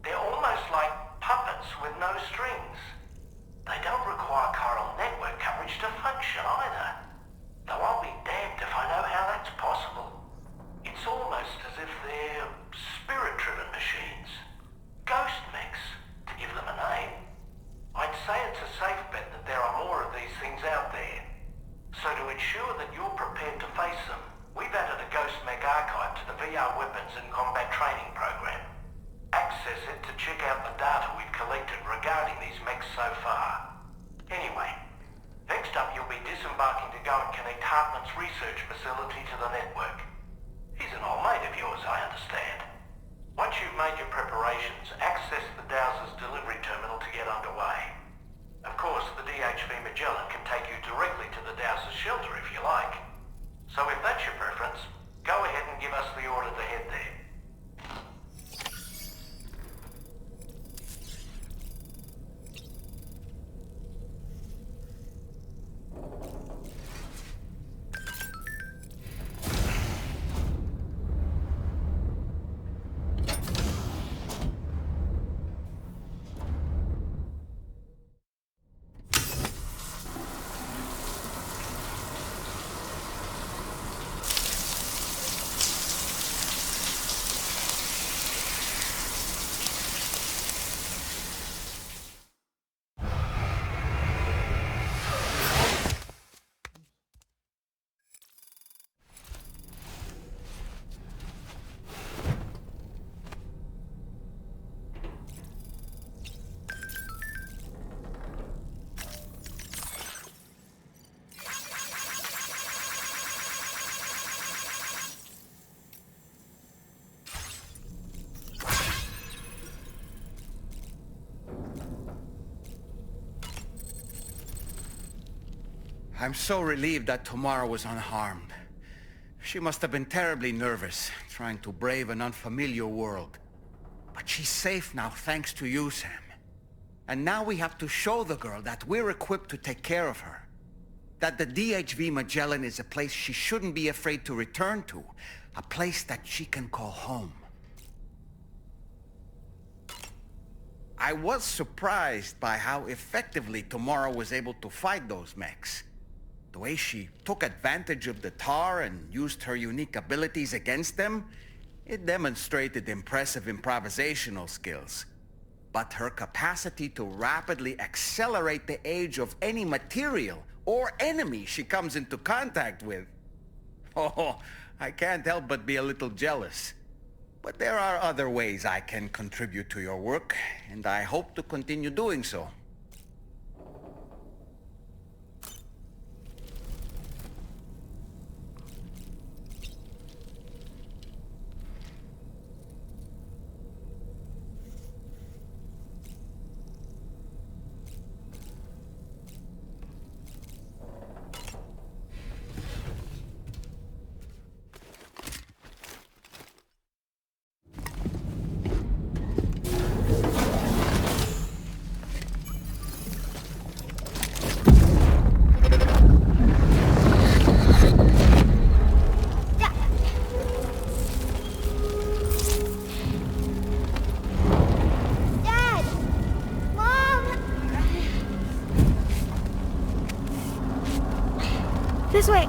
They're almost like puppets with no strings. They don't require chiral network coverage to function either. Though I'll be damned if I know how that's possible. It's almost as if they're spirit-driven machines. Ghost mechs, to give them a name. I'd say it's a safe bet that there are more of these things out there. So to ensure that you're prepared to face them, we've added a Ghost Mech archive to the VR weapons and combat training program. Access it to check out the data we've collected regarding these mechs so far. Anyway, next up you'll be disembarking to go and connect Hartman's research facility to the network. He's an old mate of yours, I understand. Once you've made your preparations, access the Dowser's delivery terminal to get underway. Of course, the DHV Magellan can take you directly to the Dowser's shelter if you like. So if that's your preference, go ahead and give us the order to head there.
I'm so relieved that Tamara was unharmed. She must have been terribly nervous, trying to brave an unfamiliar world. But she's safe now, thanks to you, Sam. And now we have to show the girl that we're equipped to take care of her. That the DHV Magellan is a place she shouldn't be afraid to return to. A place that she can call home. I was surprised by how effectively Tomorrow was able to fight those mechs. The way she took advantage of the tar and used her unique abilities against them, it demonstrated impressive improvisational skills. But her capacity to rapidly accelerate the age of any material or enemy she comes into contact with. Oh, I can't help but be a little jealous. But there are other ways I can contribute to your work, and I hope to continue doing so.
This way!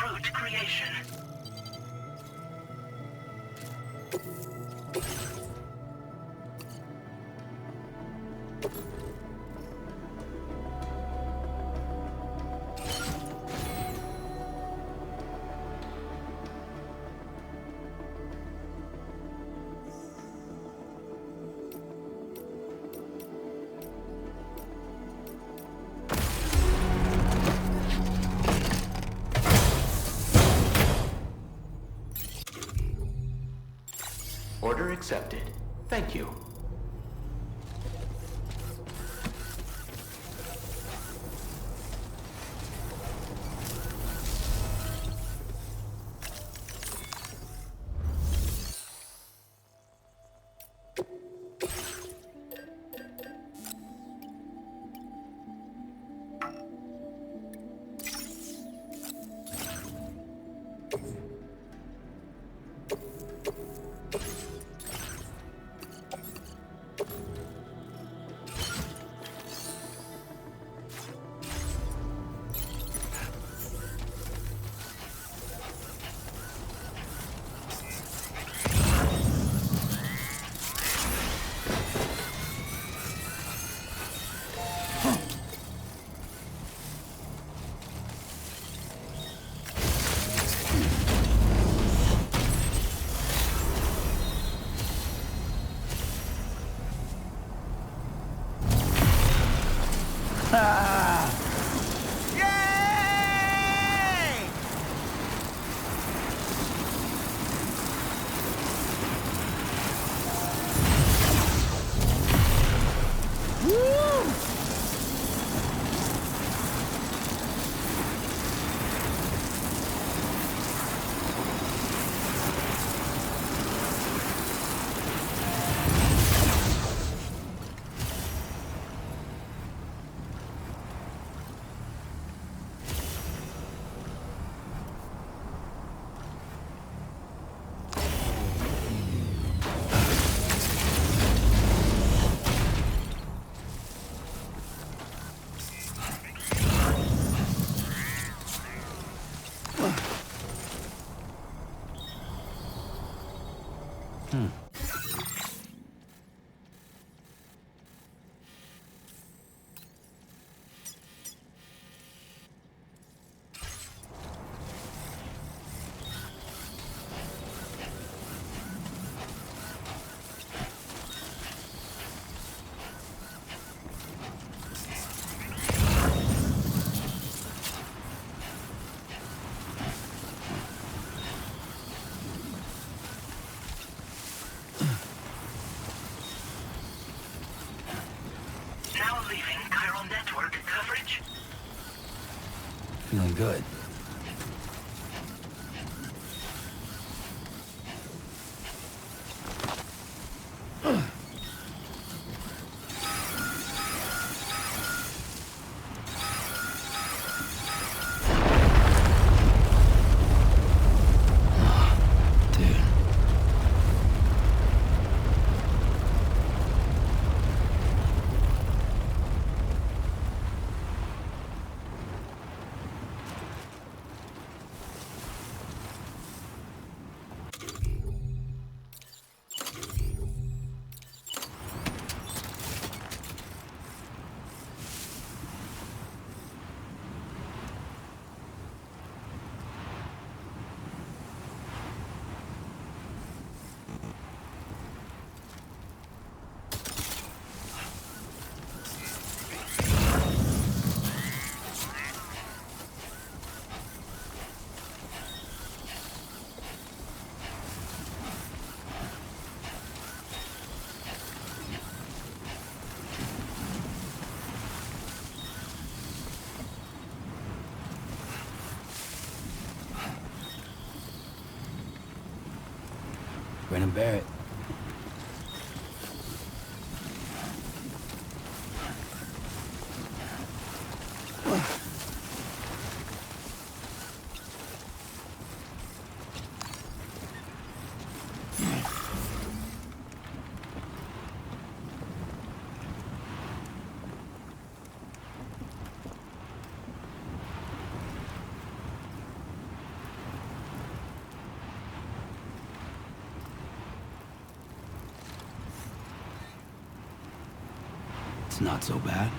Root creation. Order accepted. Thank you.
Feeling good. Grin and bear it. It's not so bad.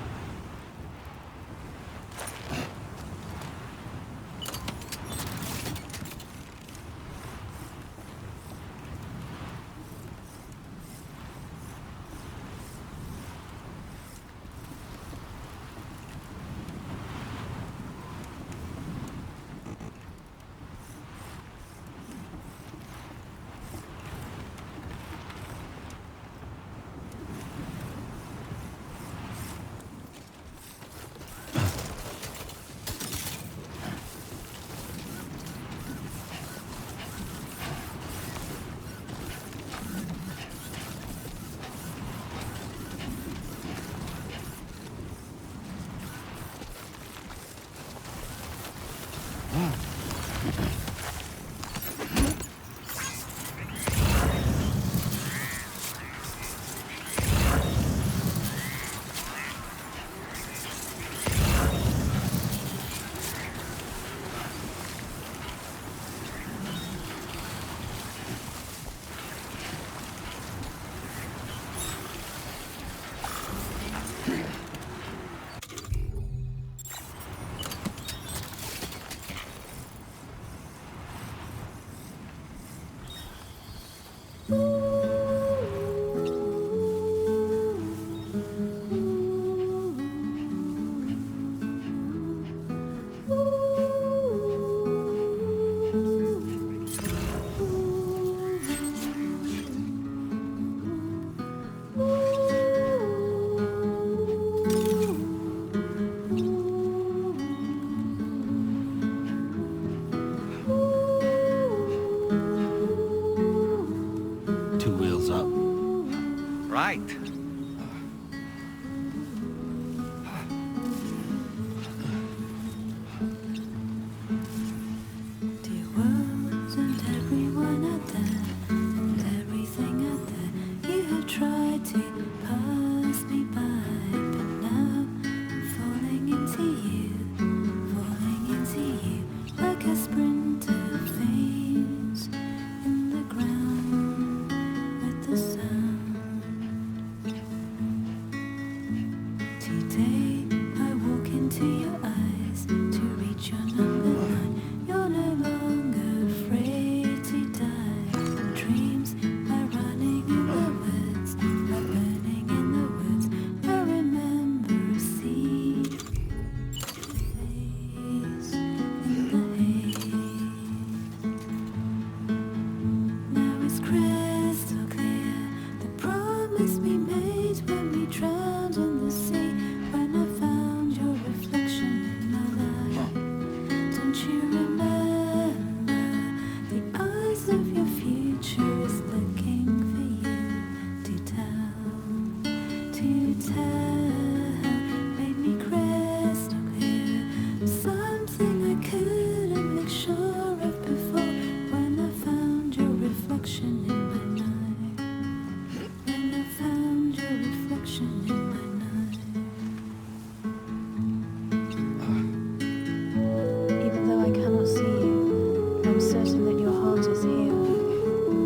into your eyes to reach your number 9. You're no longer afraid to die. Dreams are running in the woods, are burning in the woods. I remember a sea face in the haze. Now it's crystal clear, the promise we made when we drowned in the sea. When I found your reflection in my life, don't you remember? The eyes of your future is looking for you to tell, made me crystal clear. Something I couldn't make sure of before. When I found your reflection in my night, when I found your reflection in my night.
Even though I cannot see you, I'm certain that your heart is here.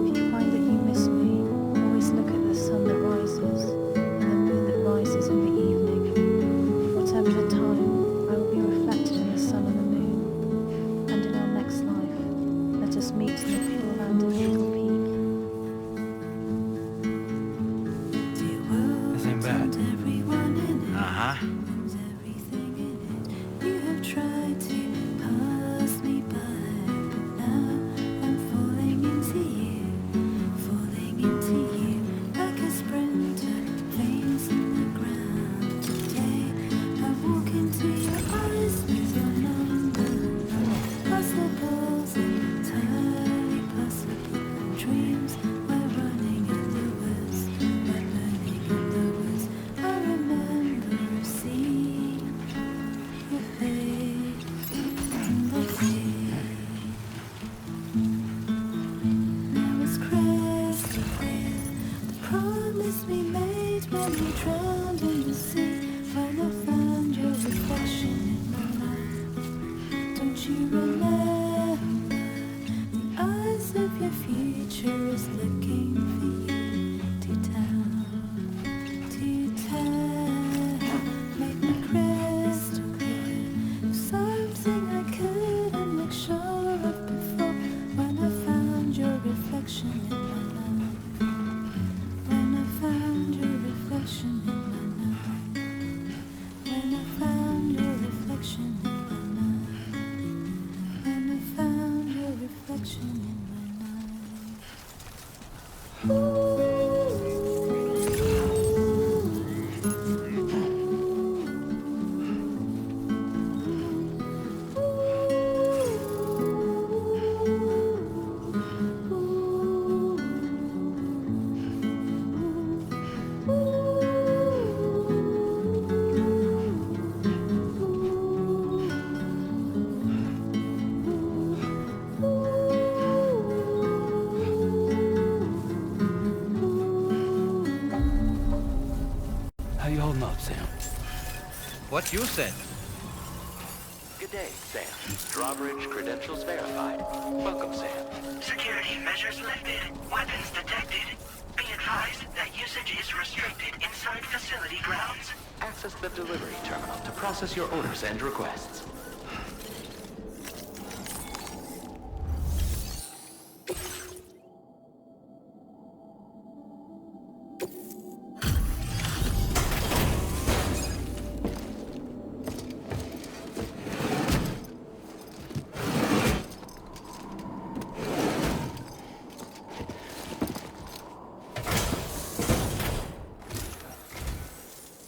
If you find that you miss me, always look at the sun that rises and the moon that rises in the evening. Whatever the time, I will be reflected in the sun and the moon. And in our next life, let us meet in the pure land of Trickle Peak.
This ain't bad.
Everyone in it,
Uh-huh.
owns everything in it. You have tried to pass me by, but now I'm falling into you, like a sprinter, veins in the ground. Today I walk into your eyes with your number. Possibles entirely possible. Dreams we're running in the woods, we're burning in the woods. I remember seeing your face in the face. Now it's crystal clear, the promise we made when we drowned in the sea. When I found your reflection in my life, don't you remember? The eyes of your future is looking for you to tell, make me crystal clear. Something I couldn't make sure of before. When I found your reflection in my life, when I found your reflection in my night, when I found your reflection in my night, when I found your reflection in my
How you holding up, Sam?
What you said? Good day, Sam. Drawbridge credentials verified. Welcome, Sam.
Security measures lifted. Weapons detected. Be advised that usage is restricted inside facility grounds.
Access the delivery terminal to process your orders and requests.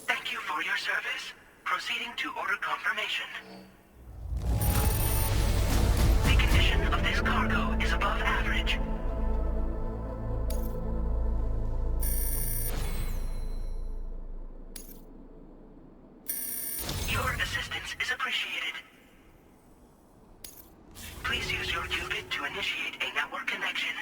Thank you for your service. Proceeding to order confirmation. The condition of this cargo is above average. Your assistance is appreciated. Please use your qubit to initiate a network connection.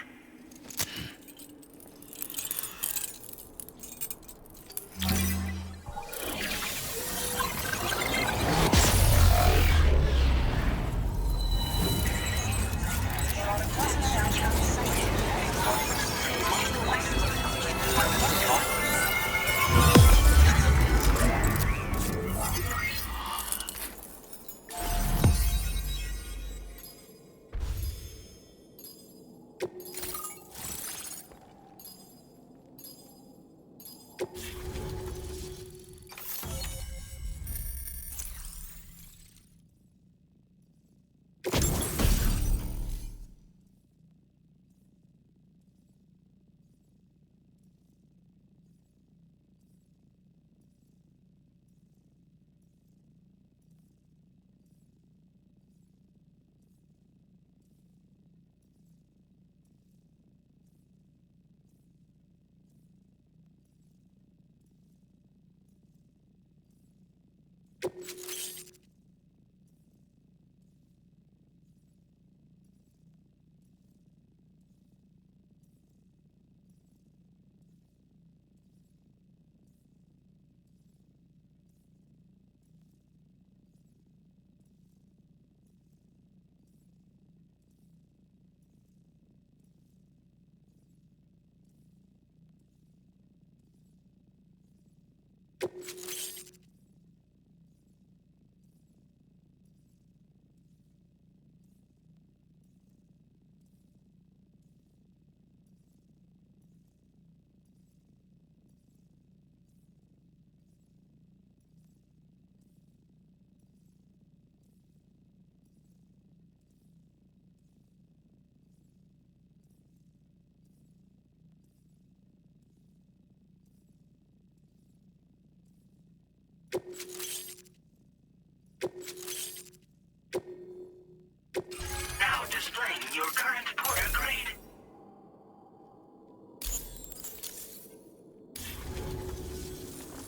Now displaying your current porter grade.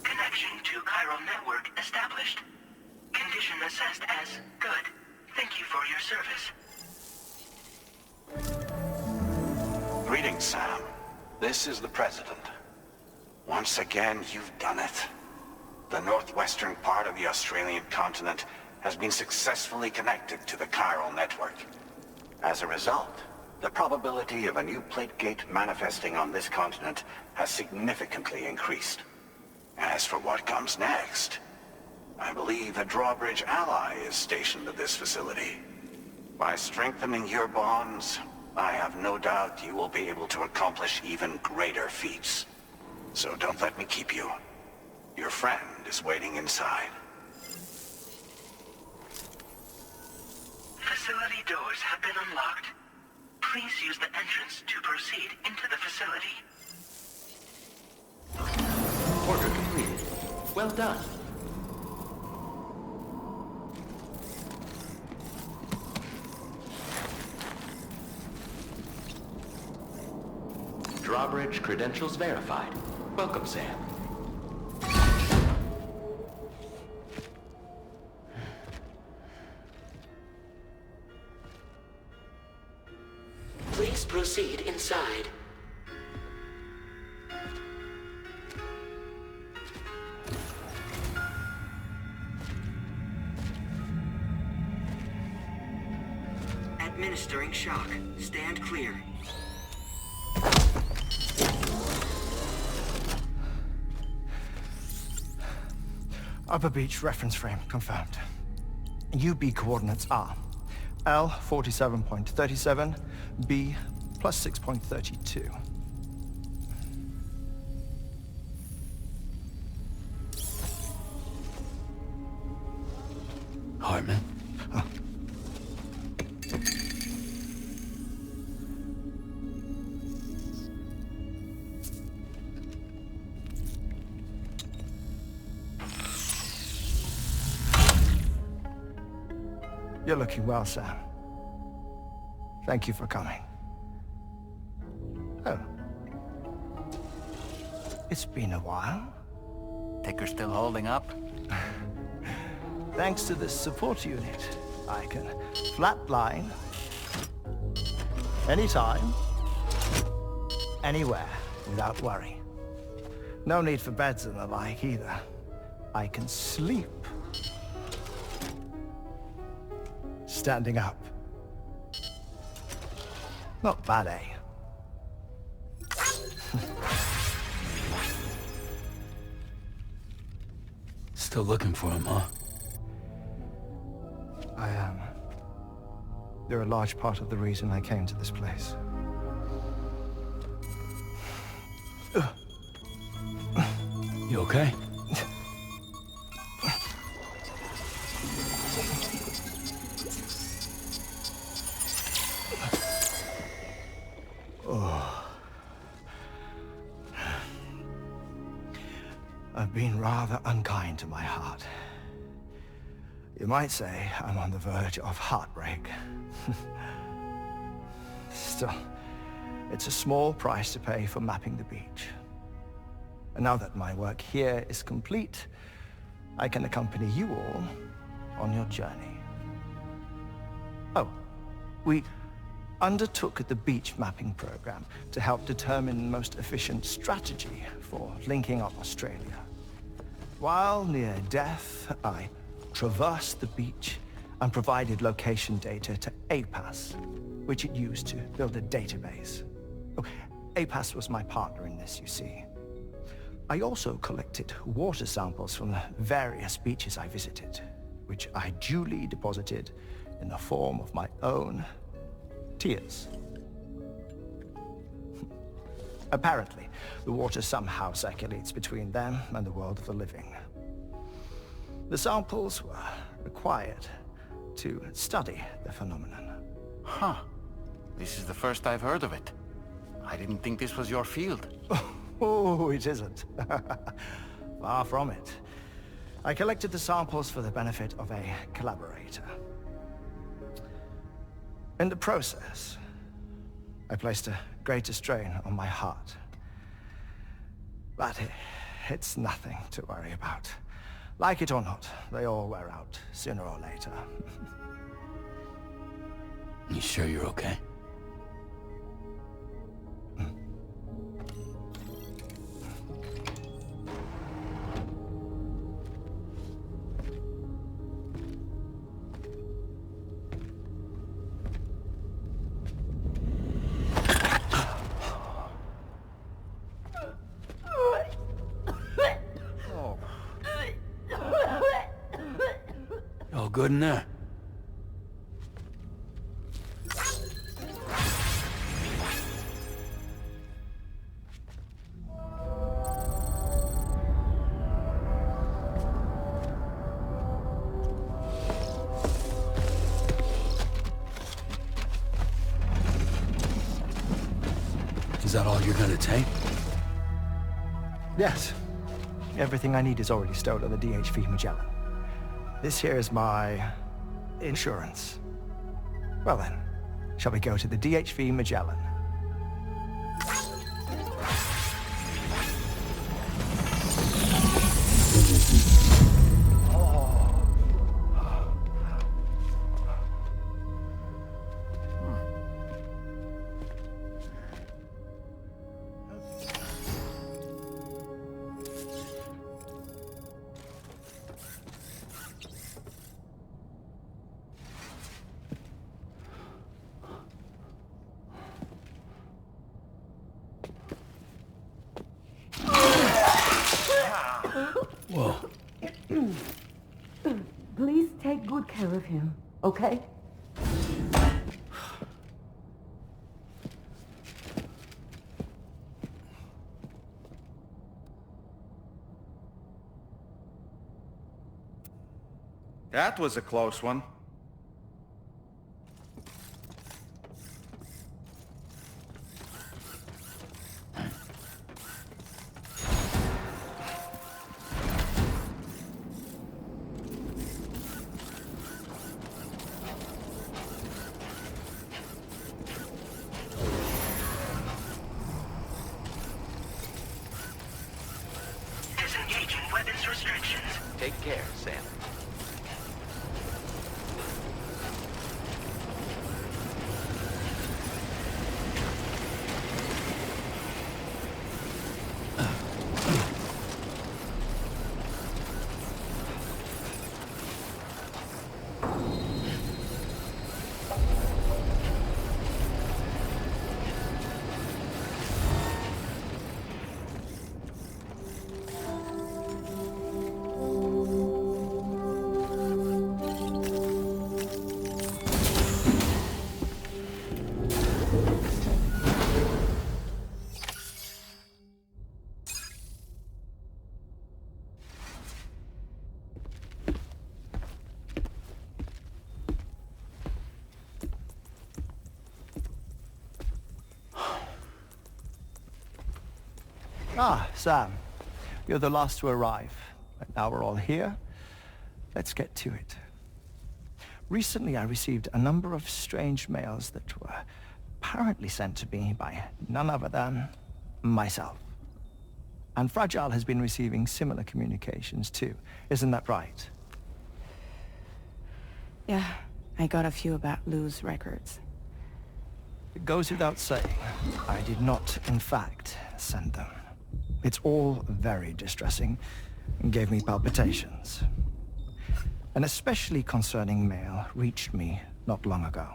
Connection to chiral network established. Condition assessed as good. Thank you for your service.
Greetings, Sam. This is the President. Once again, you've done it. The northwestern part of the Australian continent has been successfully connected to the chiral network. As a result, the probability of a new plate gate manifesting on this continent has significantly increased. As for what comes next, I believe a Drawbridge ally is stationed at this facility. By strengthening your bonds, I have no doubt you will be able to accomplish even greater feats. So don't let me keep you. Your friend is waiting inside.
Facility doors have been unlocked. Please use the entrance to proceed into the facility.
Order completed. Well done. Drawbridge credentials verified. Welcome, Sam.
Please proceed inside.
Administering shock. Stand clear.
Upper beach reference frame confirmed. UB coordinates are L 47.37, B plus 6.32.
Hartman?
Huh. You're looking well, Sam. Thank you for coming. Oh. It's been a while.
Ticker still holding up?
Thanks to this support unit, I can flatline anytime, anywhere, without worry. No need for beds and the like either. I can sleep standing up. Not bad, eh?
Still looking for him, huh?
I am. They're a large part of the reason I came to this place.
You okay?
I've been rather unkind to my heart. You might say I'm on the verge of heartbreak. Still, it's a small price to pay for mapping the beach. And now that my work here is complete, I can accompany you all on your journey. Oh, we undertook the beach mapping program to help determine the most efficient strategy for linking up Australia. While near death, I traversed the beach and provided location data to APAS, which it used to build a database. Oh, APAS was my partner in this, you see. I also collected water samples from the various beaches I visited, which I duly deposited in the form of my own tears. Apparently, the water somehow circulates between them and the world of the living. The samples were required to study the phenomenon.
Huh. This is the first I've heard of it. I didn't think this was your field.
Oh, it isn't. Far from it. I collected the samples for the benefit of a collaborator. In the process, I placed a greater strain on my heart. But it's nothing to worry about. Like it or not, they all wear out sooner or later.
You sure you're okay? All good in there? Is that all you're gonna take?
Yes. Everything I need is already stowed on the DHV Magellan. This here is my insurance. Well then, shall we go to the DHV Magellan?
Whoa.
Please take good care of him, okay?
That was a close one.
Disengaging weapons restrictions.
Take care, Sam.
Ah, Sam. You're the last to arrive. But now we're all here. Let's get to it. Recently, I received a number of strange mails that were apparently sent to me by none other than myself. And Fragile has been receiving similar communications too. Isn't that right?
Yeah, I got a few about Lou's records.
It goes without saying, I did not, in fact, send them. It's all very distressing and gave me palpitations. An especially concerning mail reached me not long ago.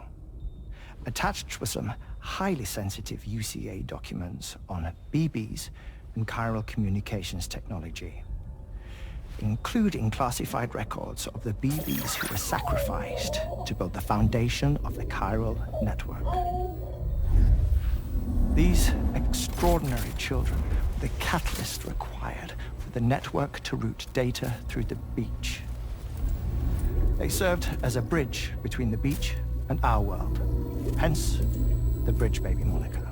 Attached were some highly sensitive UCA documents on BBs and chiral communications technology, including classified records of the BBs who were sacrificed to build the foundation of the chiral network. These extraordinary children were the catalyst required for the network to route data through the beach. They served as a bridge between the beach and our world, hence the Bridge Baby moniker.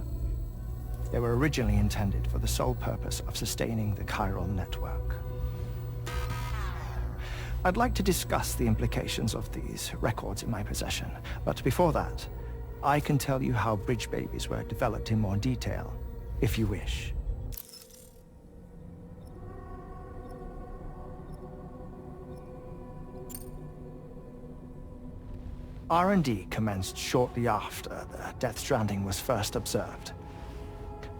They were originally intended for the sole purpose of sustaining the chiral network. I'd like to discuss the implications of these records in my possession, but before that, I can tell you how Bridge Babies were developed in more detail, if you wish. R&D commenced shortly after the Death Stranding was first observed.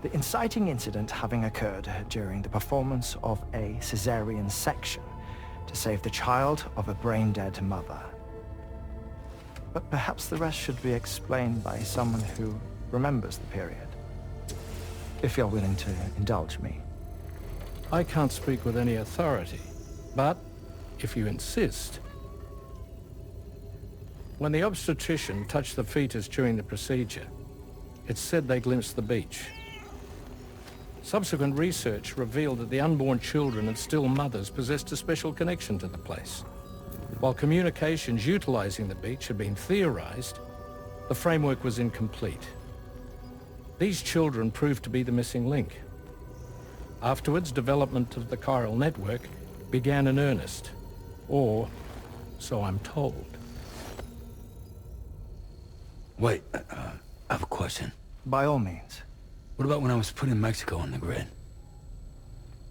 The inciting incident having occurred during the performance of a cesarean section to save the child of a brain-dead mother. But perhaps the rest should be explained by someone who remembers the period. If you're willing to indulge me.
I can't speak with any authority, but if you insist. When the obstetrician touched the fetus during the procedure, it's said they glimpsed the beach. Subsequent research revealed that the unborn children and still mothers possessed a special connection to the place. While communications utilizing the beach had been theorized, the framework was incomplete. These children proved to be the missing link. Afterwards, development of the chiral network began in earnest, or so I'm told.
Wait, I have a question.
By all means.
What about when I was putting Mexico on the grid?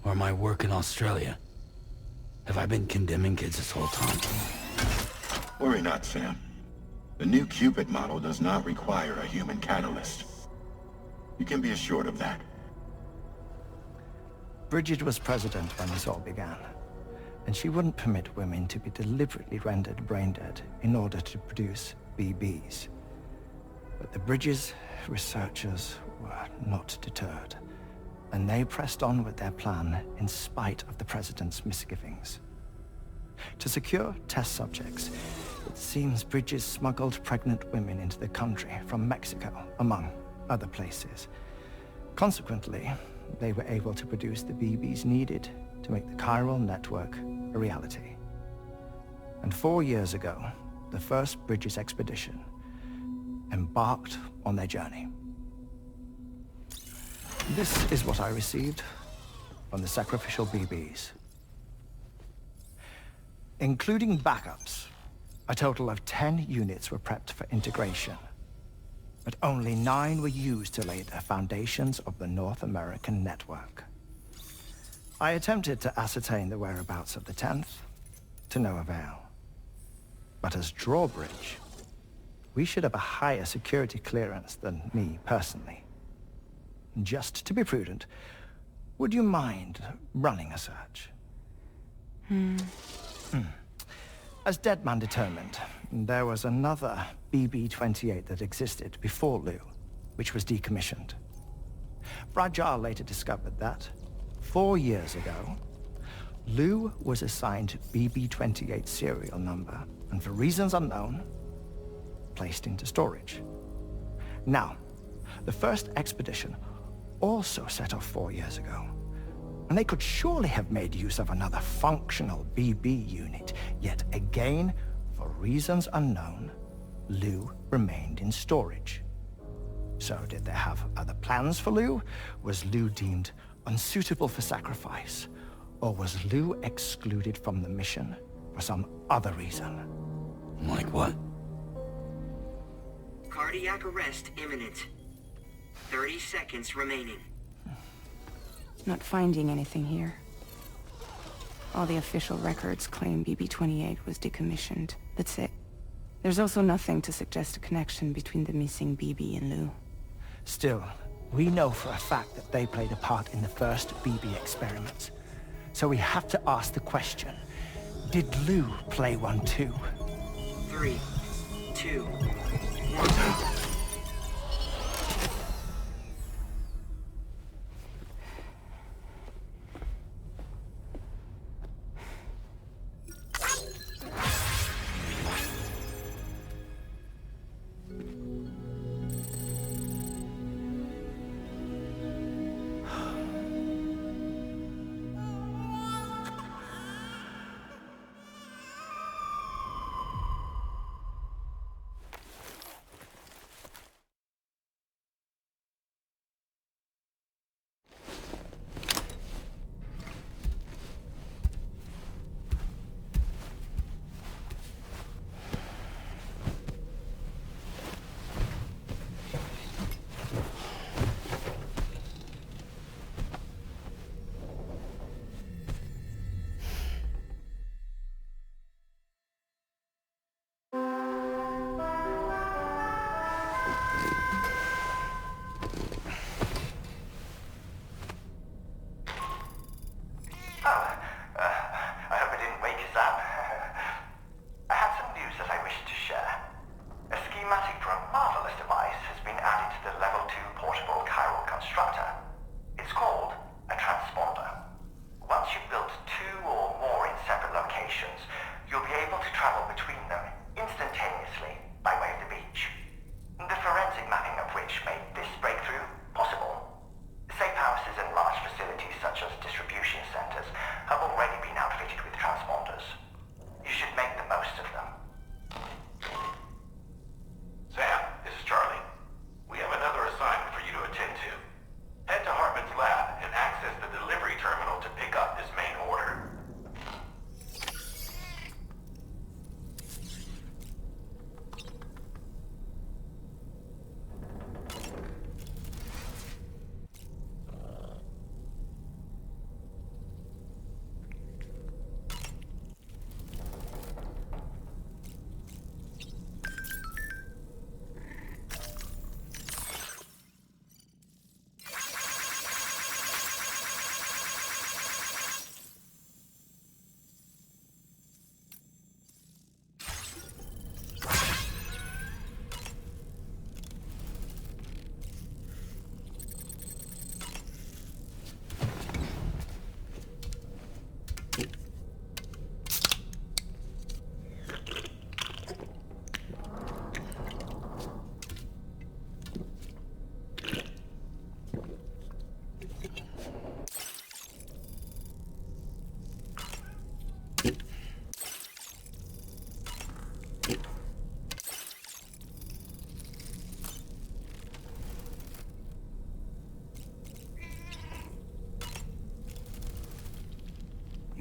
Or my work in Australia? Have I been condemning kids this whole time?
Worry not, Sam. The new Cupid model does not require a human catalyst. You can be assured of that.
Bridget was president when this all began, and she wouldn't permit women to be deliberately rendered brain-dead in order to produce BBs. But the Bridges researchers were not deterred, and they pressed on with their plan in spite of the president's misgivings. To secure test subjects, it seems Bridges smuggled pregnant women into the country from Mexico, among other places. Consequently, they were able to produce the BBs needed to make the chiral network a reality. And 4 years ago, the first Bridges expedition embarked on their journey. This is what I received from the sacrificial BBs. Including backups, a total of 10 units were prepped for integration, but only 9 were used to lay the foundations of the North American network. I attempted to ascertain the whereabouts of the 10th, to no avail. But as Drawbridge, we should have a higher security clearance than me personally. Just to be prudent, would you mind running a search? As Deadman determined, there was another BB-28 that existed before Lou, which was decommissioned. Fragile later discovered that, 4 years ago, Lou was assigned BB-28 serial number, and for reasons unknown, placed into storage. Now, the first expedition also set off 4 years ago, and they could surely have made use of another functional BB unit, yet again, for reasons unknown, Lou remained in storage. So did they have other plans for Lou? Was Lou deemed unsuitable for sacrifice? Or was Lou excluded from the mission for some other reason?
Like what?
Cardiac arrest imminent. 30 seconds remaining.
Not finding anything here. All the official records claim BB-28 was decommissioned. That's it. There's also nothing to suggest a connection between the missing BB and Lou.
Still, we know for a fact that they played a part in the first BB experiments. So we have to ask the question, did Lou play one too?
3, 2, 1.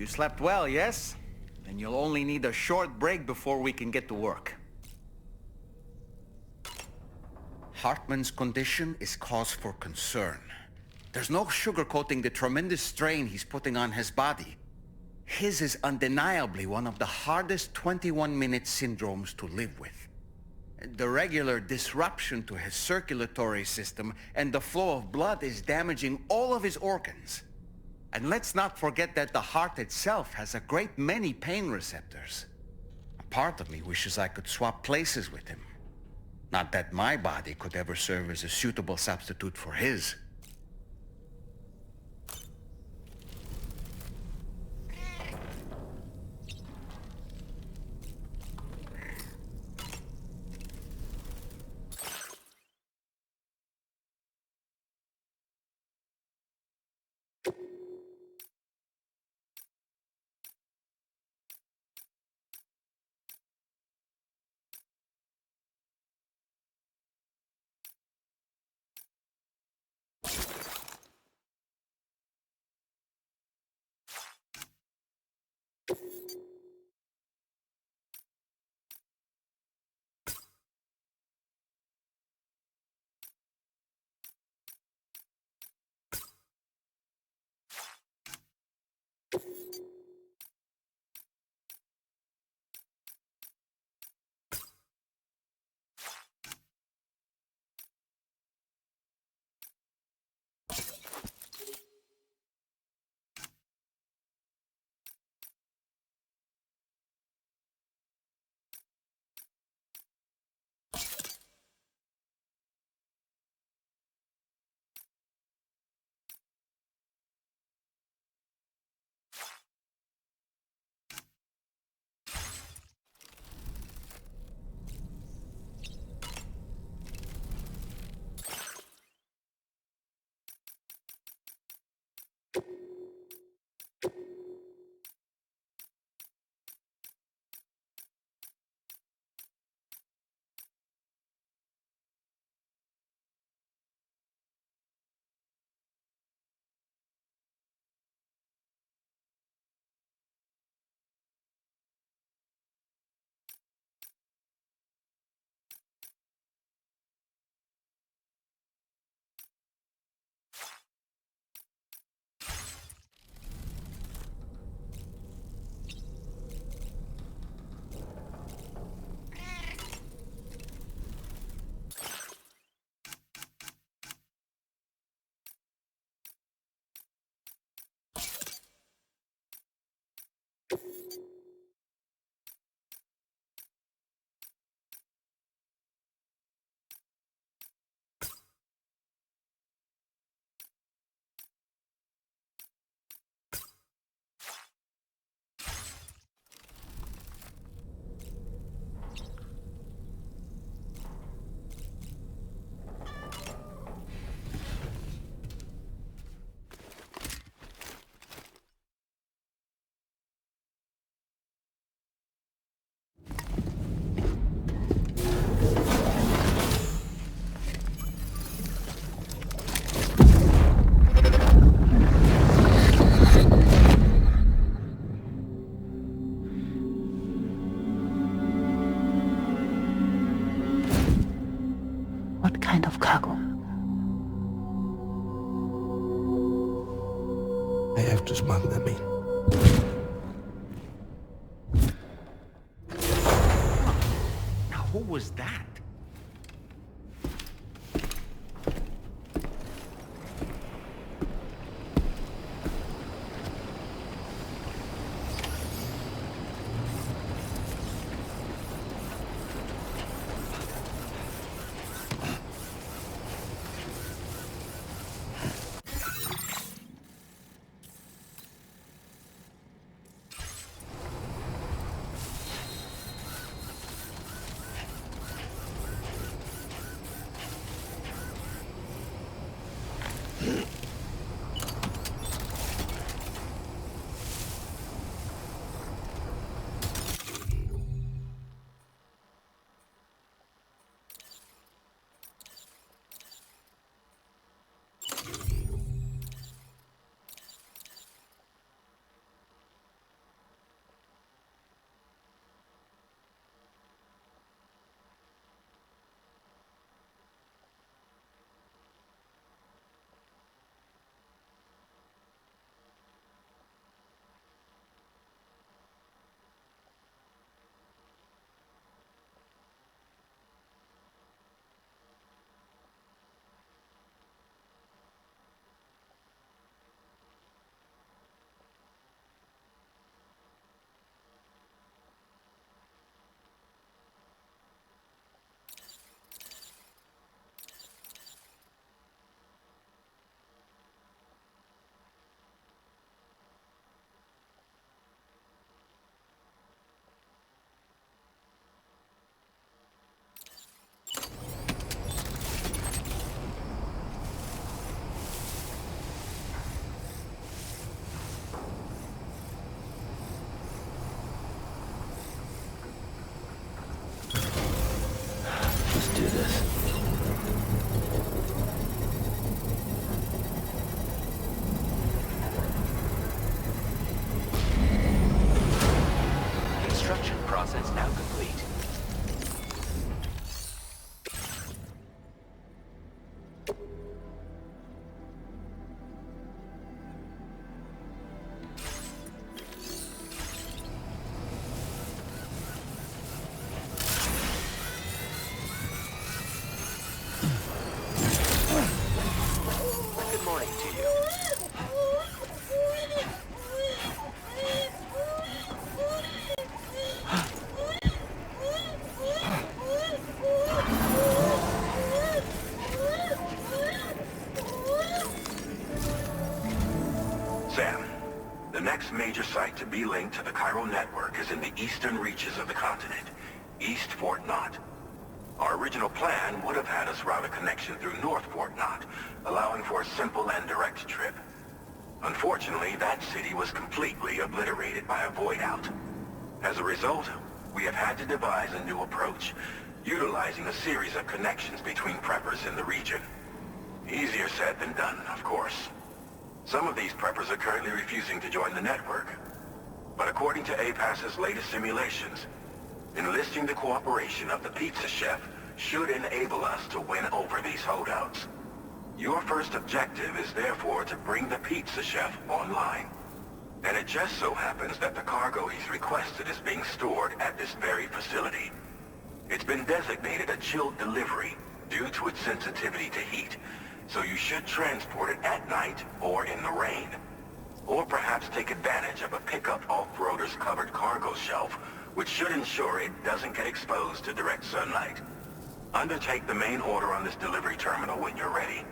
You slept well, yes? Then you'll only need a short break before we can get to work. Hartman's condition is cause for concern. There's no sugarcoating the tremendous strain he's putting on his body. His is undeniably one of the hardest 21-minute syndromes to live with. The regular disruption to his circulatory system and the flow of blood is damaging all of his organs. And let's not forget that the heart itself has a great many pain receptors. A part of me wishes I could swap places with him. Not that my body could ever serve as a suitable substitute for his.
What kind of cargo?
I have to smuggle them in.
Now, who was that?
Do this.
Construction process now complete. Good morning to you.
Sam, the next major site to be linked to the Chiral network is in the eastern reaches of the continent, East Fort Knot. Our original plan would have had us route a connection through North Fort Knot, allowing for a simple and direct trip. Unfortunately, that city was completely obliterated by a void out. As a result, we have had to devise a new approach, utilizing a series of connections between preppers in the region. Easier said than done, of course. Some of these preppers are currently refusing to join the network. But according to APAS's latest simulations, enlisting the cooperation of the pizza chef should enable us to win over these holdouts. Your first objective is therefore to bring the pizza chef online. And it just so happens that the cargo he's requested is being stored at this very facility. It's been designated a chilled delivery due to its sensitivity to heat, so you should transport it at night or in the rain. Or perhaps take advantage of a pickup off-roader's covered cargo shelf, which should ensure it doesn't get exposed to direct sunlight. Undertake the main order on this delivery terminal when you're ready.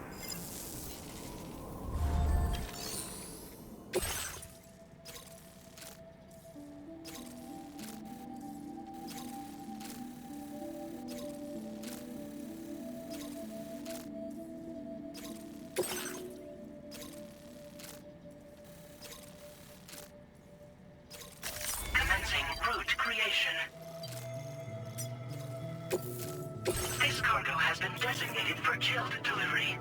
Commencing route creation. This cargo has been designated for chilled delivery.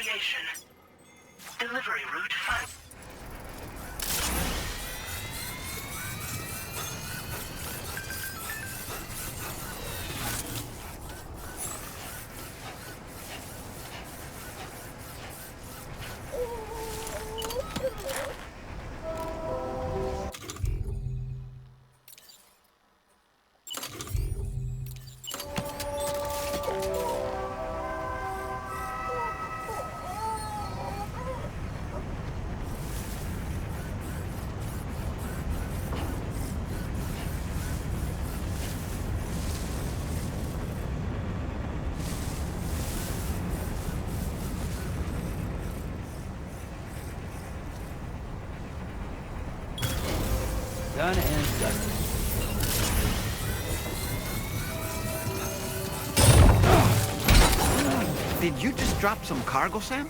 reconciliation. Delivery route 5.
Done and dusted.
Did you just drop some cargo, Sam?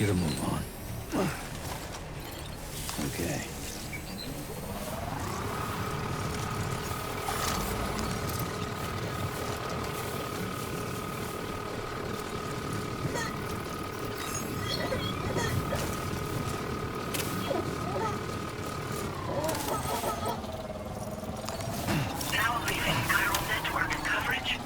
get a move on. Okay.
Now leaving Chiral network coverage.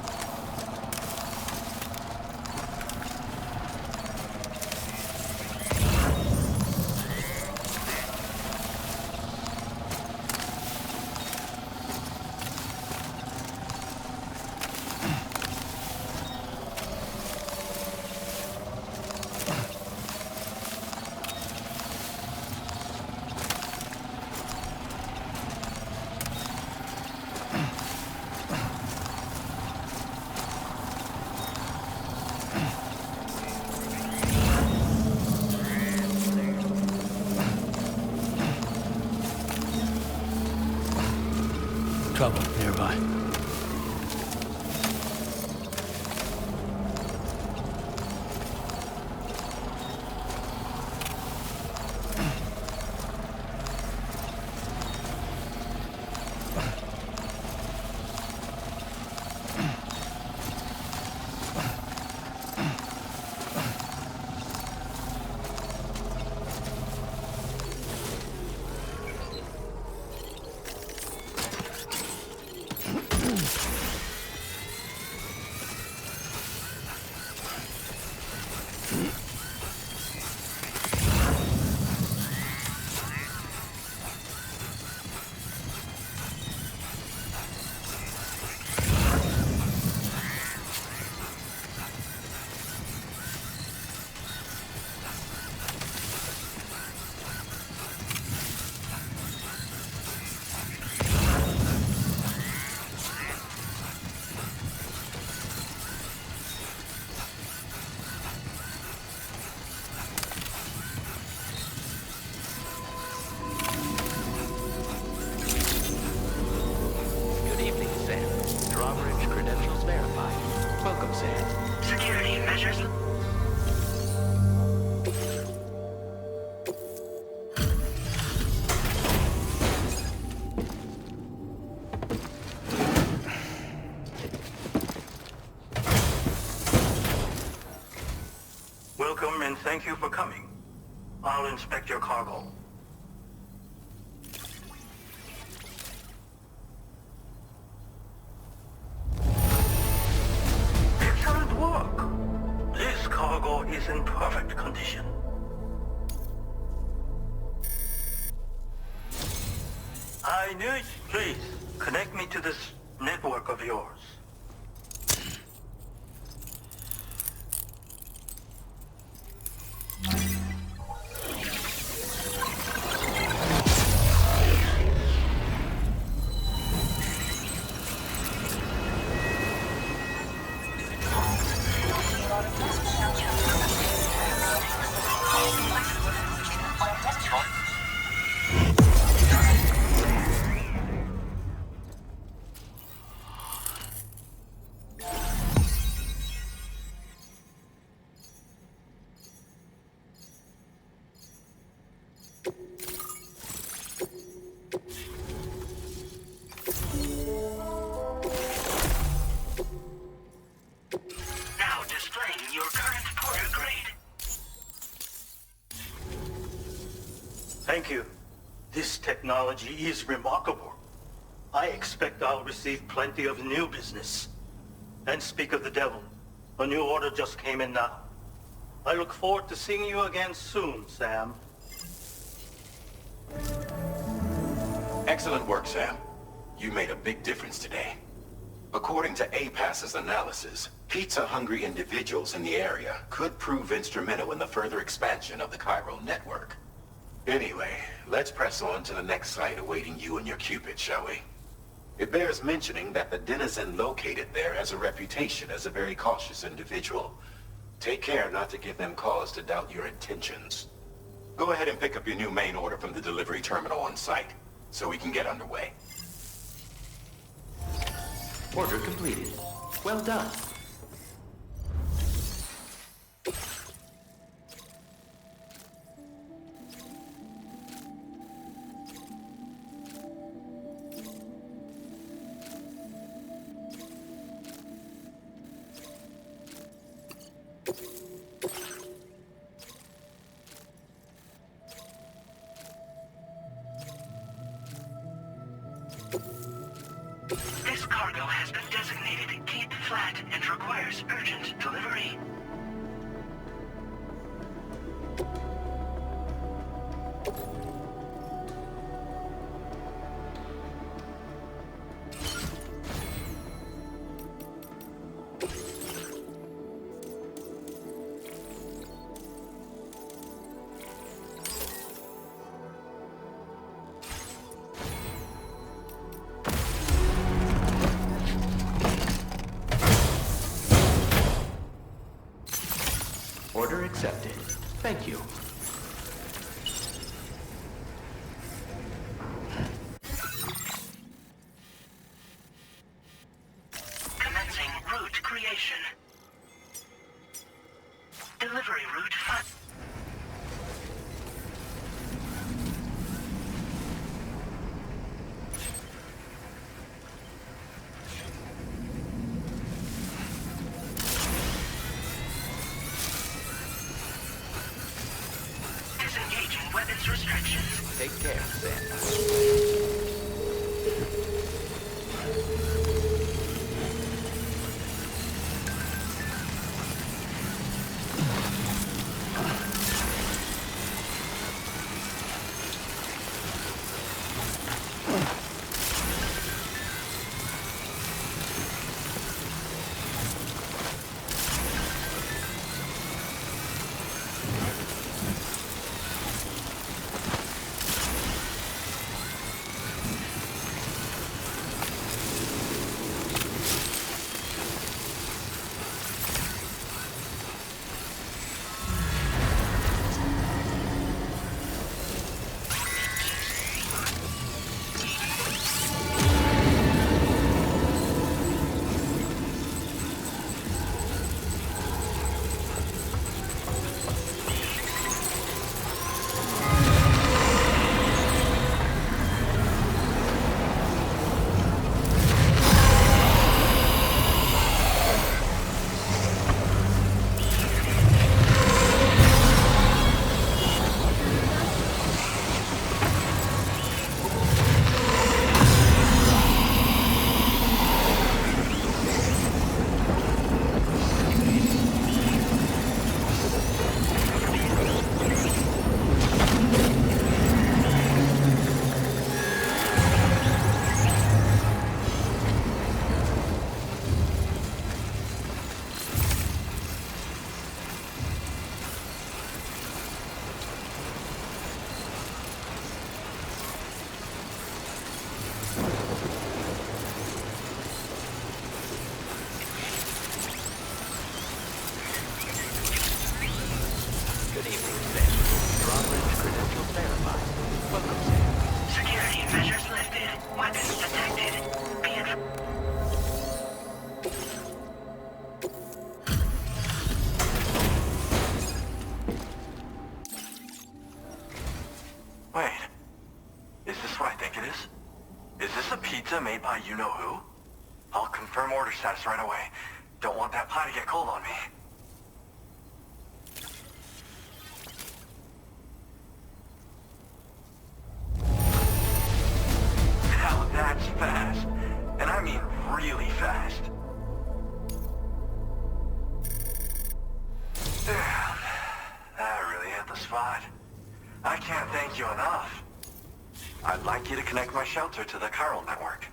Trouble nearby.
Good evening, Sam. Drawbridge credentials verified. Welcome, Sam.
Security measures.
Welcome and thank you for coming. I'll inspect your cargo. Excellent work. This cargo is in perfect condition. I knew it. Please, connect me to this network of yours.
Now displaying your current porter grade.
Thank you. This technology is remarkable. I expect I'll receive plenty of new business. And speak of the devil, a new order just came in now. I look forward to seeing you again soon, Sam.
Excellent work, Sam. You made a big difference today. According to APAS's analysis, pizza-hungry individuals in the area could prove instrumental in the further expansion of the Chiral network. Anyway, let's press on to the next site awaiting you and your Cupid, shall we? It bears mentioning that the denizen located there has a reputation as a very cautious individual. Take care not to give them cause to doubt your intentions. Go ahead and pick up your new main order from the delivery terminal on site, so we can get underway.
Order completed. Well done.
This cargo has been designated Cape Flat and requires urgent delivery.
Order accepted. Thank you.
Commencing route creation. Delivery route 5. Disengaging weapons restrictions.
Take care, Sam. Good evening, Sam. Drawbridge credentials verified. Welcome, Sam.
Security measures lifted. Weapons detected. Be advised. Wait. Is this what I think it is? Is this a pizza made by you-know-who? I'll confirm order status right away. Don't want that pie to get cold on me. Now that's fast. And I mean really fast. Damn. That really hit the spot. I can't thank you enough. I'd like you to connect my shelter to the Chiral network.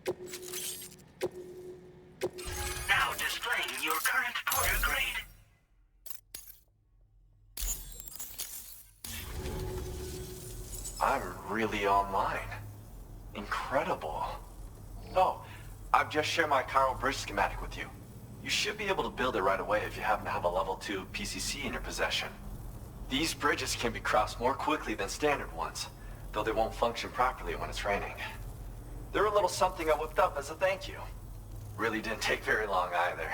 Now displaying your current porter grade.
I'm really online. Incredible. Oh, I've just shared my Chiral bridge schematic with you. You should be able to build it right away if you happen to have a level 2 PCC in your possession. These bridges can be crossed more quickly than standard ones, though they won't function properly when it's raining. They're a little something I whipped up as a thank you. Really didn't take very long either.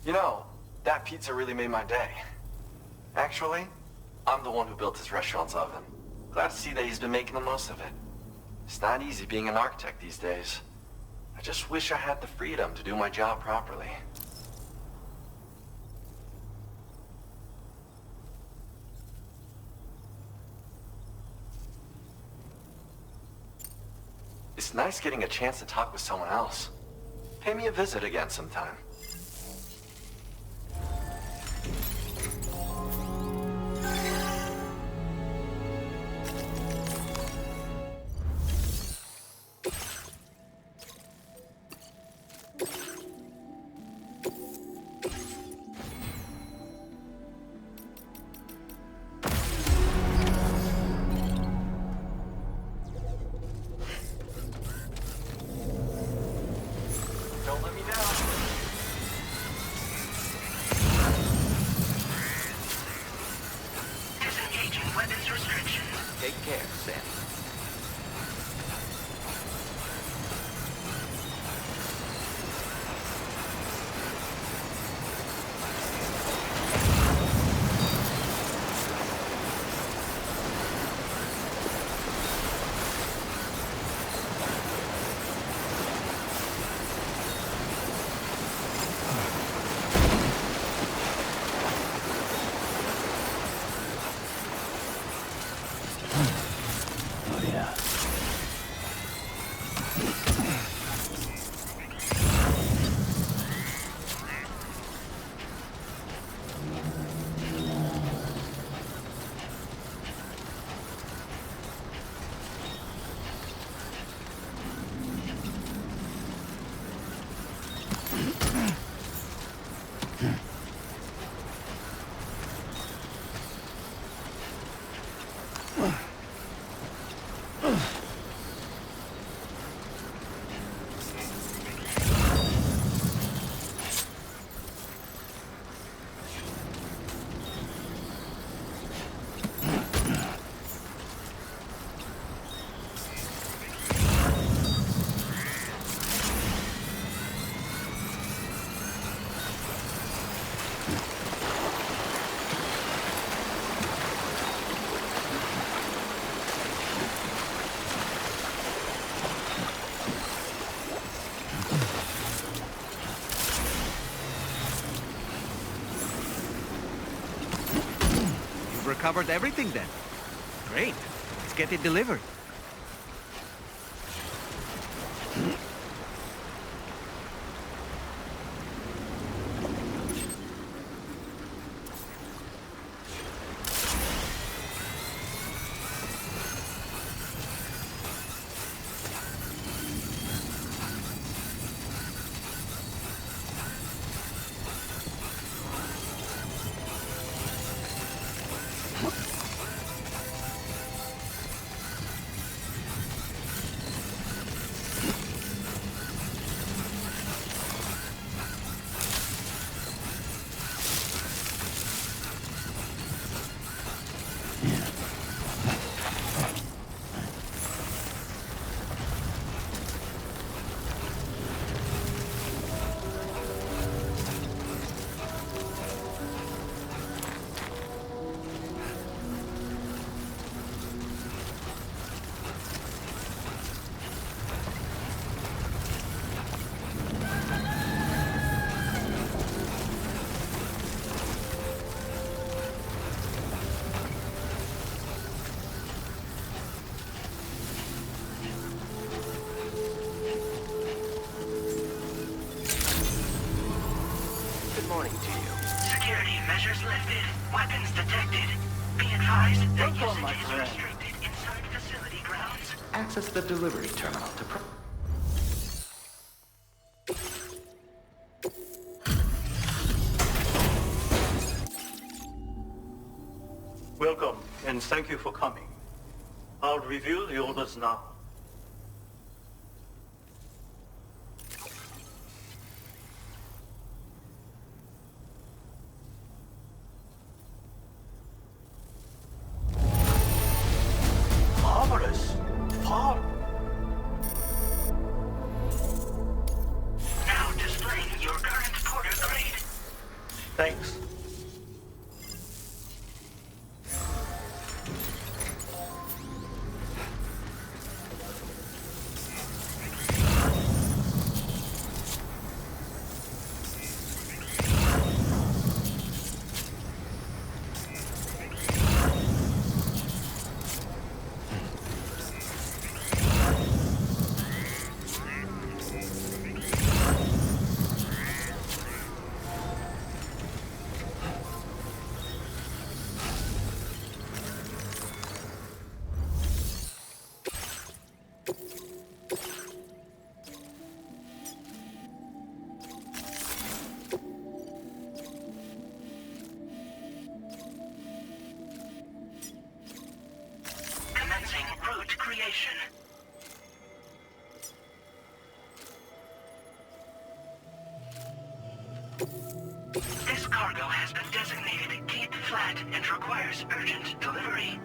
You know, that pizza really made my day. Actually, I'm the one who built his restaurant's oven. Glad to see that he's been making the most of it. It's not easy being an architect these days. I just wish I had the freedom to do my job properly. It's nice getting a chance to talk with someone else. Pay me a visit again sometime. Don't let me down.
Disengaging weapons restriction.
Take care, Sam. Recovered everything then. Great. Let's get it delivered.
Security measures lifted. Weapons detected. Be advised that usage is restricted inside facility grounds.
Access the delivery terminal to
Thank you for coming. I'll reveal the orders now. Marvelous. Paul. Now displaying your current porter grade. Thanks. This cargo has been designated Cape Flat and requires urgent delivery.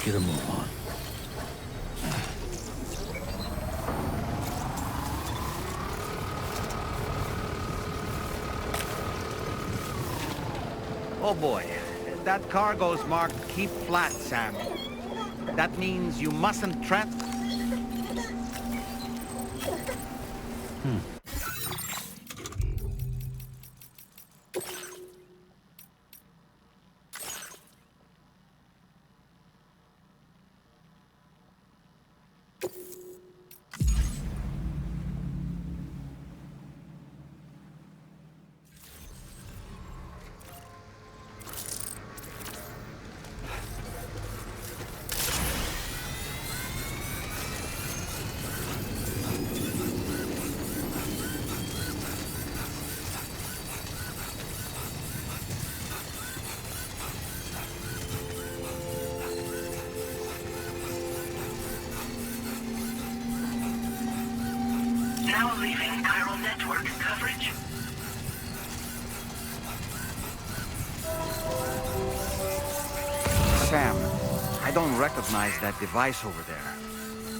Get a move on.
Oh boy, that cargo's marked Keep Flat, Sam. That means you mustn't
Now leaving chiral network coverage.
Sam, I don't recognize that device over there.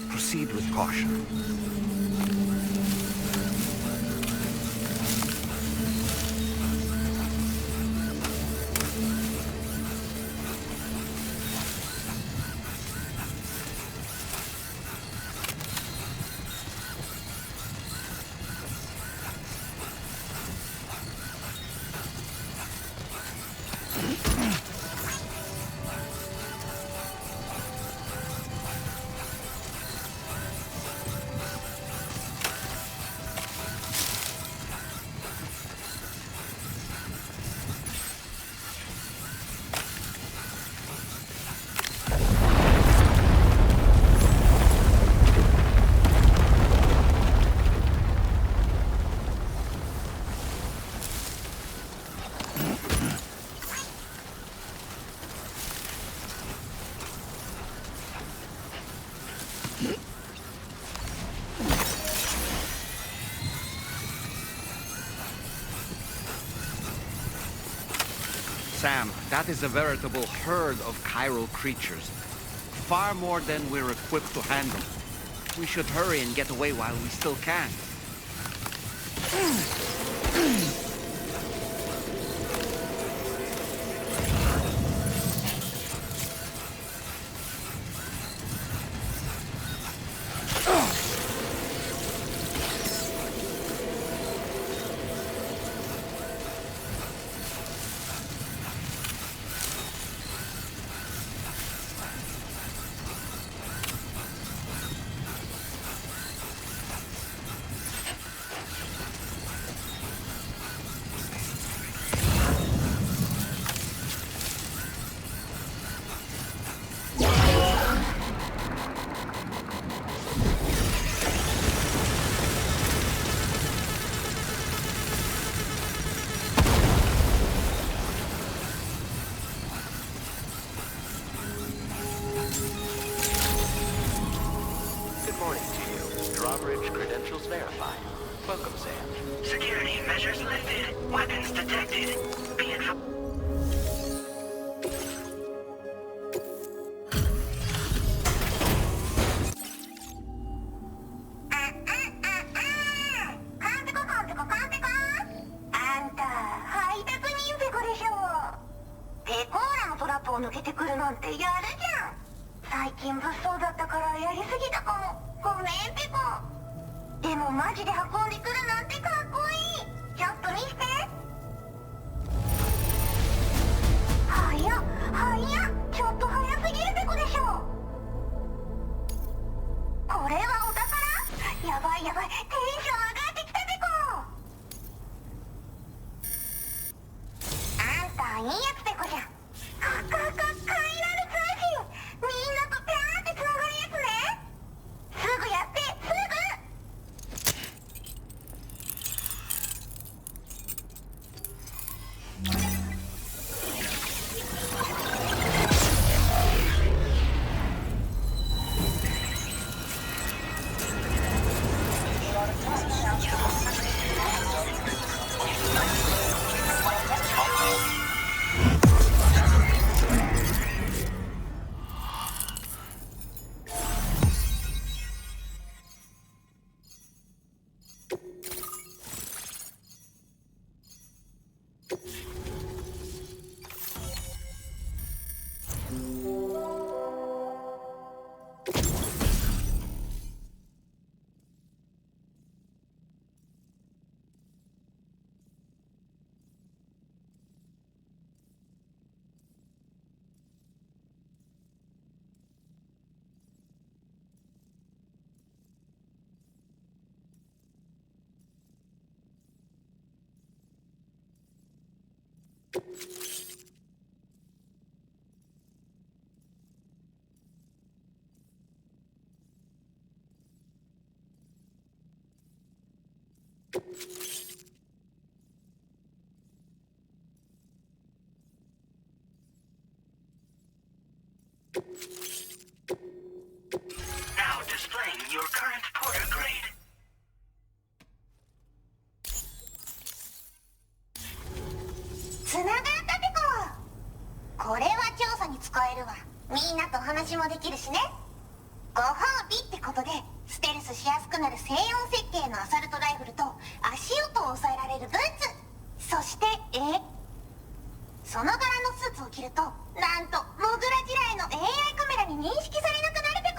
Proceed with caution. Sam, that is a veritable herd of chiral creatures. Far more than we're equipped to handle. We should hurry and get away while we still can.
Drawbridge credentials verified. Welcome, Sam.
Security measures lifted. Weapons detected. Be advised. Now displaying your current porter grade.
つながったってこ。これは調査に使えるわ。みんなと話もできるしね。ご褒美ってことでステルスしやすくなる静音設計のアサルトライフルと足音を抑えられるブーツ、そしてその柄のスーツを着るとなんとモグラ地雷の AI カメラに認識されなくなるペ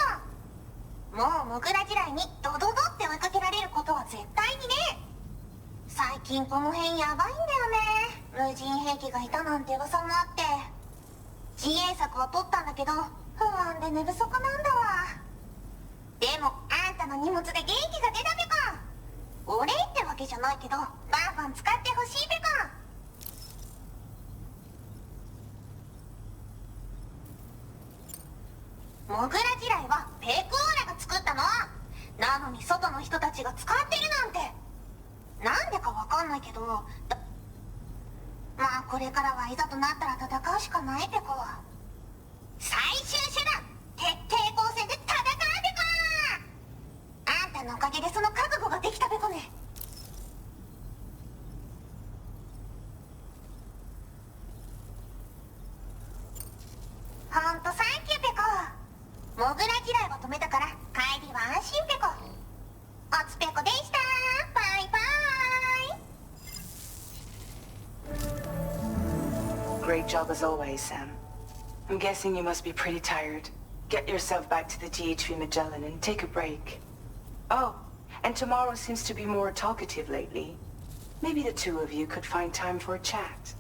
コ。もうモグラ地雷にドドドって追いかけられることは絶対にね。最近この辺やばいんだよね。無人兵器がいたなんて噂もあって、自衛策は取ったんだけど不安で寝不足なんだわ。でもあんたの荷物で元気が出たペコ。お礼ってわけじゃないけどバンバン使ってほしいペコ。モグラ地雷はペコーラが作ったの。なのに外の人たちが使ってるなんて。なんでかわかんないけど、まあこれからはいざとなったら戦うしかないペコ。最終手段、徹底抗戦で戦うペコ。あんたのおかげでその覚悟ができたペコね。ほんとサンキューペコ。モグラ地雷は止めたから帰りは安心ペコ。おつペコでした。バイバイ。
Great job as always, Sam. I'm guessing you must be pretty tired. Get yourself back to the DHV Magellan and take a break. Oh, and tomorrow seems to be more talkative lately. Maybe the two of you could find time for a chat.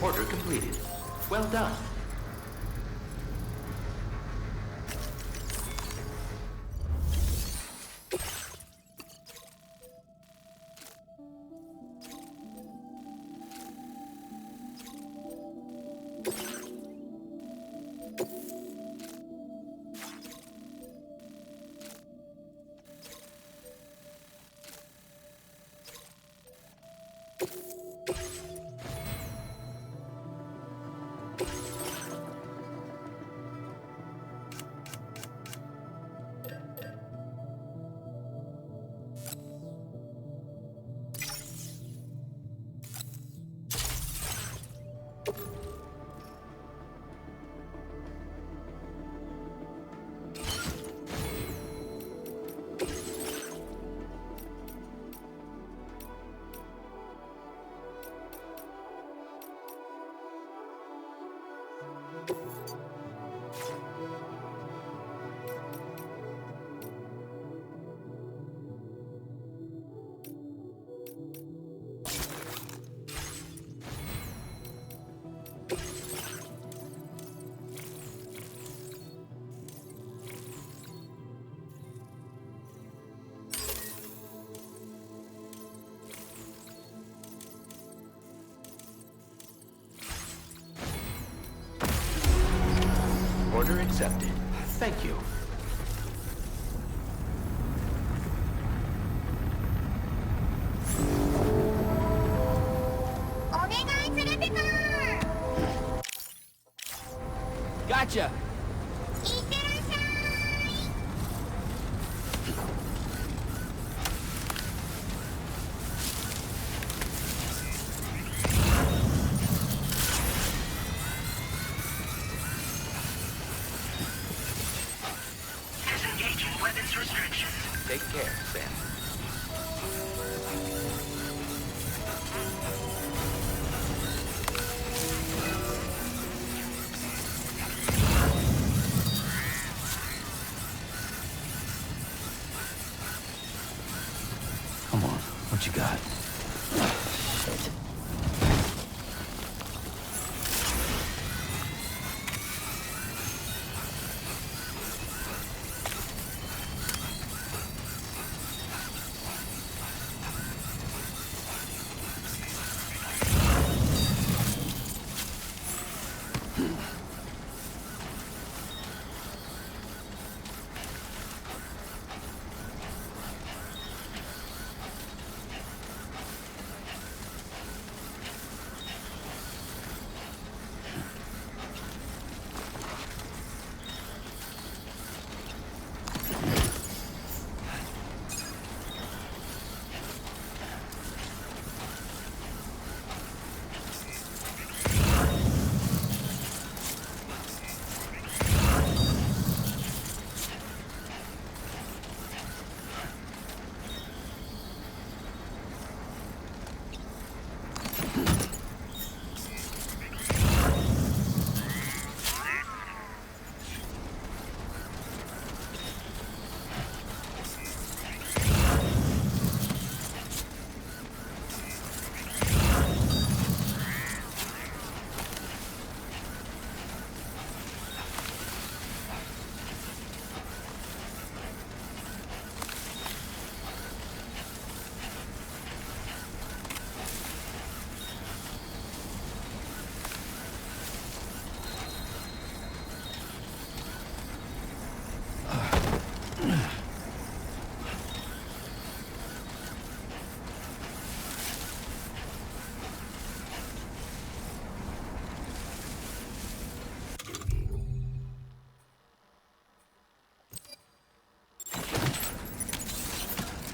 Order completed. Well done. Order accepted. Thank you.
Gotcha!
Disengaging weapons restrictions.
Take care, Sam.
Come on, what you got?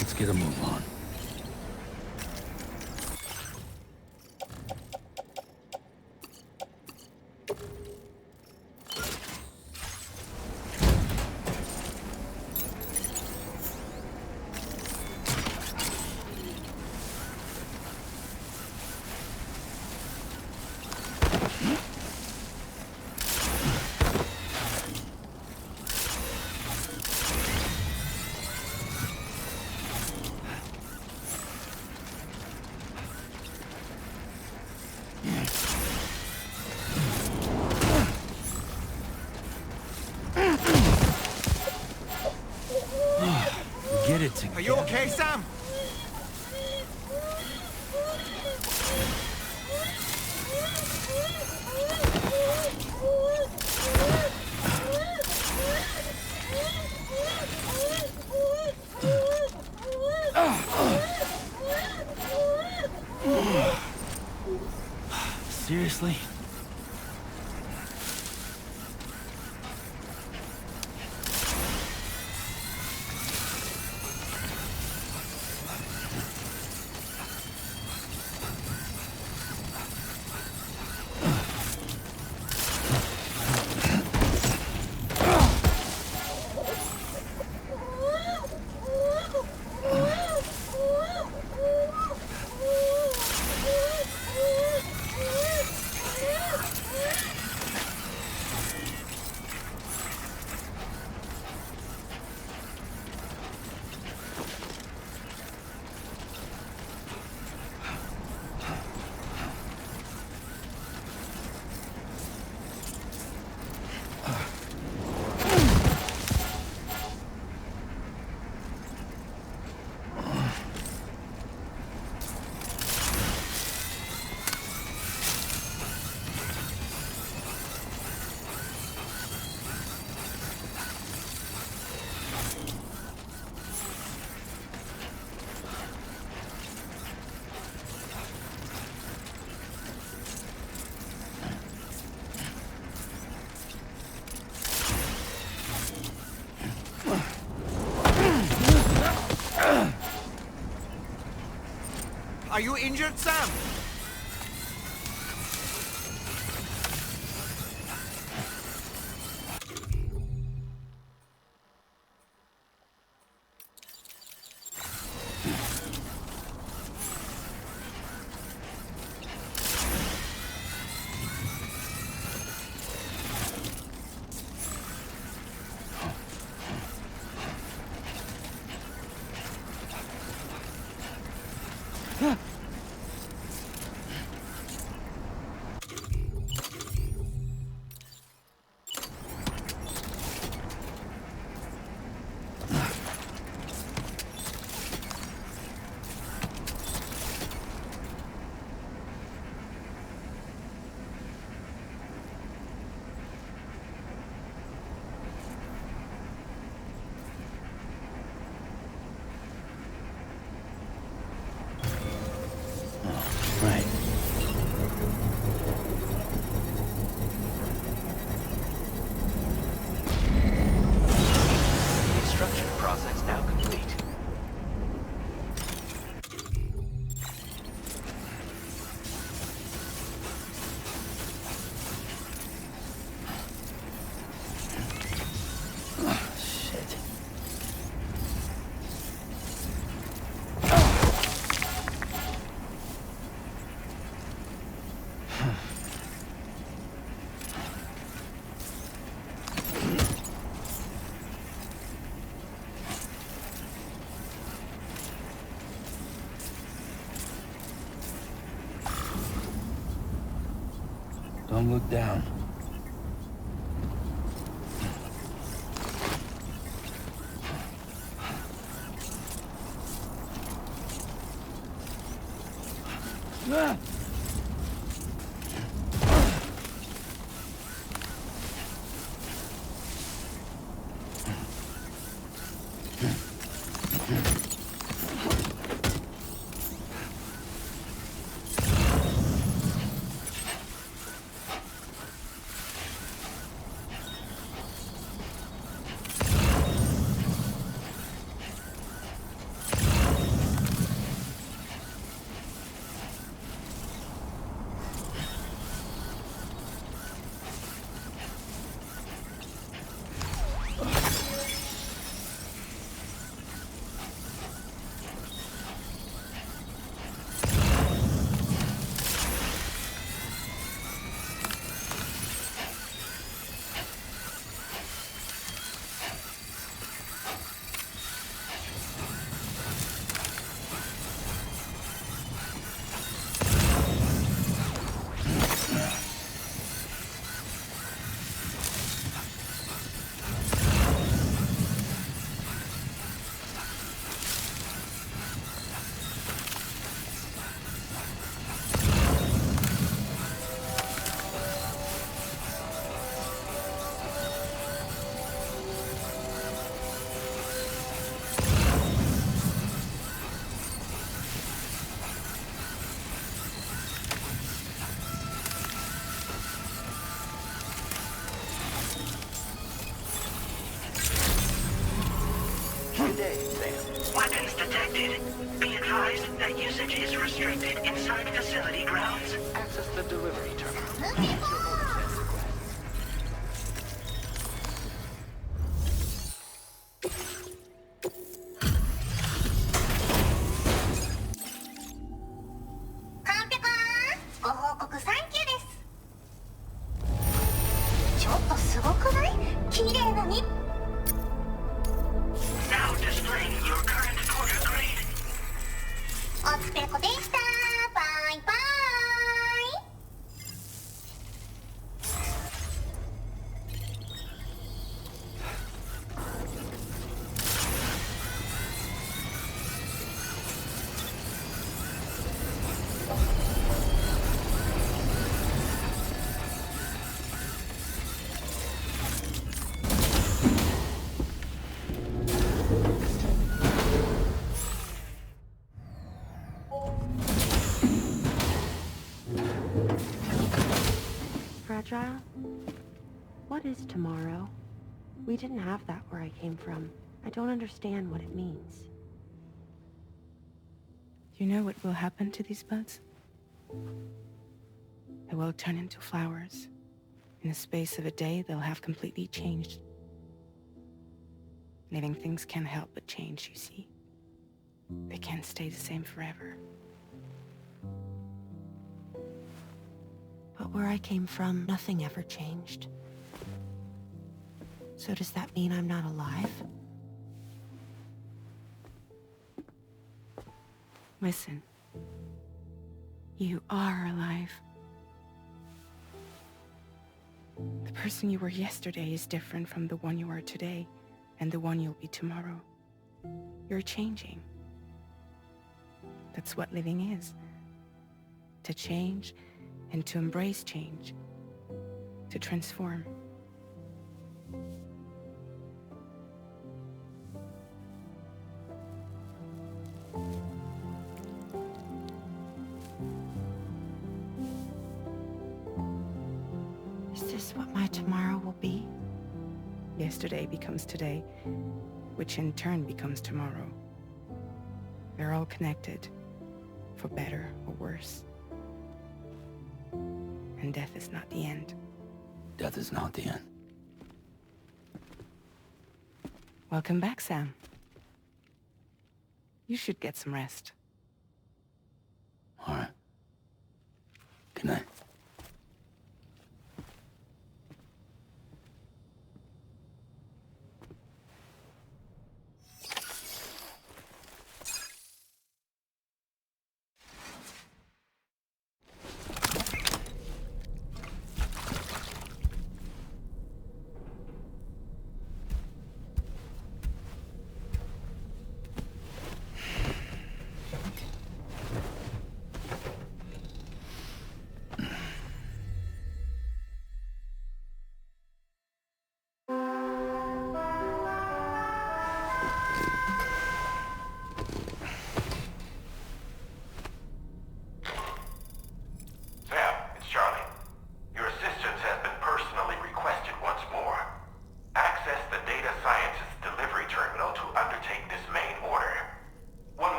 Let's get a move on. Get it together.
Are you okay, Sam?
Seriously?
Are you injured, Sam?
Right.
Construction process now complete.
Shit. Don't look down. Ah!
Good day, Sam.
Weapons detected. Be advised that usage is restricted inside facility grounds.
Access the delivery terminal. Use your orders as requested.
Now displaying your current quarter grade.
おつぺこでした。バイバイ。
Fragile? What is tomorrow? We didn't have that where I came from. I don't understand what it means.
You know what will happen to these buds? They will turn into flowers. In the space of a day, they'll have completely changed. Living things can't help but change, you see. They can't stay the same forever.
But where I came from, nothing ever changed. So does that mean I'm not alive?
Listen. You are alive. The person you were yesterday is different from the one you are today, and the one you'll be tomorrow. You're changing. That's what living is. To change and to embrace change. To transform.
Is this what my tomorrow will be?
Yesterday becomes today, which in turn becomes tomorrow. They're all connected, for better or worse. And death is not the end.
Death is not the end.
Welcome back, Sam. You should get some rest.
All right. Good night.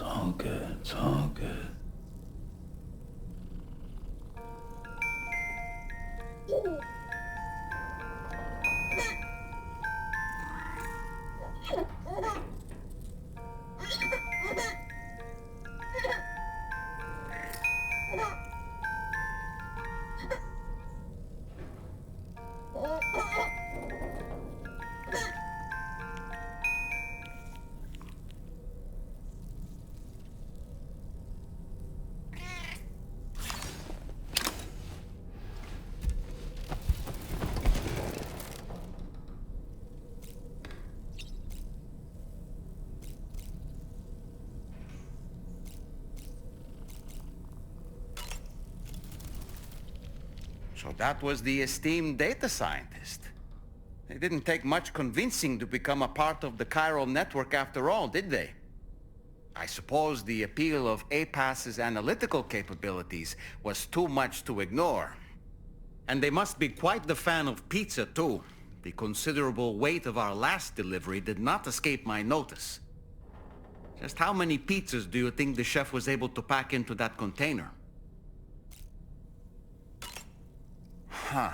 It's all good. It's all good.
So that was the esteemed data scientist. It didn't take much convincing to become a part of the Chiral network after all, did they? I suppose the appeal of APAS's analytical capabilities was too much to ignore. And they must be quite the fan of pizza, too. The considerable weight of our last delivery did not escape my notice. Just how many pizzas do you think the chef was able to pack into that container? Huh.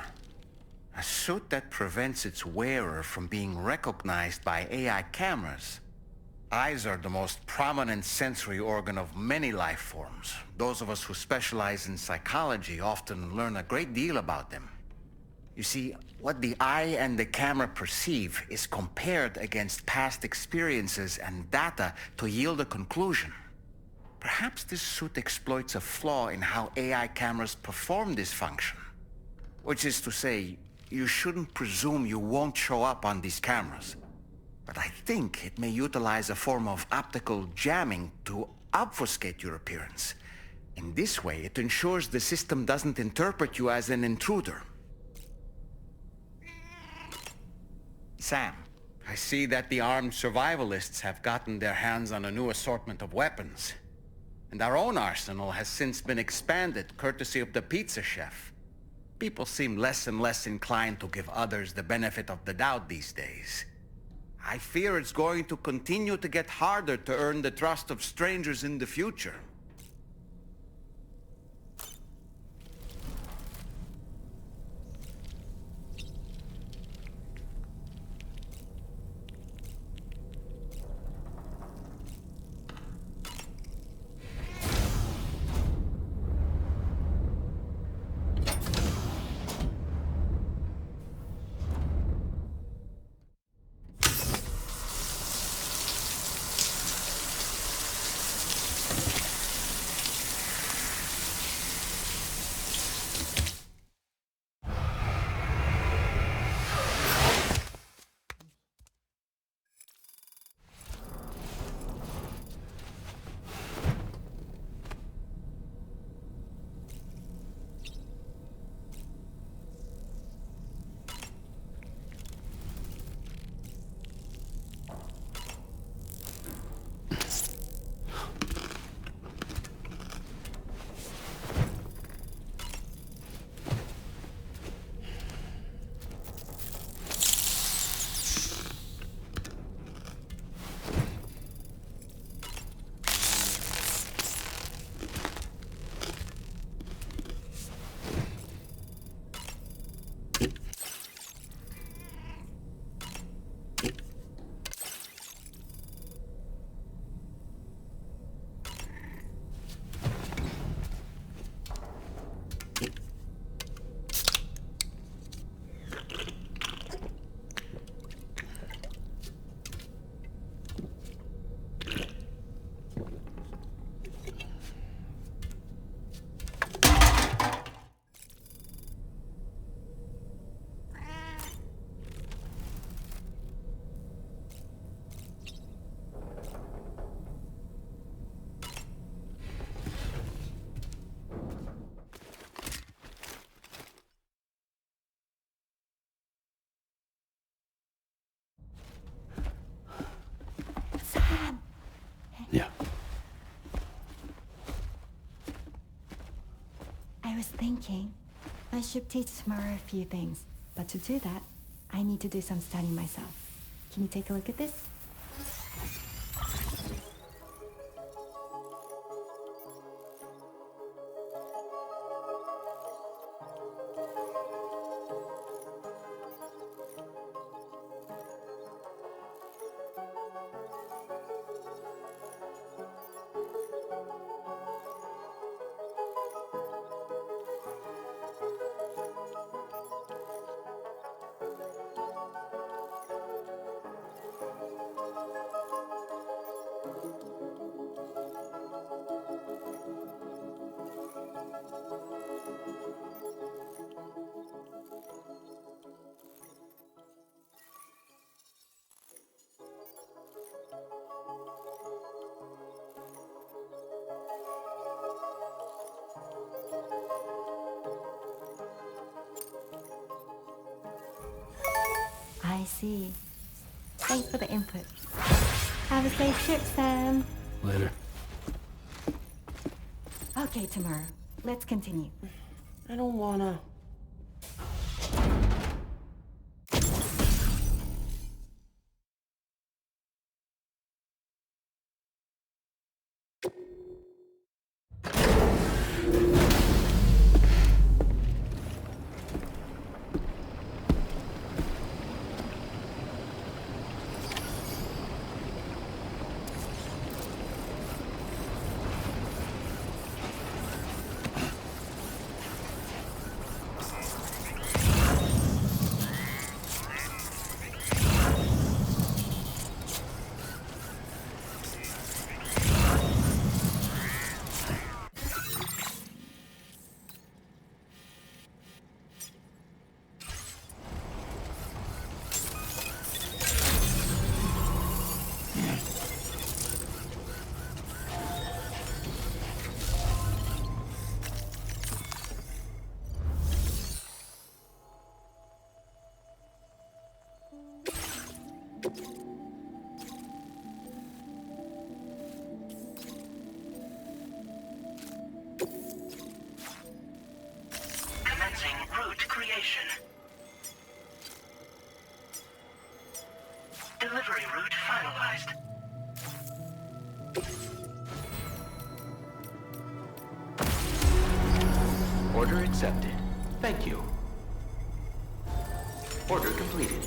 A suit that prevents its wearer from being recognized by AI cameras. Eyes are the most prominent sensory organ of many life forms. Those of us who specialize in psychology often learn a great deal about them. You see, what the eye and the camera perceive is compared against past experiences and data to yield a conclusion. Perhaps this suit exploits a flaw in how AI cameras perform this function. Which is to say, you shouldn't presume you won't show up on these cameras. But I think it may utilize a form of optical jamming to obfuscate your appearance. In this way, it ensures the system doesn't interpret you as an intruder. Sam, I see that the armed survivalists have gotten their hands on a new assortment of weapons. And our own arsenal has since been expanded, courtesy of the pizza chef. People seem less and less inclined to give others the benefit of the doubt these days. I fear it's going to continue to get harder to earn the trust of strangers in the future.
Yeah. I was thinking I should teach Samara a few things, but to do that, I need to do some studying myself. Can you take a look at this? I see. Thanks for the input. Have a safe trip, Sam.
Later.
Okay, tomorrow. Let's continue.
I don't wanna.
finalized.
Order accepted. Thank you. Order completed.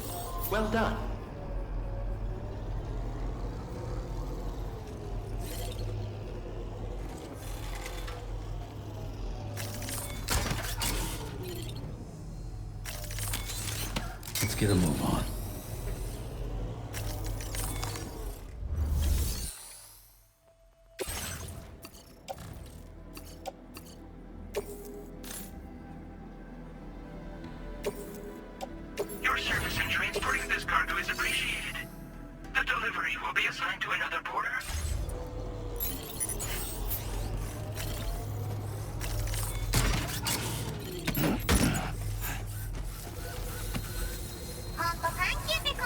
Well done.
Let's get a move on.
Your service in transporting this cargo is appreciated. The delivery will be assigned to another porter.
Thank you, Pico.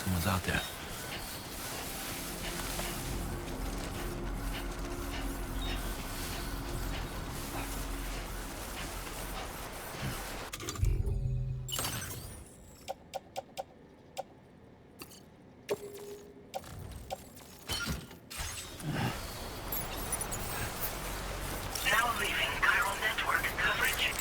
Someone's out there.
Now leaving chiral network coverage.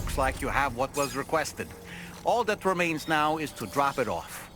Looks like you have what was requested. All that remains now is to drop it off.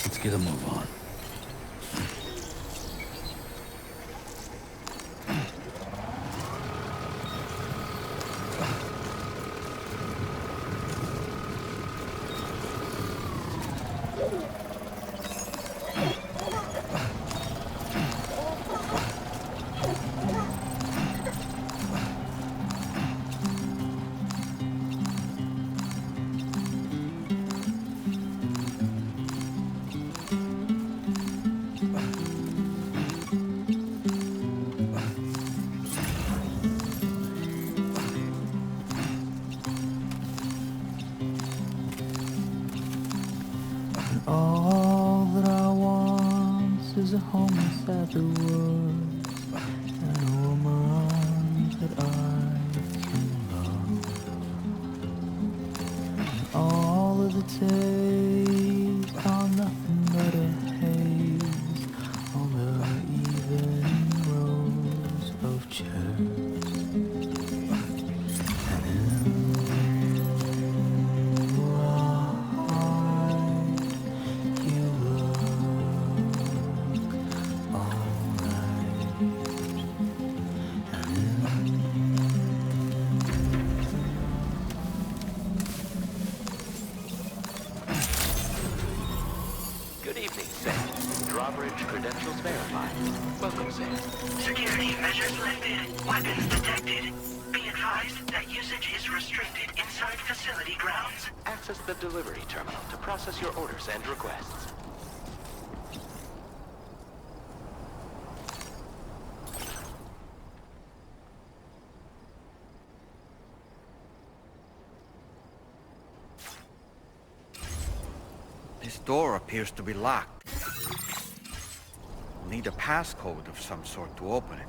Let's get a move on.
All that I want is a home inside the woods and a woman that I can love. And all of the days are nothing but a haze on the even rows of chairs.
Drawbridge credentials verified. Welcome, Sam.
Security measures lifted. Weapons detected. Be advised that usage is restricted inside facility grounds.
Access the delivery terminal to process your orders and requests.
This door appears to be locked. We'll need a passcode of some sort to open it.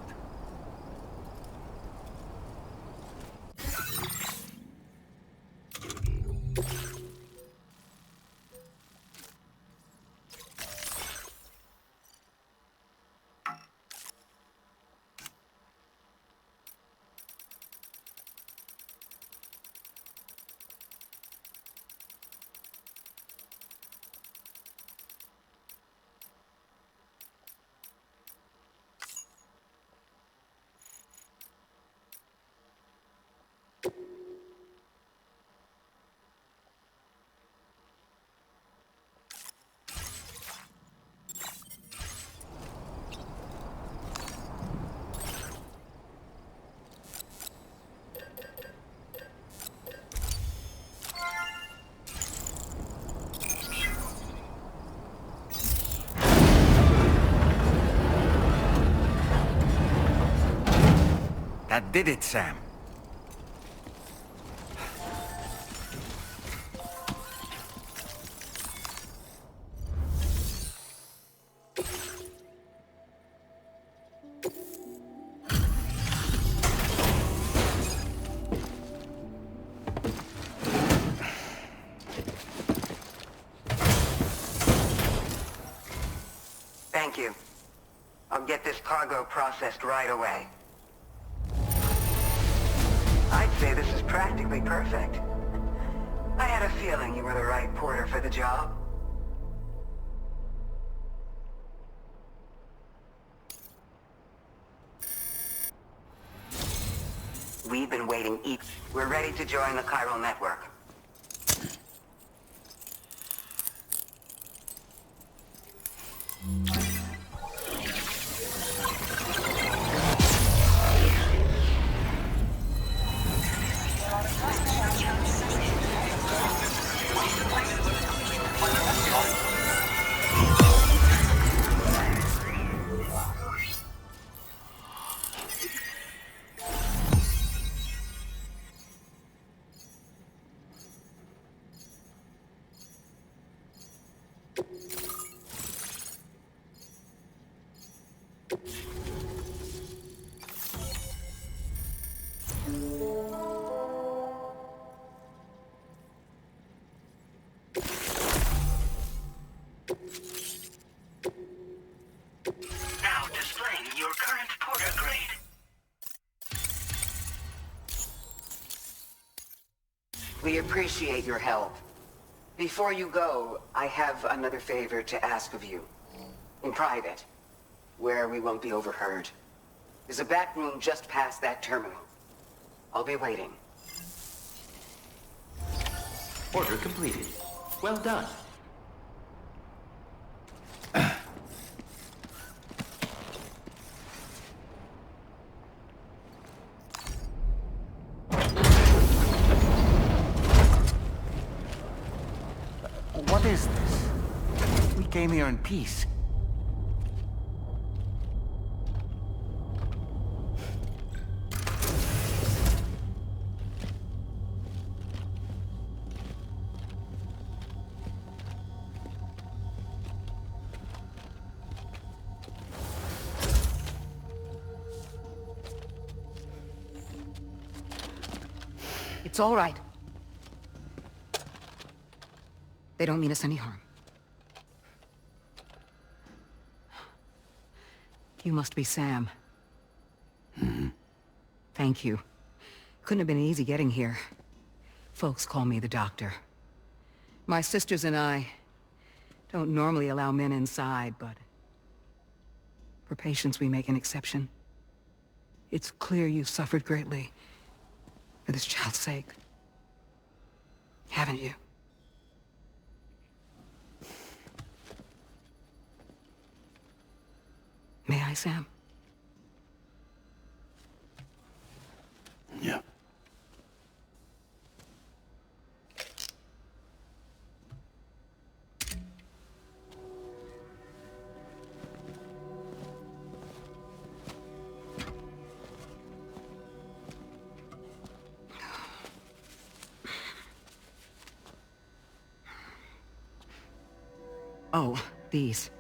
That did it, Sam.
Thank you. I'll get this cargo processed right away. I'd say this is practically perfect. I had a feeling you were the right porter for the job. We've been waiting each. We're ready to join the Chiral network.
Now displaying your current porter grade.
We appreciate your help. Before you go, I have another favor to ask of you. In private, where we won't be overheard. There's a back room just past that terminal. I'll be waiting.
Order completed. Well done.
What is this? We came here in peace.
It's all right. They don't mean us any harm. You must be Sam. Thank you. Couldn't have been easy getting here. Folks call me the doctor. My sisters and I don't normally allow men inside, but for patients we make an exception. It's clear you've suffered greatly for this child's sake. Haven't you? May I, Sam?
Yeah.
Oh, these.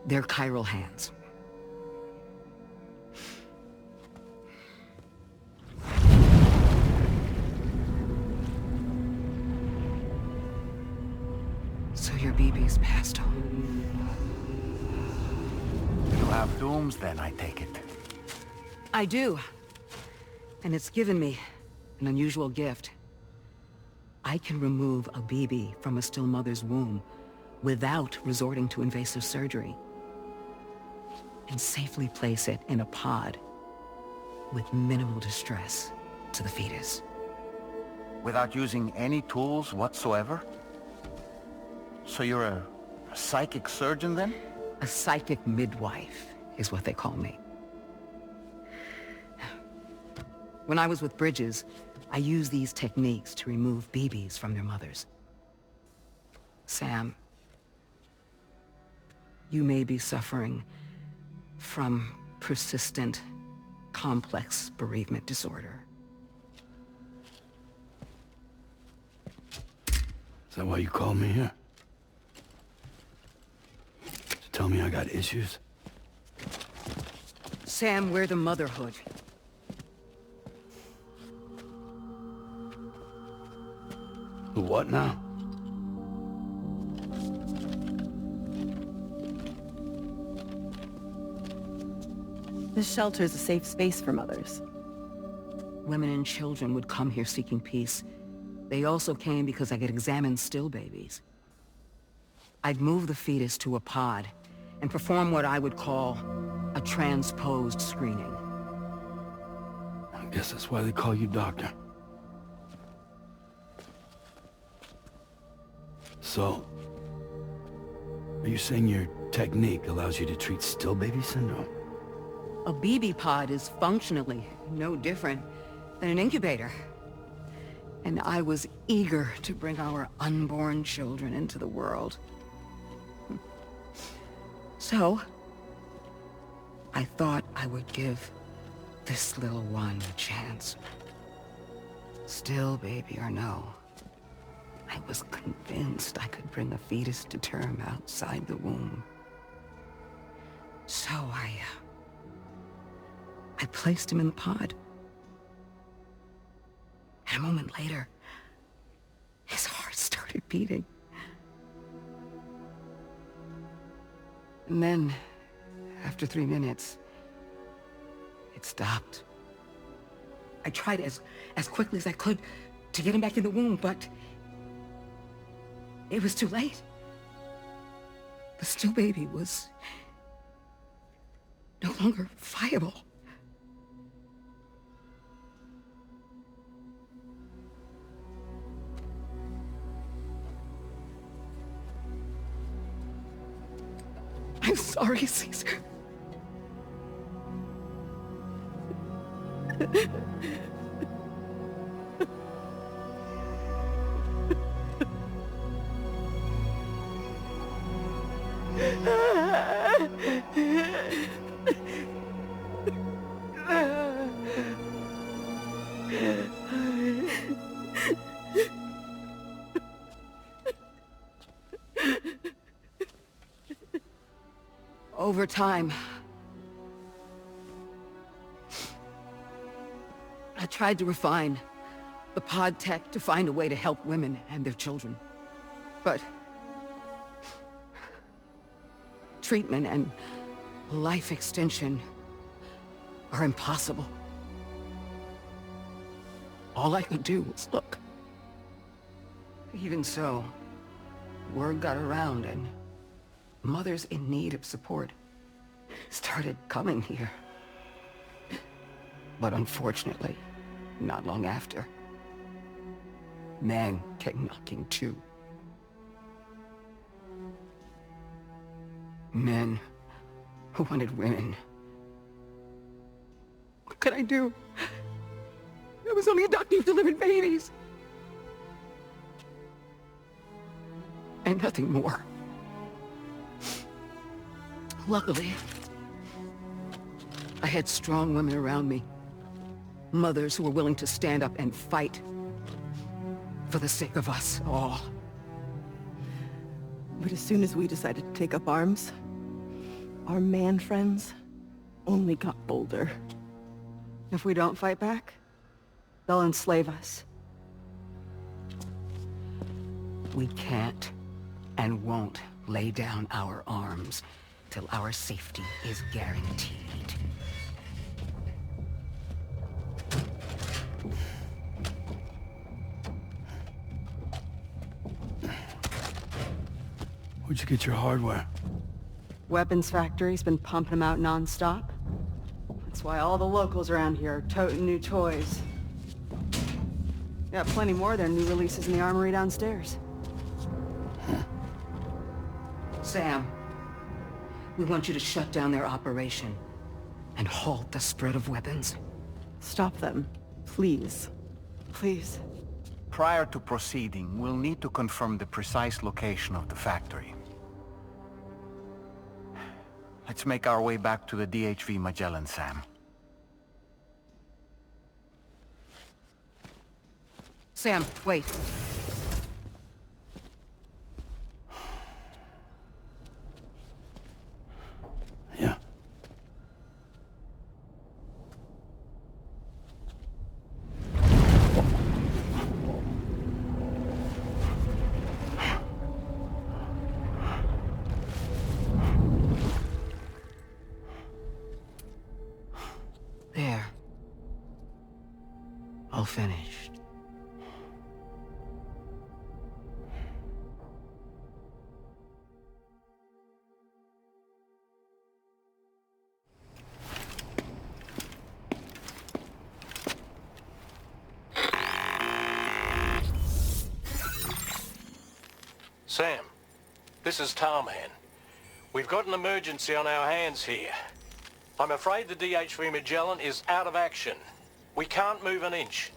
They're chiral hands. So your BB's passed on.
You have dooms then, I take it.
I do. And it's given me an unusual gift. I can remove a BB from a still mother's womb without resorting to invasive surgery, and safely place it in a pod with minimal distress to the fetus.
Without using any tools whatsoever? So you're a psychic surgeon then?
A psychic midwife is what they call me. When I was with Bridges, I used these techniques to remove BBs from their mothers. Sam, you may be suffering from persistent
complex bereavement disorder.
Is that why you called me here? To tell me I got issues?
Sam, we're the motherhood.
The what now?
This shelter is a safe space for mothers.
Women and children would come here seeking peace. They also came because I could examine still babies. I'd move the fetus to a pod and perform what I would call a transposed screening.
I guess that's why they call you doctor. So, are you saying your technique allows you to treat still baby syndrome?
A BB pod is functionally no different than an incubator. And I was eager to bring our unborn children into the world. So, I thought I would give this little one a chance. Still baby or no, I was convinced I could bring a fetus to term outside the womb. So I placed him in the pod. And a moment later, his heart started beating. And then, after 3 minutes, it stopped. I tried as quickly as I could to get him back in the womb, but it was too late. The still baby was no longer viable. I'm sorry, Caesar. Over time, I tried to refine the pod tech to find a way to help women and their children. But treatment and life extension are impossible. All I could do was look. Even so, word got around and mothers in need of support started coming here. But unfortunately, not long after, men came knocking too. Men who wanted women. What could I do? I was only a doctor who delivered babies. And nothing more. Luckily, I had strong women around me. Mothers who were willing to stand up and fight for the sake of us all.
But as soon as we decided to take up arms, our man friends only got bolder.
If we don't fight back, they'll enslave us. We can't and won't lay down our arms till our safety is guaranteed.
Where'd you get your hardware?
Weapons factory's been pumping them out non-stop. That's why all the locals around here are toting new toys. Got plenty more of their new releases in the armory downstairs.
Sam, we want you to shut down their operation and halt the spread of weapons.
Stop them, please. Please.
Prior to proceeding, we'll need to confirm the precise location of the factory. Let's make our way back to the DHV Magellan, Sam.
Sam, wait.
Yeah.
There. All finished.
Sam, this is Tarman. We've got an emergency on our hands here. I'm afraid the DHV Magellan is out of action. We can't move an inch.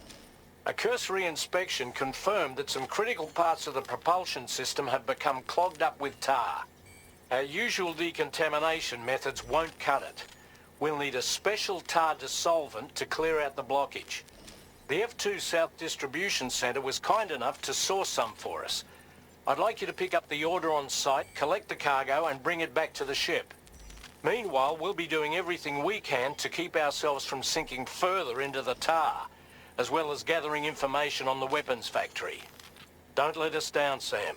A cursory inspection confirmed that some critical parts of the propulsion system have become clogged up with tar. Our usual decontamination methods won't cut it. We'll need a special tar dissolvent to clear out the blockage. The F2 South Distribution Centre was kind enough to source some for us. I'd like you to pick up the order on site, collect the cargo and bring it back to the ship. Meanwhile, we'll be doing everything we can to keep ourselves from sinking further into the tar, as well as gathering information on the weapons factory. Don't let us down, Sam.